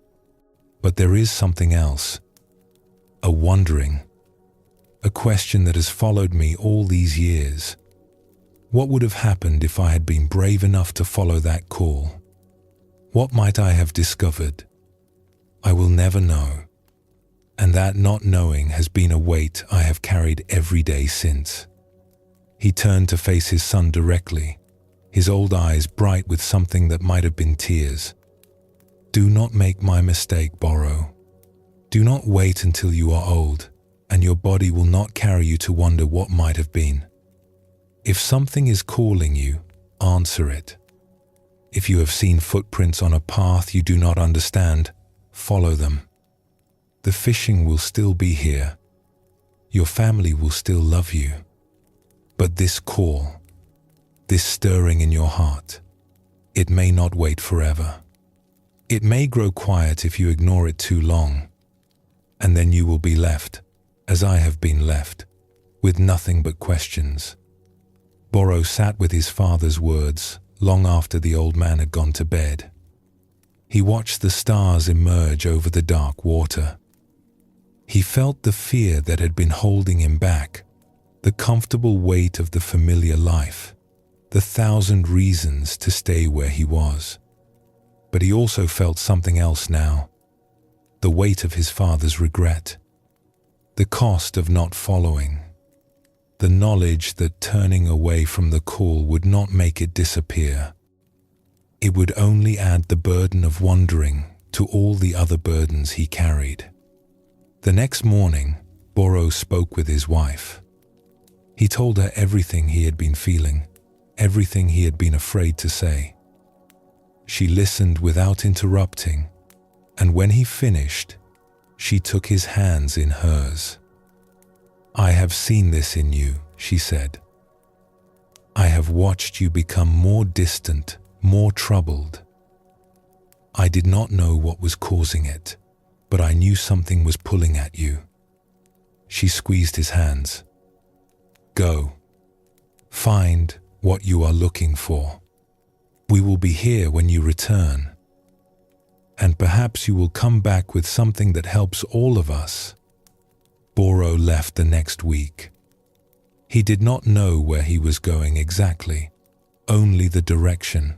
But there is something else, a wondering, a question that has followed me all these years. What would have happened if I had been brave enough to follow that call? What might I have discovered? I will never know. And that not knowing has been a weight I have carried every day since." He turned to face his son directly, his old eyes bright with something that might have been tears. "Do not make my mistake, Boro. Do not wait until you are old, and your body will not carry you to wonder what might have been. If something is calling you, answer it. If you have seen footprints on a path you do not understand, follow them. The fishing will still be here. Your family will still love you. But this call, this stirring in your heart, it may not wait forever. It may grow quiet if you ignore it too long, and then you will be left, as I have been left, with nothing but questions." Boro sat with his father's words long after the old man had gone to bed. He watched the stars emerge over the dark water. He felt the fear that had been holding him back, the comfortable weight of the familiar life, the 1,000 reasons to stay where he was. But he also felt something else now, the weight of his father's regret, the cost of not following, the knowledge that turning away from the call would not make it disappear. It would only add the burden of wandering to all the other burdens he carried. The next morning, Boro spoke with his wife. He told her everything he had been feeling, everything he had been afraid to say. She listened without interrupting, and when he finished, she took his hands in hers. "I have seen this in you," she said. "I have watched you become more distant, more troubled. I did not know what was causing it, but I knew something was pulling at you." She squeezed his hands. "Go. Find what you are looking for. We will be here when you return. And perhaps you will come back with something that helps all of us." Boro left the next week. He did not know where he was going exactly, only the direction.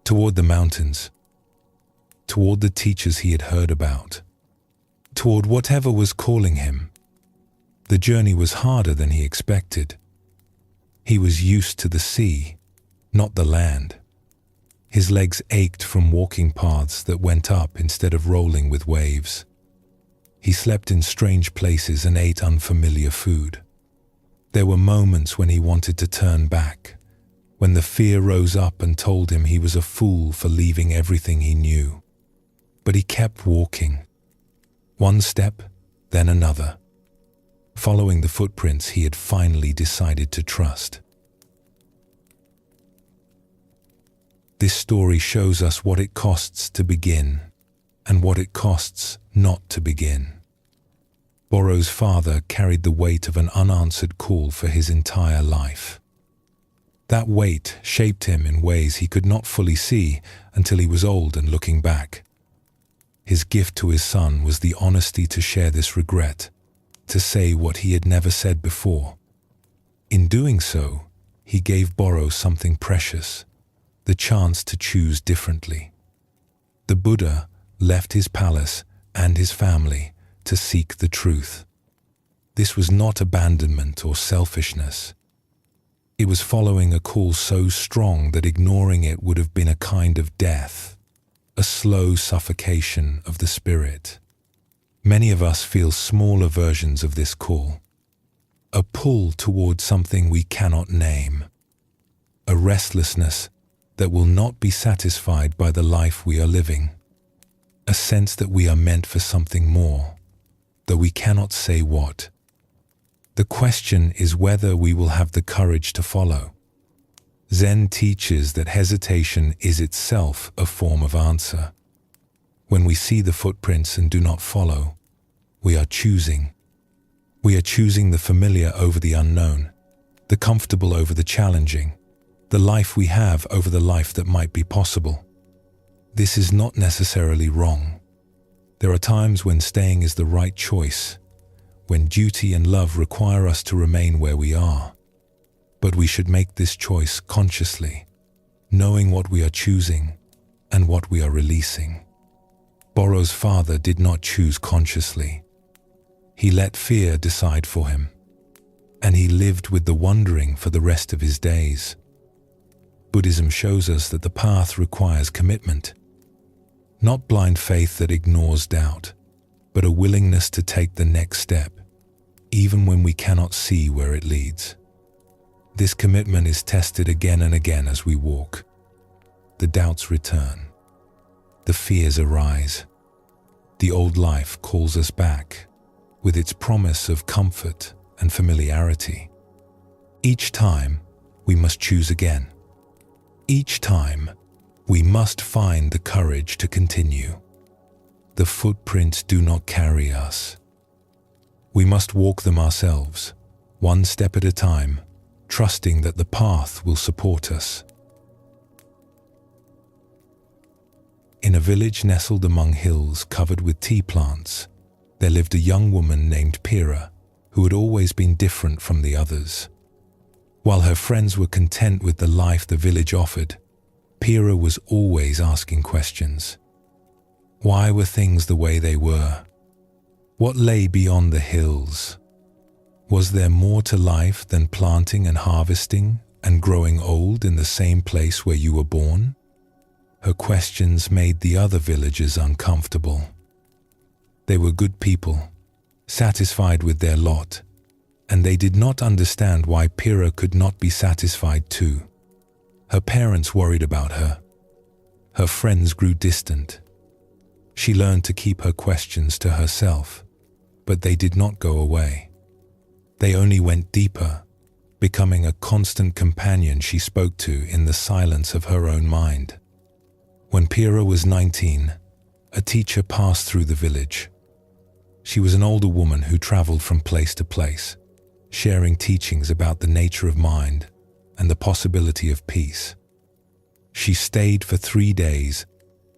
Toward the mountains, toward the teachers he had heard about, toward whatever was calling him. The journey was harder than he expected. He was used to the sea, not the land. His legs ached from walking paths that went up instead of rolling with waves. He slept in strange places and ate unfamiliar food. There were moments when he wanted to turn back, when the fear rose up and told him he was a fool for leaving everything he knew. But he kept walking. One step, then another, following the footprints he had finally decided to trust. This story shows us what it costs to begin and what it costs not to begin. Boro's father carried the weight of an unanswered call for his entire life. That weight shaped him in ways he could not fully see until he was old and looking back. His gift to his son was the honesty to share this regret, to say what he had never said before. In doing so, he gave Boro something precious, the chance to choose differently. The Buddha left his palace and his family to seek the truth. This was not abandonment or selfishness. It was following a call so strong that ignoring it would have been a kind of death, a slow suffocation of the spirit. Many of us feel smaller versions of this call, a pull toward something we cannot name, a restlessness that will not be satisfied by the life we are living, a sense that we are meant for something more, though we cannot say what. The question is whether we will have the courage to follow. Zen teaches that hesitation is itself a form of answer. When we see the footprints and do not follow, we are choosing. We are choosing the familiar over the unknown, the comfortable over the challenging, the life we have over the life that might be possible. This is not necessarily wrong. There are times when staying is the right choice, when duty and love require us to remain where we are. But we should make this choice consciously, knowing what we are choosing and what we are releasing. Boro's father did not choose consciously. He let fear decide for him, and he lived with the wondering for the rest of his days. Buddhism shows us that the path requires commitment, not blind faith that ignores doubt, but a willingness to take the next step, even when we cannot see where it leads. This commitment is tested again and again as we walk. The doubts return. The fears arise. The old life calls us back, with its promise of comfort and familiarity. Each time, we must choose again. Each time, we must find the courage to continue. The footprints do not carry us. We must walk them ourselves, one step at a time, trusting that the path will support us. In a village nestled among hills covered with tea plants, there lived a young woman named Pira, who had always been different from the others. While her friends were content with the life the village offered, Pira was always asking questions. Why were things the way they were? What lay beyond the hills? Was there more to life than planting and harvesting and growing old in the same place where you were born? Her questions made the other villagers uncomfortable. They were good people, satisfied with their lot, and they did not understand why Pira could not be satisfied too. Her parents worried about her. Her friends grew distant. She learned to keep her questions to herself, but they did not go away. They only went deeper, becoming a constant companion she spoke to in the silence of her own mind. When Pira was 19, a teacher passed through the village. She was an older woman who traveled from place to place, sharing teachings about the nature of mind and the possibility of peace. She stayed for 3 days,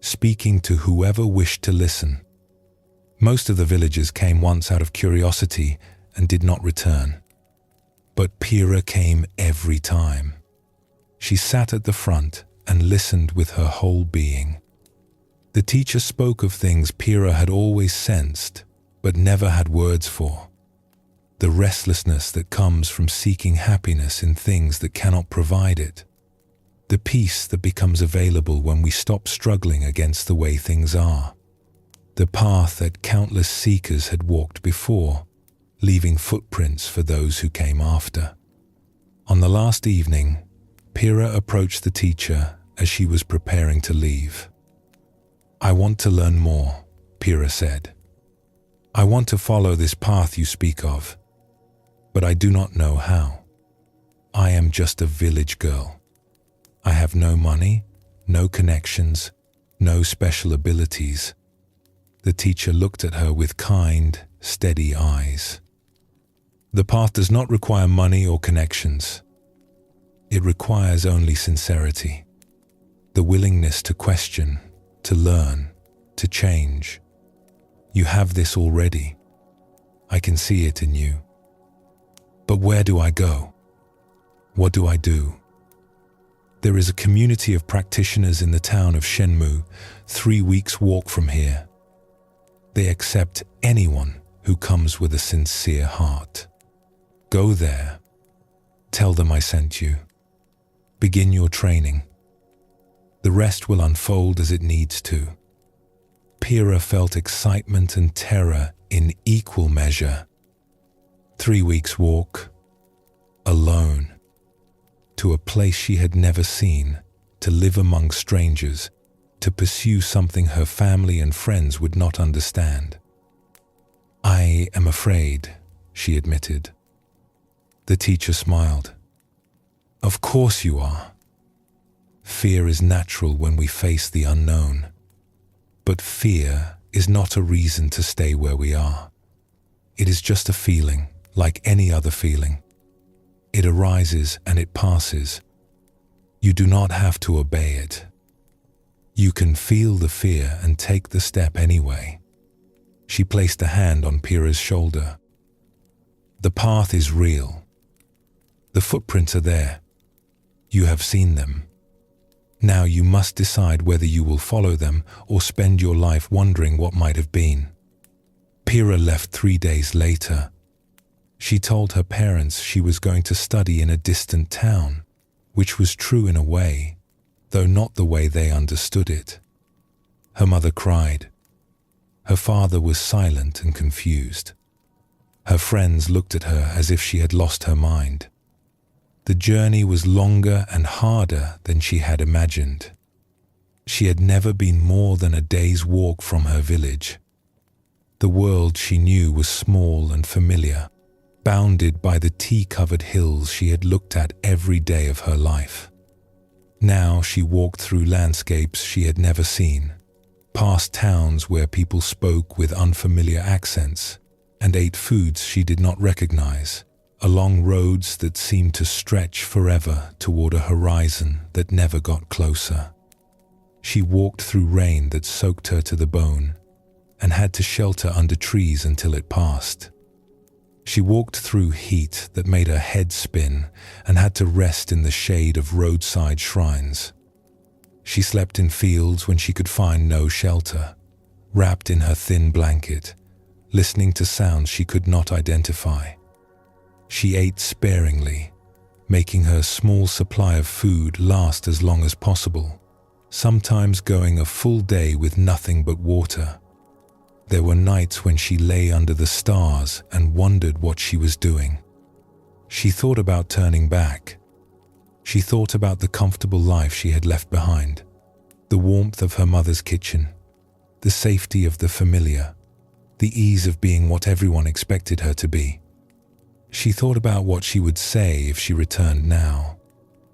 speaking to whoever wished to listen. Most of the villagers came once out of curiosity and did not return. But Pira came every time. She sat at the front and listened with her whole being. The teacher spoke of things Pira had always sensed, but never had words for. The restlessness that comes from seeking happiness in things that cannot provide it. The peace that becomes available when we stop struggling against the way things are. The path that countless seekers had walked before, leaving footprints for those who came after. On the last evening, Pira approached the teacher as she was preparing to leave. "I want to learn more," Pira said. "I want to follow this path you speak of, but I do not know how. I am just a village girl. I have no money, no connections, no special abilities." The teacher looked at her with kind, steady eyes. The path does not require money or connections. It requires only sincerity, the willingness to question, to learn, to change. You have this already. I can see it in you. But where do I go? What do I do? There is a community of practitioners in the town of Shenmu, 3 weeks walk from here. They accept anyone who comes with a sincere heart. Go there. Tell them I sent you. Begin your training. The rest will unfold as it needs to. Pira felt excitement and terror in equal measure. 3 weeks walk, alone, to a place she had never seen, to live among strangers, to pursue something her family and friends would not understand. I am afraid, she admitted. The teacher smiled. Of course you are. Fear is natural when we face the unknown. But fear is not a reason to stay where we are. It is just a feeling, like any other feeling. It arises and it passes. You do not have to obey it. You can feel the fear and take the step anyway. She placed a hand on Pira's shoulder. The path is real. The footprints are there. You have seen them. Now you must decide whether you will follow them or spend your life wondering what might have been. Pira left 3 days later. She told her parents she was going to study in a distant town, which was true in a way, though not the way they understood it. Her mother cried. Her father was silent and confused. Her friends looked at her as if she had lost her mind. The journey was longer and harder than she had imagined. She had never been more than a day's walk from her village. The world she knew was small and familiar, bounded by the tea-covered hills she had looked at every day of her life. Now she walked through landscapes she had never seen, past towns where people spoke with unfamiliar accents, and ate foods she did not recognize, along roads that seemed to stretch forever toward a horizon that never got closer. She walked through rain that soaked her to the bone, and had to shelter under trees until it passed. She walked through heat that made her head spin and had to rest in the shade of roadside shrines. She slept in fields when she could find no shelter, wrapped in her thin blanket, listening to sounds she could not identify. She ate sparingly, making her small supply of food last as long as possible, sometimes going a full day with nothing but water. There were nights when she lay under the stars and wondered what she was doing. She thought about turning back. She thought about the comfortable life she had left behind, the warmth of her mother's kitchen, the safety of the familiar, the ease of being what everyone expected her to be. She thought about what she would say if she returned now,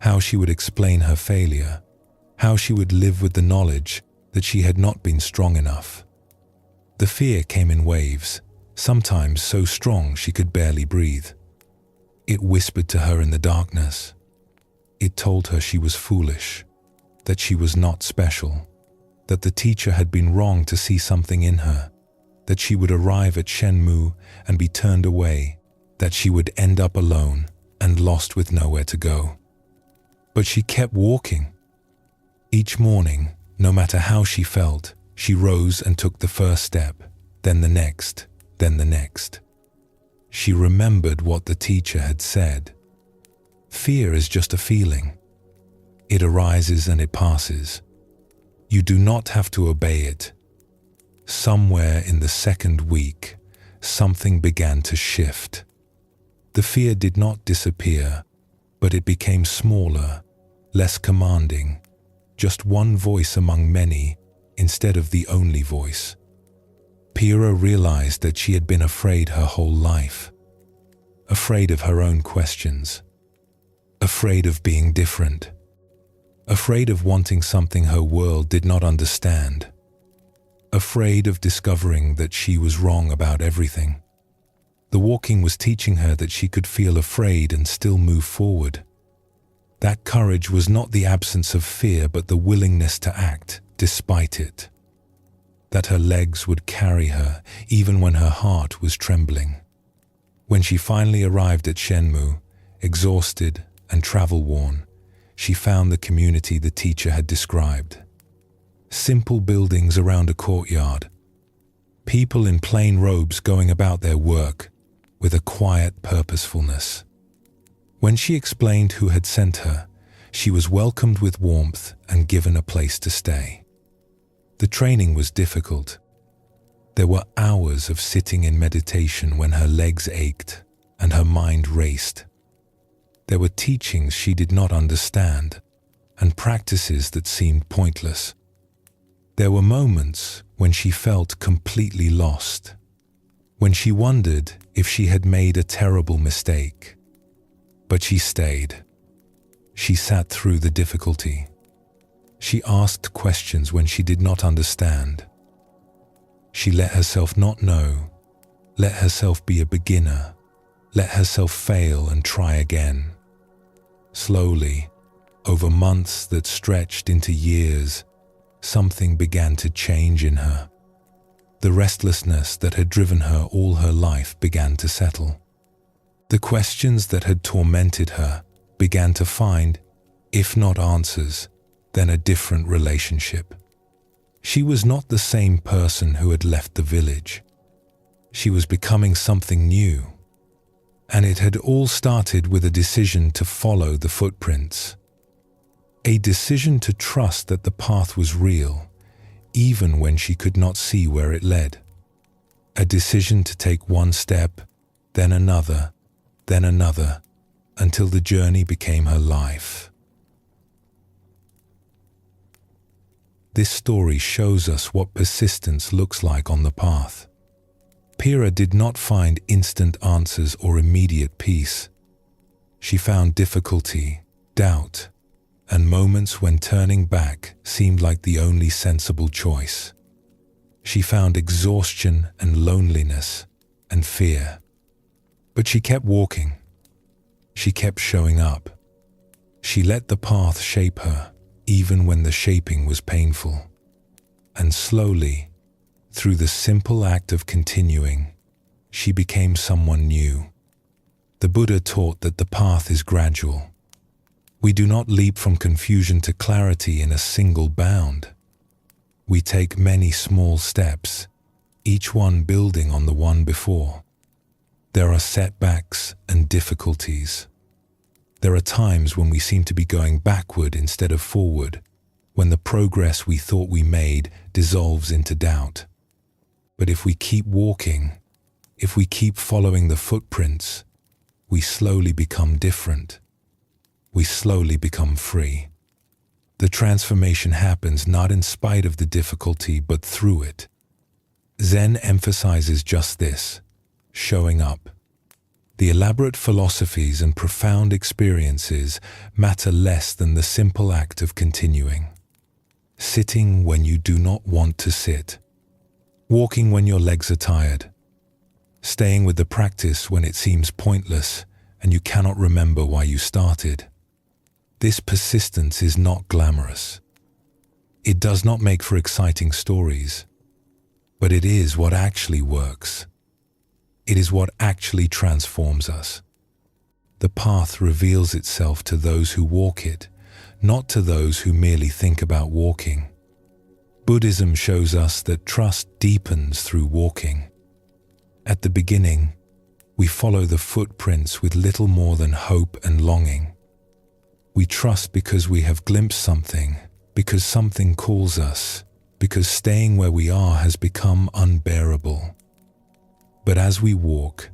how she would explain her failure, how she would live with the knowledge that she had not been strong enough. The fear came in waves, sometimes so strong she could barely breathe. It whispered to her in the darkness. It told her she was foolish, that she was not special, that the teacher had been wrong to see something in her, that she would arrive at Shenmu and be turned away, that she would end up alone and lost with nowhere to go. But she kept walking. Each morning, no matter how she felt, she rose and took the first step, then the next, then the next. She remembered what the teacher had said. Fear is just a feeling. It arises and it passes. You do not have to obey it. Somewhere in the second week, something began to shift. The fear did not disappear, but it became smaller, less commanding, just one voice among many, instead of the only voice. Pira realized that she had been afraid her whole life. Afraid of her own questions. Afraid of being different. Afraid of wanting something her world did not understand. Afraid of discovering that she was wrong about everything. The walking was teaching her that she could feel afraid and still move forward. That courage was not the absence of fear, but the willingness to act despite it. That her legs would carry her even when her heart was trembling. When she finally arrived at Shenmu, exhausted, and travel-worn, she found the community the teacher had described. Simple buildings around a courtyard, people in plain robes going about their work with a quiet purposefulness. When she explained who had sent her, she was welcomed with warmth and given a place to stay. The training was difficult. There were hours of sitting in meditation when her legs ached and her mind raced. There were teachings she did not understand and practices that seemed pointless. There were moments when she felt completely lost, when she wondered if she had made a terrible mistake. But she stayed. She sat through the difficulty. She asked questions when she did not understand. She let herself not know, let herself be a beginner, let herself fail and try again. Slowly, over months that stretched into years, something began to change in her. The restlessness that had driven her all her life began to settle. The questions that had tormented her began to find, if not answers, then a different relationship. She was not the same person who had left the village. She was becoming something new. And it had all started with a decision to follow the footprints. A decision to trust that the path was real, even when she could not see where it led. A decision to take one step, then another, until the journey became her life. This story shows us what persistence looks like on the path. Pira did not find instant answers or immediate peace. She found difficulty, doubt, and moments when turning back seemed like the only sensible choice. She found exhaustion and loneliness and fear. But she kept walking. She kept showing up. She let the path shape her, even when the shaping was painful. And slowly, through the simple act of continuing, she became someone new. The Buddha taught that the path is gradual. We do not leap from confusion to clarity in a single bound. We take many small steps, each one building on the one before. There are setbacks and difficulties. There are times when we seem to be going backward instead of forward, when the progress we thought we made dissolves into doubt. But if we keep walking, if we keep following the footprints, we slowly become different. We slowly become free. The transformation happens not in spite of the difficulty, but through it. Zen emphasizes just this: showing up. The elaborate philosophies and profound experiences matter less than the simple act of continuing. Sitting when you do not want to sit. Walking when your legs are tired. Staying with the practice when it seems pointless and you cannot remember why you started. This persistence is not glamorous. It does not make for exciting stories, but it is what actually works. It is what actually transforms us. The path reveals itself to those who walk it, not to those who merely think about walking. Buddhism shows us that trust deepens through walking. At the beginning, we follow the footprints with little more than hope and longing. We trust because we have glimpsed something, because something calls us, because staying where we are has become unbearable. But as we walk,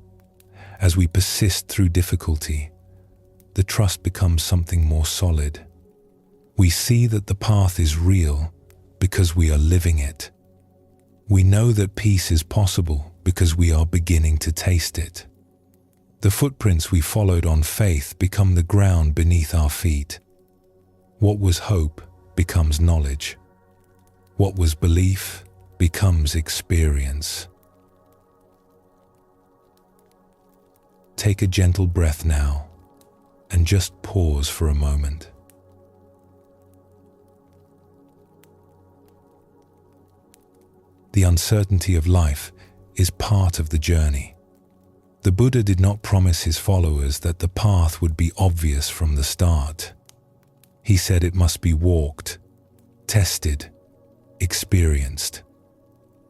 as we persist through difficulty, the trust becomes something more solid. We see that the path is real because we are living it. We know that peace is possible because we are beginning to taste it. The footprints we followed on faith become the ground beneath our feet. What was hope becomes knowledge. What was belief becomes experience. Take a gentle breath now and just pause for a moment. The uncertainty of life is part of the journey. The Buddha did not promise his followers that the path would be obvious from the start. He said it must be walked, tested, experienced.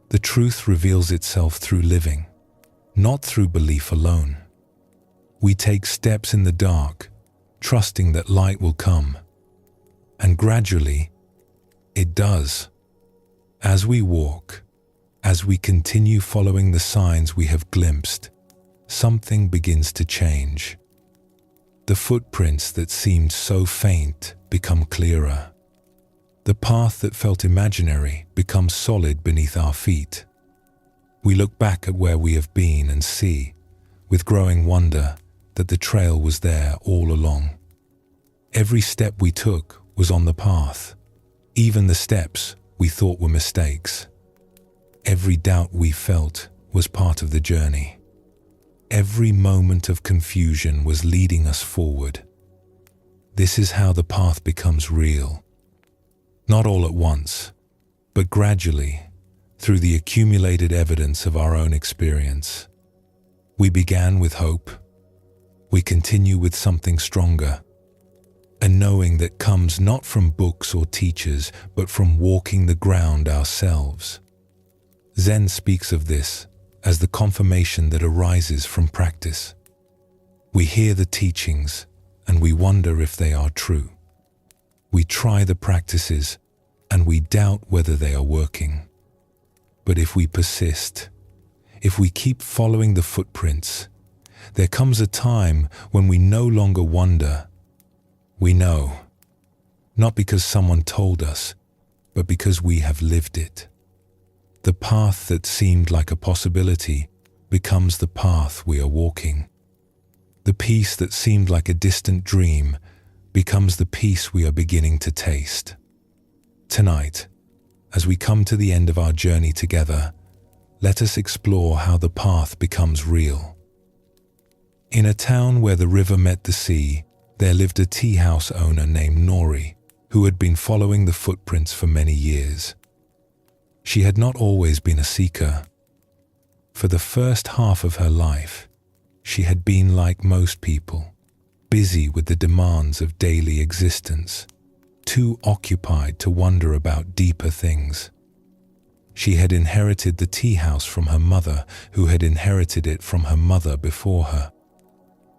The truth reveals itself through living, not through belief alone. We take steps in the dark, trusting that light will come. And gradually, it does. As we walk, as we continue following the signs we have glimpsed, something begins to change. The footprints that seemed so faint become clearer. The path that felt imaginary becomes solid beneath our feet. We look back at where we have been and see, with growing wonder, that the trail was there all along. Every step we took was on the path, even the steps we thought were mistakes. Every doubt we felt was part of the journey. Every moment of confusion was leading us forward. This is how the path becomes real. Not all at once, but gradually, through the accumulated evidence of our own experience. We began with hope. We continue with something stronger, a knowing that comes not from books or teachers, but from walking the ground ourselves. Zen speaks of this as the confirmation that arises from practice. We hear the teachings and we wonder if they are true. We try the practices and we doubt whether they are working. But if we persist, if we keep following the footprints, there comes a time when we no longer wonder. We know, not because someone told us, but because we have lived it. The path that seemed like a possibility becomes the path we are walking. The peace that seemed like a distant dream becomes the peace we are beginning to taste. Tonight, as we come to the end of our journey together, let us explore how the path becomes real. In a town where the river met the sea, there lived a tea house owner named Nori, who had been following the footprints for many years. She had not always been a seeker. For the first half of her life, she had been like most people, busy with the demands of daily existence, too occupied to wonder about deeper things. She had inherited the tea house from her mother, who had inherited it from her mother before her.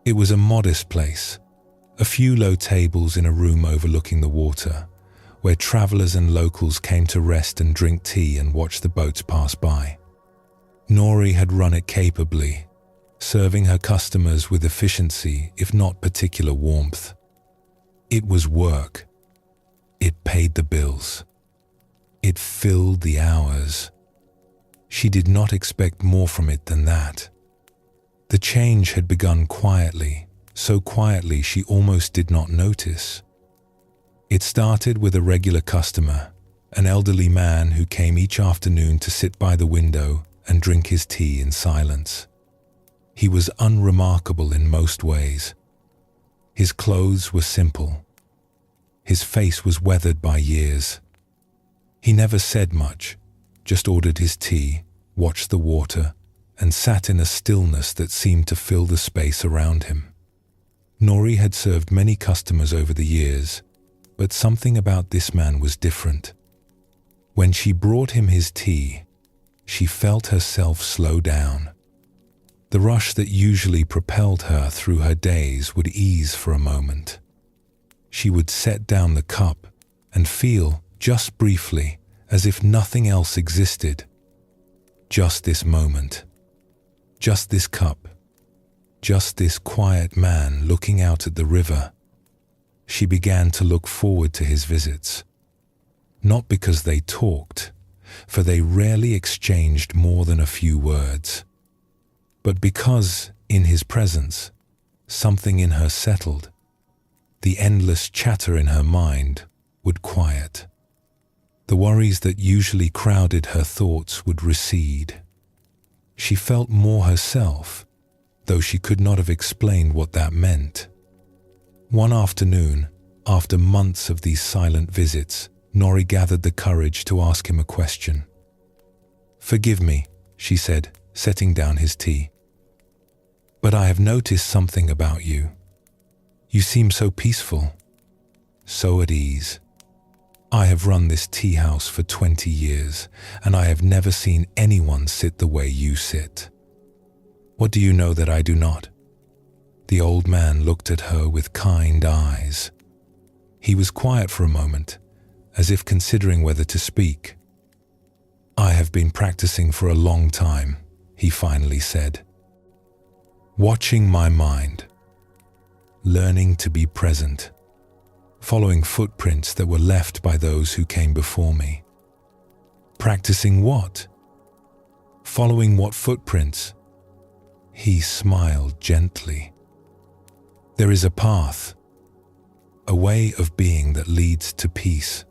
It was a modest place, a few low tables in a room overlooking the water, where travelers and locals came to rest and drink tea and watch the boats pass by. Nori had run it capably, serving her customers with efficiency, if not particular warmth. It was work. It paid the bills. It filled the hours. She did not expect more from it than that. The change had begun quietly, so quietly she almost did not notice. It started with a regular customer, an elderly man who came each afternoon to sit by the window and drink his tea in silence. He was unremarkable in most ways. His clothes were simple. His face was weathered by years. He never said much, just ordered his tea, watched the water, and sat in a stillness that seemed to fill the space around him. Nori had served many customers over the years, but something about this man was different. When she brought him his tea, she felt herself slow down. The rush that usually propelled her through her days would ease for a moment. She would set down the cup and feel, just briefly, as if nothing else existed. Just this moment. Just this cup. Just this quiet man looking out at the river. She began to look forward to his visits. Not because they talked, for they rarely exchanged more than a few words, but because, in his presence, something in her settled. The endless chatter in her mind would quiet. The worries that usually crowded her thoughts would recede. She felt more herself, though she could not have explained what that meant. One afternoon, after months of these silent visits, Nori gathered the courage to ask him a question. "Forgive me," she said, setting down his tea. But I have noticed something about you. You seem so peaceful, so at ease. I have run this tea house for 20 years, and I have never seen anyone sit the way you sit. What do you know that I do not?" The old man looked at her with kind eyes. He was quiet for a moment, as if considering whether to speak. "I have been practicing for a long time," he finally said. "Watching my mind, learning to be present, following footprints that were left by those who came before me." "Practicing what?" "Following what footprints?" He smiled gently. "There is a path, a way of being that leads to peace.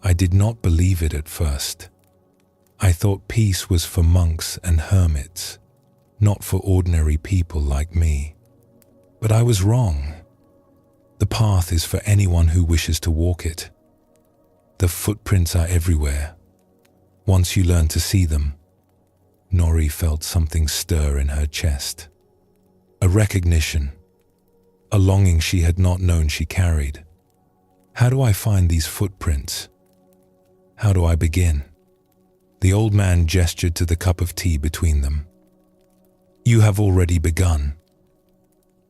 I did not believe it at first. I thought peace was for monks and hermits, not for ordinary people like me. But I was wrong. The path is for anyone who wishes to walk it. The footprints are everywhere. Once you learn to see them." Nori felt something stir in her chest. A recognition, a longing she had not known she carried. "How do I find these footprints? How do I begin?" The old man gestured to the cup of tea between them. "You have already begun.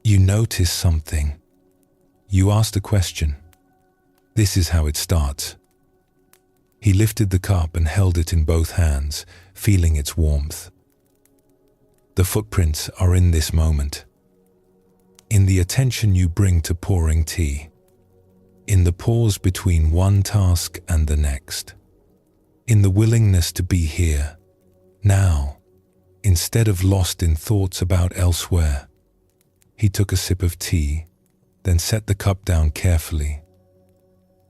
You noticed something. You asked a question. This is how it starts." He lifted the cup and held it in both hands, feeling its warmth. "The footprints are in this moment. In the attention you bring to pouring tea. In the pause between one task and the next. In the willingness to be here, now, instead of lost in thoughts about elsewhere." He took a sip of tea, then set the cup down carefully.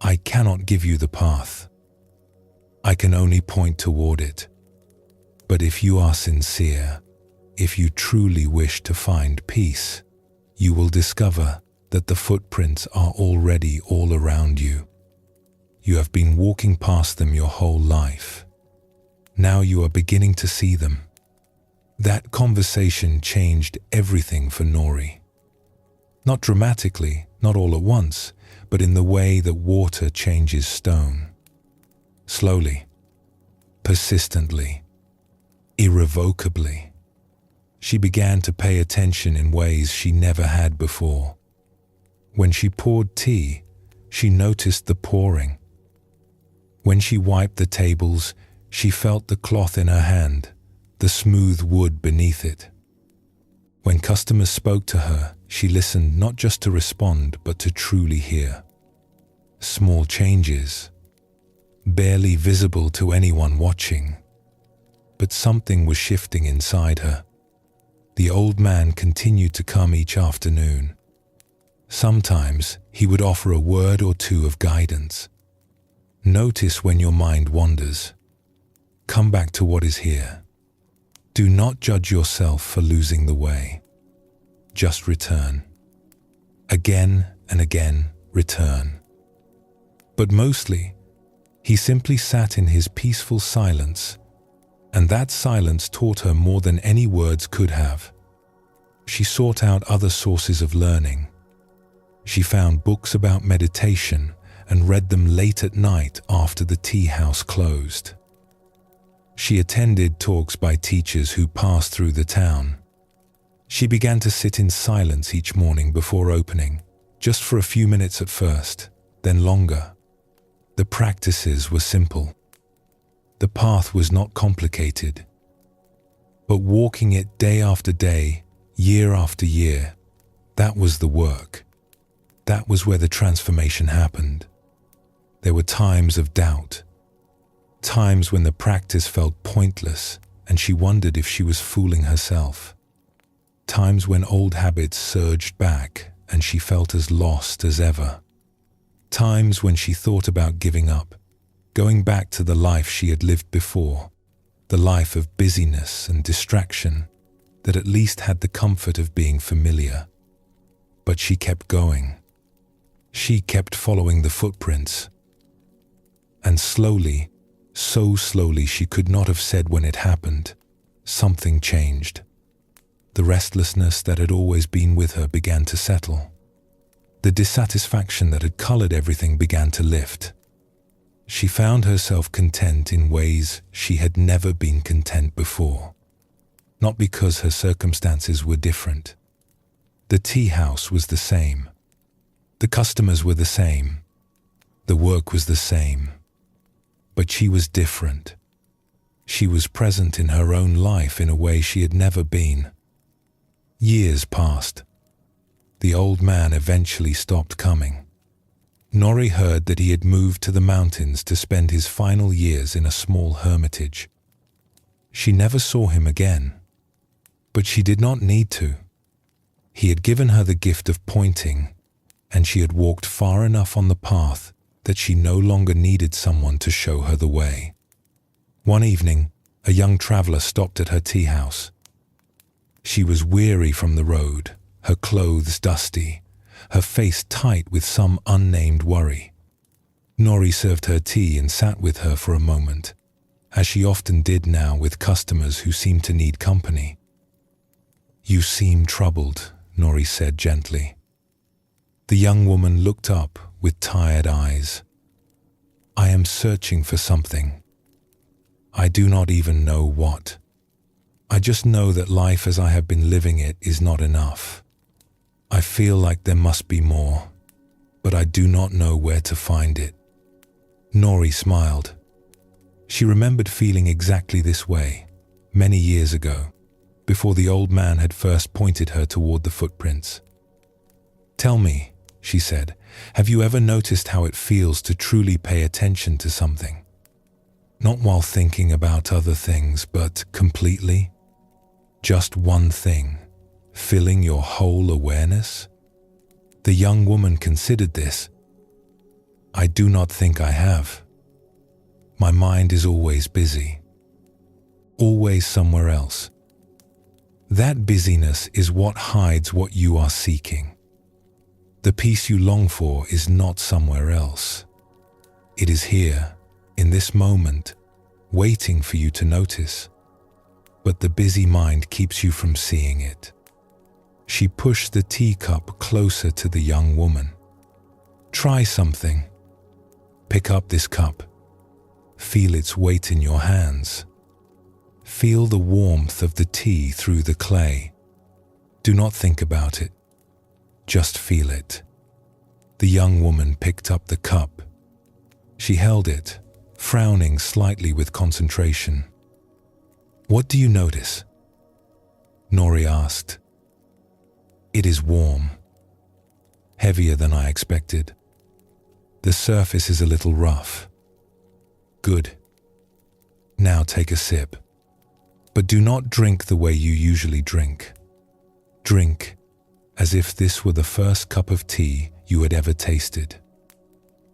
"I cannot give you the path. I can only point toward it. But if you are sincere, if you truly wish to find peace, you will discover that the footprints are already all around you. You have been walking past them your whole life. Now you are beginning to see them." That conversation changed everything for Nori. Not dramatically, not all at once, but in the way that water changes stone. Slowly, persistently, irrevocably. She began to pay attention in ways she never had before. When she poured tea, she noticed the pouring. When she wiped the tables, she felt the cloth in her hand, the smooth wood beneath it. When customers spoke to her, she listened not just to respond, but to truly hear. Small changes, barely visible to anyone watching, but something was shifting inside her. The old man continued to come each afternoon. Sometimes he would offer a word or two of guidance. "Notice when your mind wanders. Come back to what is here. Do not judge yourself for losing the way. Just return. Again and again, return." But mostly, he simply sat in his peaceful silence, and that silence taught her more than any words could have. She sought out other sources of learning. She found books about meditation and read them late at night after the tea house closed. She attended talks by teachers who passed through the town. She began to sit in silence each morning before opening, just for a few minutes at first, then longer. The practices were simple. The path was not complicated. But walking it day after day, year after year, that was the work. That was where the transformation happened. There were times of doubt, times when the practice felt pointless and she wondered if she was fooling herself. Times when old habits surged back and she felt as lost as ever. Times when she thought about giving up, going back to the life she had lived before, the life of busyness and distraction that at least had the comfort of being familiar. But she kept going. She kept following the footprints. And slowly, so slowly she could not have said when it happened, something changed. The restlessness that had always been with her began to settle. The dissatisfaction that had colored everything began to lift. She found herself content in ways she had never been content before. Not because her circumstances were different. The tea house was the same. The customers were the same. The work was the same. But she was different. She was present in her own life in a way she had never been. Years passed. The old man eventually stopped coming. Nori heard that he had moved to the mountains to spend his final years in a small hermitage. She never saw him again, but she did not need to. He had given her the gift of pointing, and she had walked far enough on the path that she no longer needed someone to show her the way. One evening, a young traveler stopped at her tea house. She was weary from the road, her clothes dusty, her face tight with some unnamed worry. Nori served her tea and sat with her for a moment, as she often did now with customers who seemed to need company. "You seem troubled," Nori said gently. The young woman looked up with tired eyes. "I am searching for something. I do not even know what. I just know that life as I have been living it is not enough. I feel like there must be more, but I do not know where to find it." Nori smiled. She remembered feeling exactly this way, many years ago, before the old man had first pointed her toward the footprints. "Tell me," she said, "have you ever noticed how it feels to truly pay attention to something? Not while thinking about other things, but completely? Just one thing, filling your whole awareness?" The young woman considered this. "I do not think I have. My mind is always busy. Always somewhere else. That busyness is what hides what you are seeking. The peace you long for is not somewhere else. It is here, in this moment, waiting for you to notice. But the busy mind keeps you from seeing it." She pushed the teacup closer to the young woman. "Try something. Pick up this cup. Feel its weight in your hands. Feel the warmth of the tea through the clay. Do not think about it. Just feel it." The young woman picked up the cup. She held it, frowning slightly with concentration. "What do you notice?" Nori asked. "It is warm. Heavier than I expected. The surface is a little rough." "Good. Now take a sip. But do not drink the way you usually drink. Drink as if this were the first cup of tea you had ever tasted.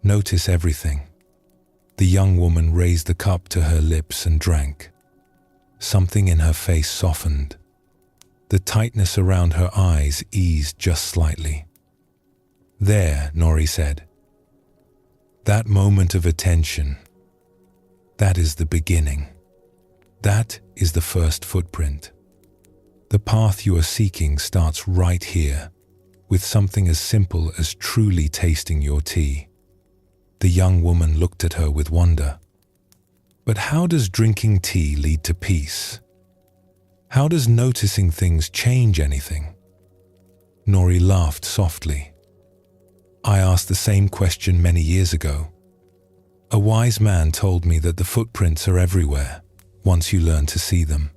Notice everything." The young woman raised the cup to her lips and drank. Something in her face softened. The tightness around her eyes eased just slightly. "There," Nori said. "That moment of attention. That is the beginning. That is the first footprint. The path you are seeking starts right here, with something as simple as truly tasting your tea." The young woman looked at her with wonder. "But how does drinking tea lead to peace? How does noticing things change anything?" Nori laughed softly. "I asked the same question many years ago. A wise man told me that the footprints are everywhere, once you learn to see them.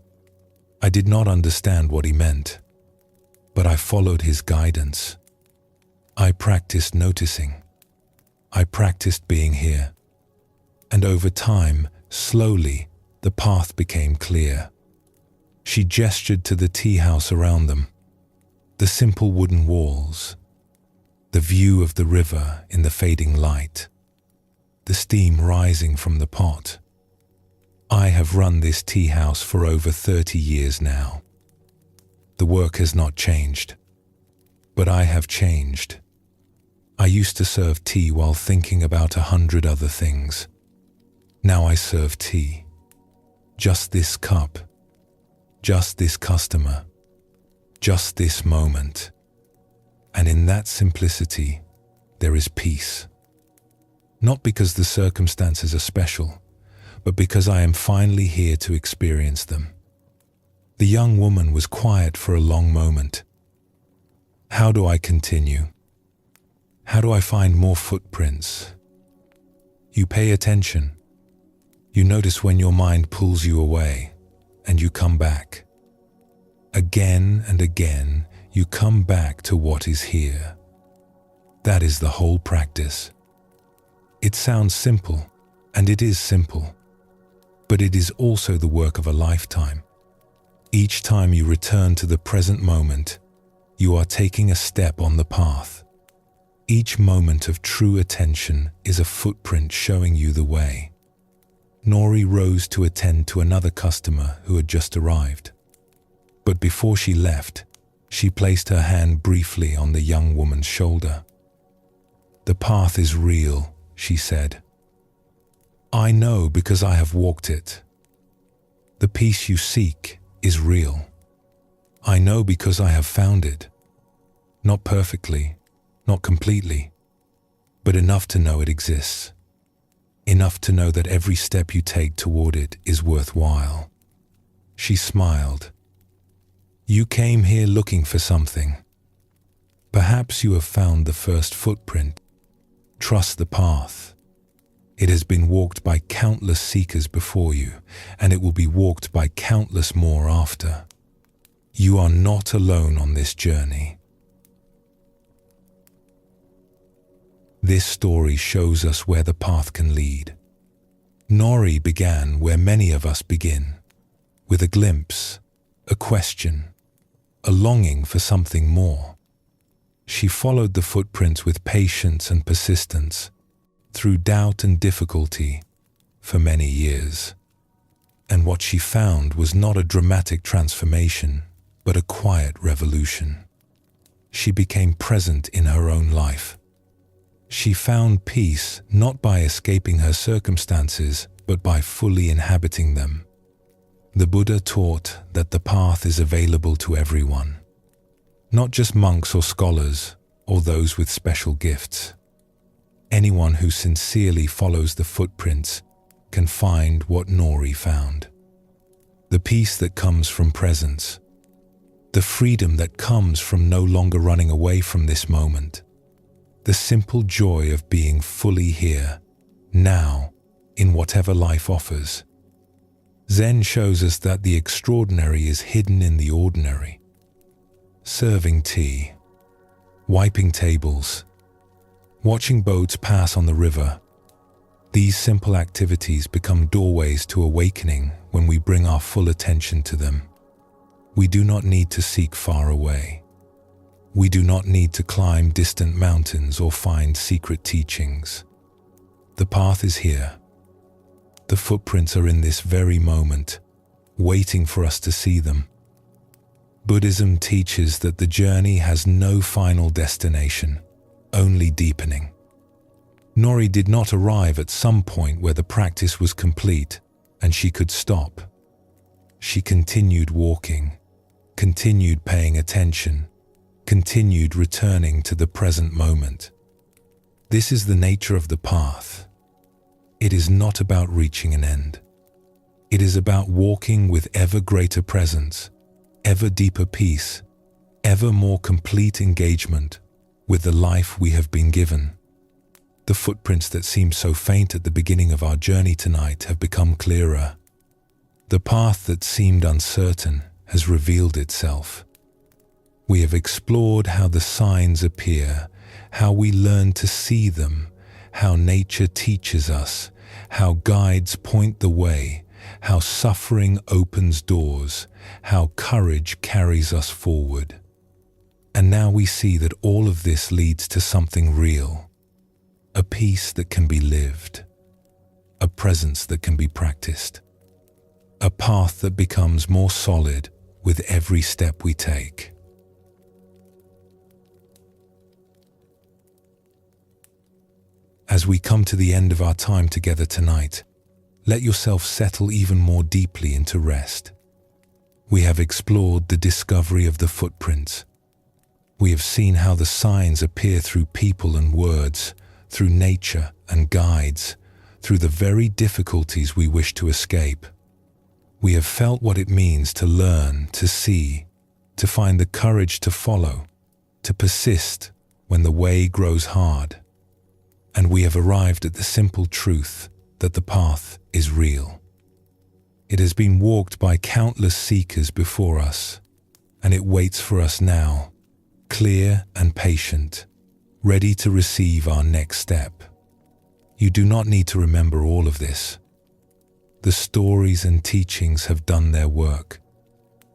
I did not understand what he meant, but I followed his guidance. I practiced noticing. I practiced being here. And over time, slowly, the path became clear." She gestured to the tea house around them, the simple wooden walls, the view of the river in the fading light, the steam rising from the pot. "I have run this tea house for over 30 years now. The work has not changed, but I have changed. I used to serve tea while thinking about 100 other things. Now I serve tea. Just this cup. Just this customer. just this moment. And in that simplicity, there is peace. Not because the circumstances are special, but because I am finally here to experience them. The young woman was quiet for a long moment. How do I continue? How do I find more footprints? You pay attention. You notice when your mind pulls you away, and you come back. Again and again, you come back to what is here. That is the whole practice. It sounds simple, and it is simple, but it is also the work of a lifetime. Each time you return to the present moment, you are taking a step on the path. Each moment of true attention is a footprint showing you the way. Nori rose to attend to another customer who had just arrived. But before she left, she placed her hand briefly on the young woman's shoulder. "The path is real," she said. "I know because I have walked it. The peace you seek is real. I know because I have found it. Not perfectly, not completely, but enough to know it exists. Enough to know that every step you take toward it is worthwhile." She smiled. "You came here looking for something. Perhaps you have found the first footprint. Trust the path. It has been walked by countless seekers before you, and it will be walked by countless more after. You are not alone on this journey." This story shows us where the path can lead. Nori began where many of us begin, with a glimpse, a question, a longing for something more. She followed the footprints with patience and persistence, through doubt and difficulty, for many years. And what she found was not a dramatic transformation, but a quiet revolution. She became present in her own life. She found peace not by escaping her circumstances, but by fully inhabiting them. The Buddha taught that the path is available to everyone, not just monks or scholars or those with special gifts. Anyone who sincerely follows the footprints can find what Nori found. The peace that comes from presence, the freedom that comes from no longer running away from this moment, the simple joy of being fully here, now, in whatever life offers. Zen shows us that the extraordinary is hidden in the ordinary. Serving tea, wiping tables, watching boats pass on the river. These simple activities become doorways to awakening when we bring our full attention to them. We do not need to seek far away. We do not need to climb distant mountains or find secret teachings. The path is here. The footprints are in this very moment, waiting for us to see them. Buddhism teaches that the journey has no final destination, only deepening. Nori did not arrive at some point where the practice was complete and she could stop. She continued walking, continued paying attention, continued returning to the present moment. This is the nature of the path. It is not about reaching an end. It is about walking with ever greater presence, ever deeper peace, ever more complete engagement with the life we have been given. The footprints that seemed so faint at the beginning of our journey tonight have become clearer. The path that seemed uncertain has revealed itself. We have explored how the signs appear, how we learn to see them, how nature teaches us, how guides point the way, how suffering opens doors, how courage carries us forward. And now we see that all of this leads to something real, a peace that can be lived, a presence that can be practiced, a path that becomes more solid with every step we take. As we come to the end of our time together tonight, let yourself settle even more deeply into rest. We have explored the discovery of the footprints. We have seen how the signs appear through people and words, through nature and guides, through the very difficulties we wish to escape. We have felt what it means to learn, to see, to find the courage to follow, to persist when the way grows hard. And we have arrived at the simple truth that the path is real. It has been walked by countless seekers before us, and it waits for us now, clear and patient, ready to receive our next step. You do not need to remember all of this. The stories and teachings have done their work.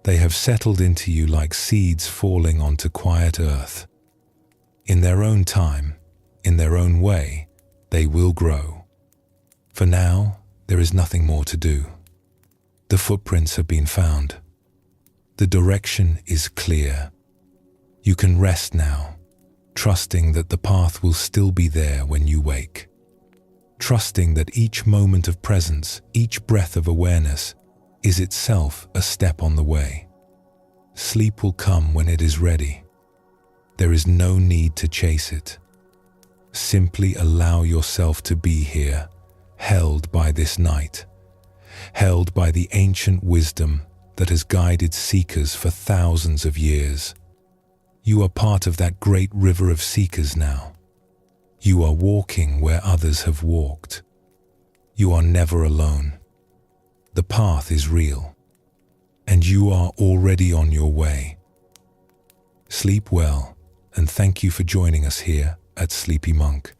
They have settled into you like seeds falling onto quiet earth. In their own time, in their own way, they will grow. For now, there is nothing more to do. The footprints have been found. The direction is clear. You can rest now, trusting that the path will still be there when you wake. Trusting that each moment of presence, each breath of awareness, is itself a step on the way. Sleep will come when it is ready. There is no need to chase it. Simply allow yourself to be here, held by this night, held by the ancient wisdom that has guided seekers for thousands of years. You are part of that great river of seekers now. You are walking where others have walked. You are never alone. The path is real, and you are already on your way. Sleep well, and thank you for joining us here at Sleepy Monk.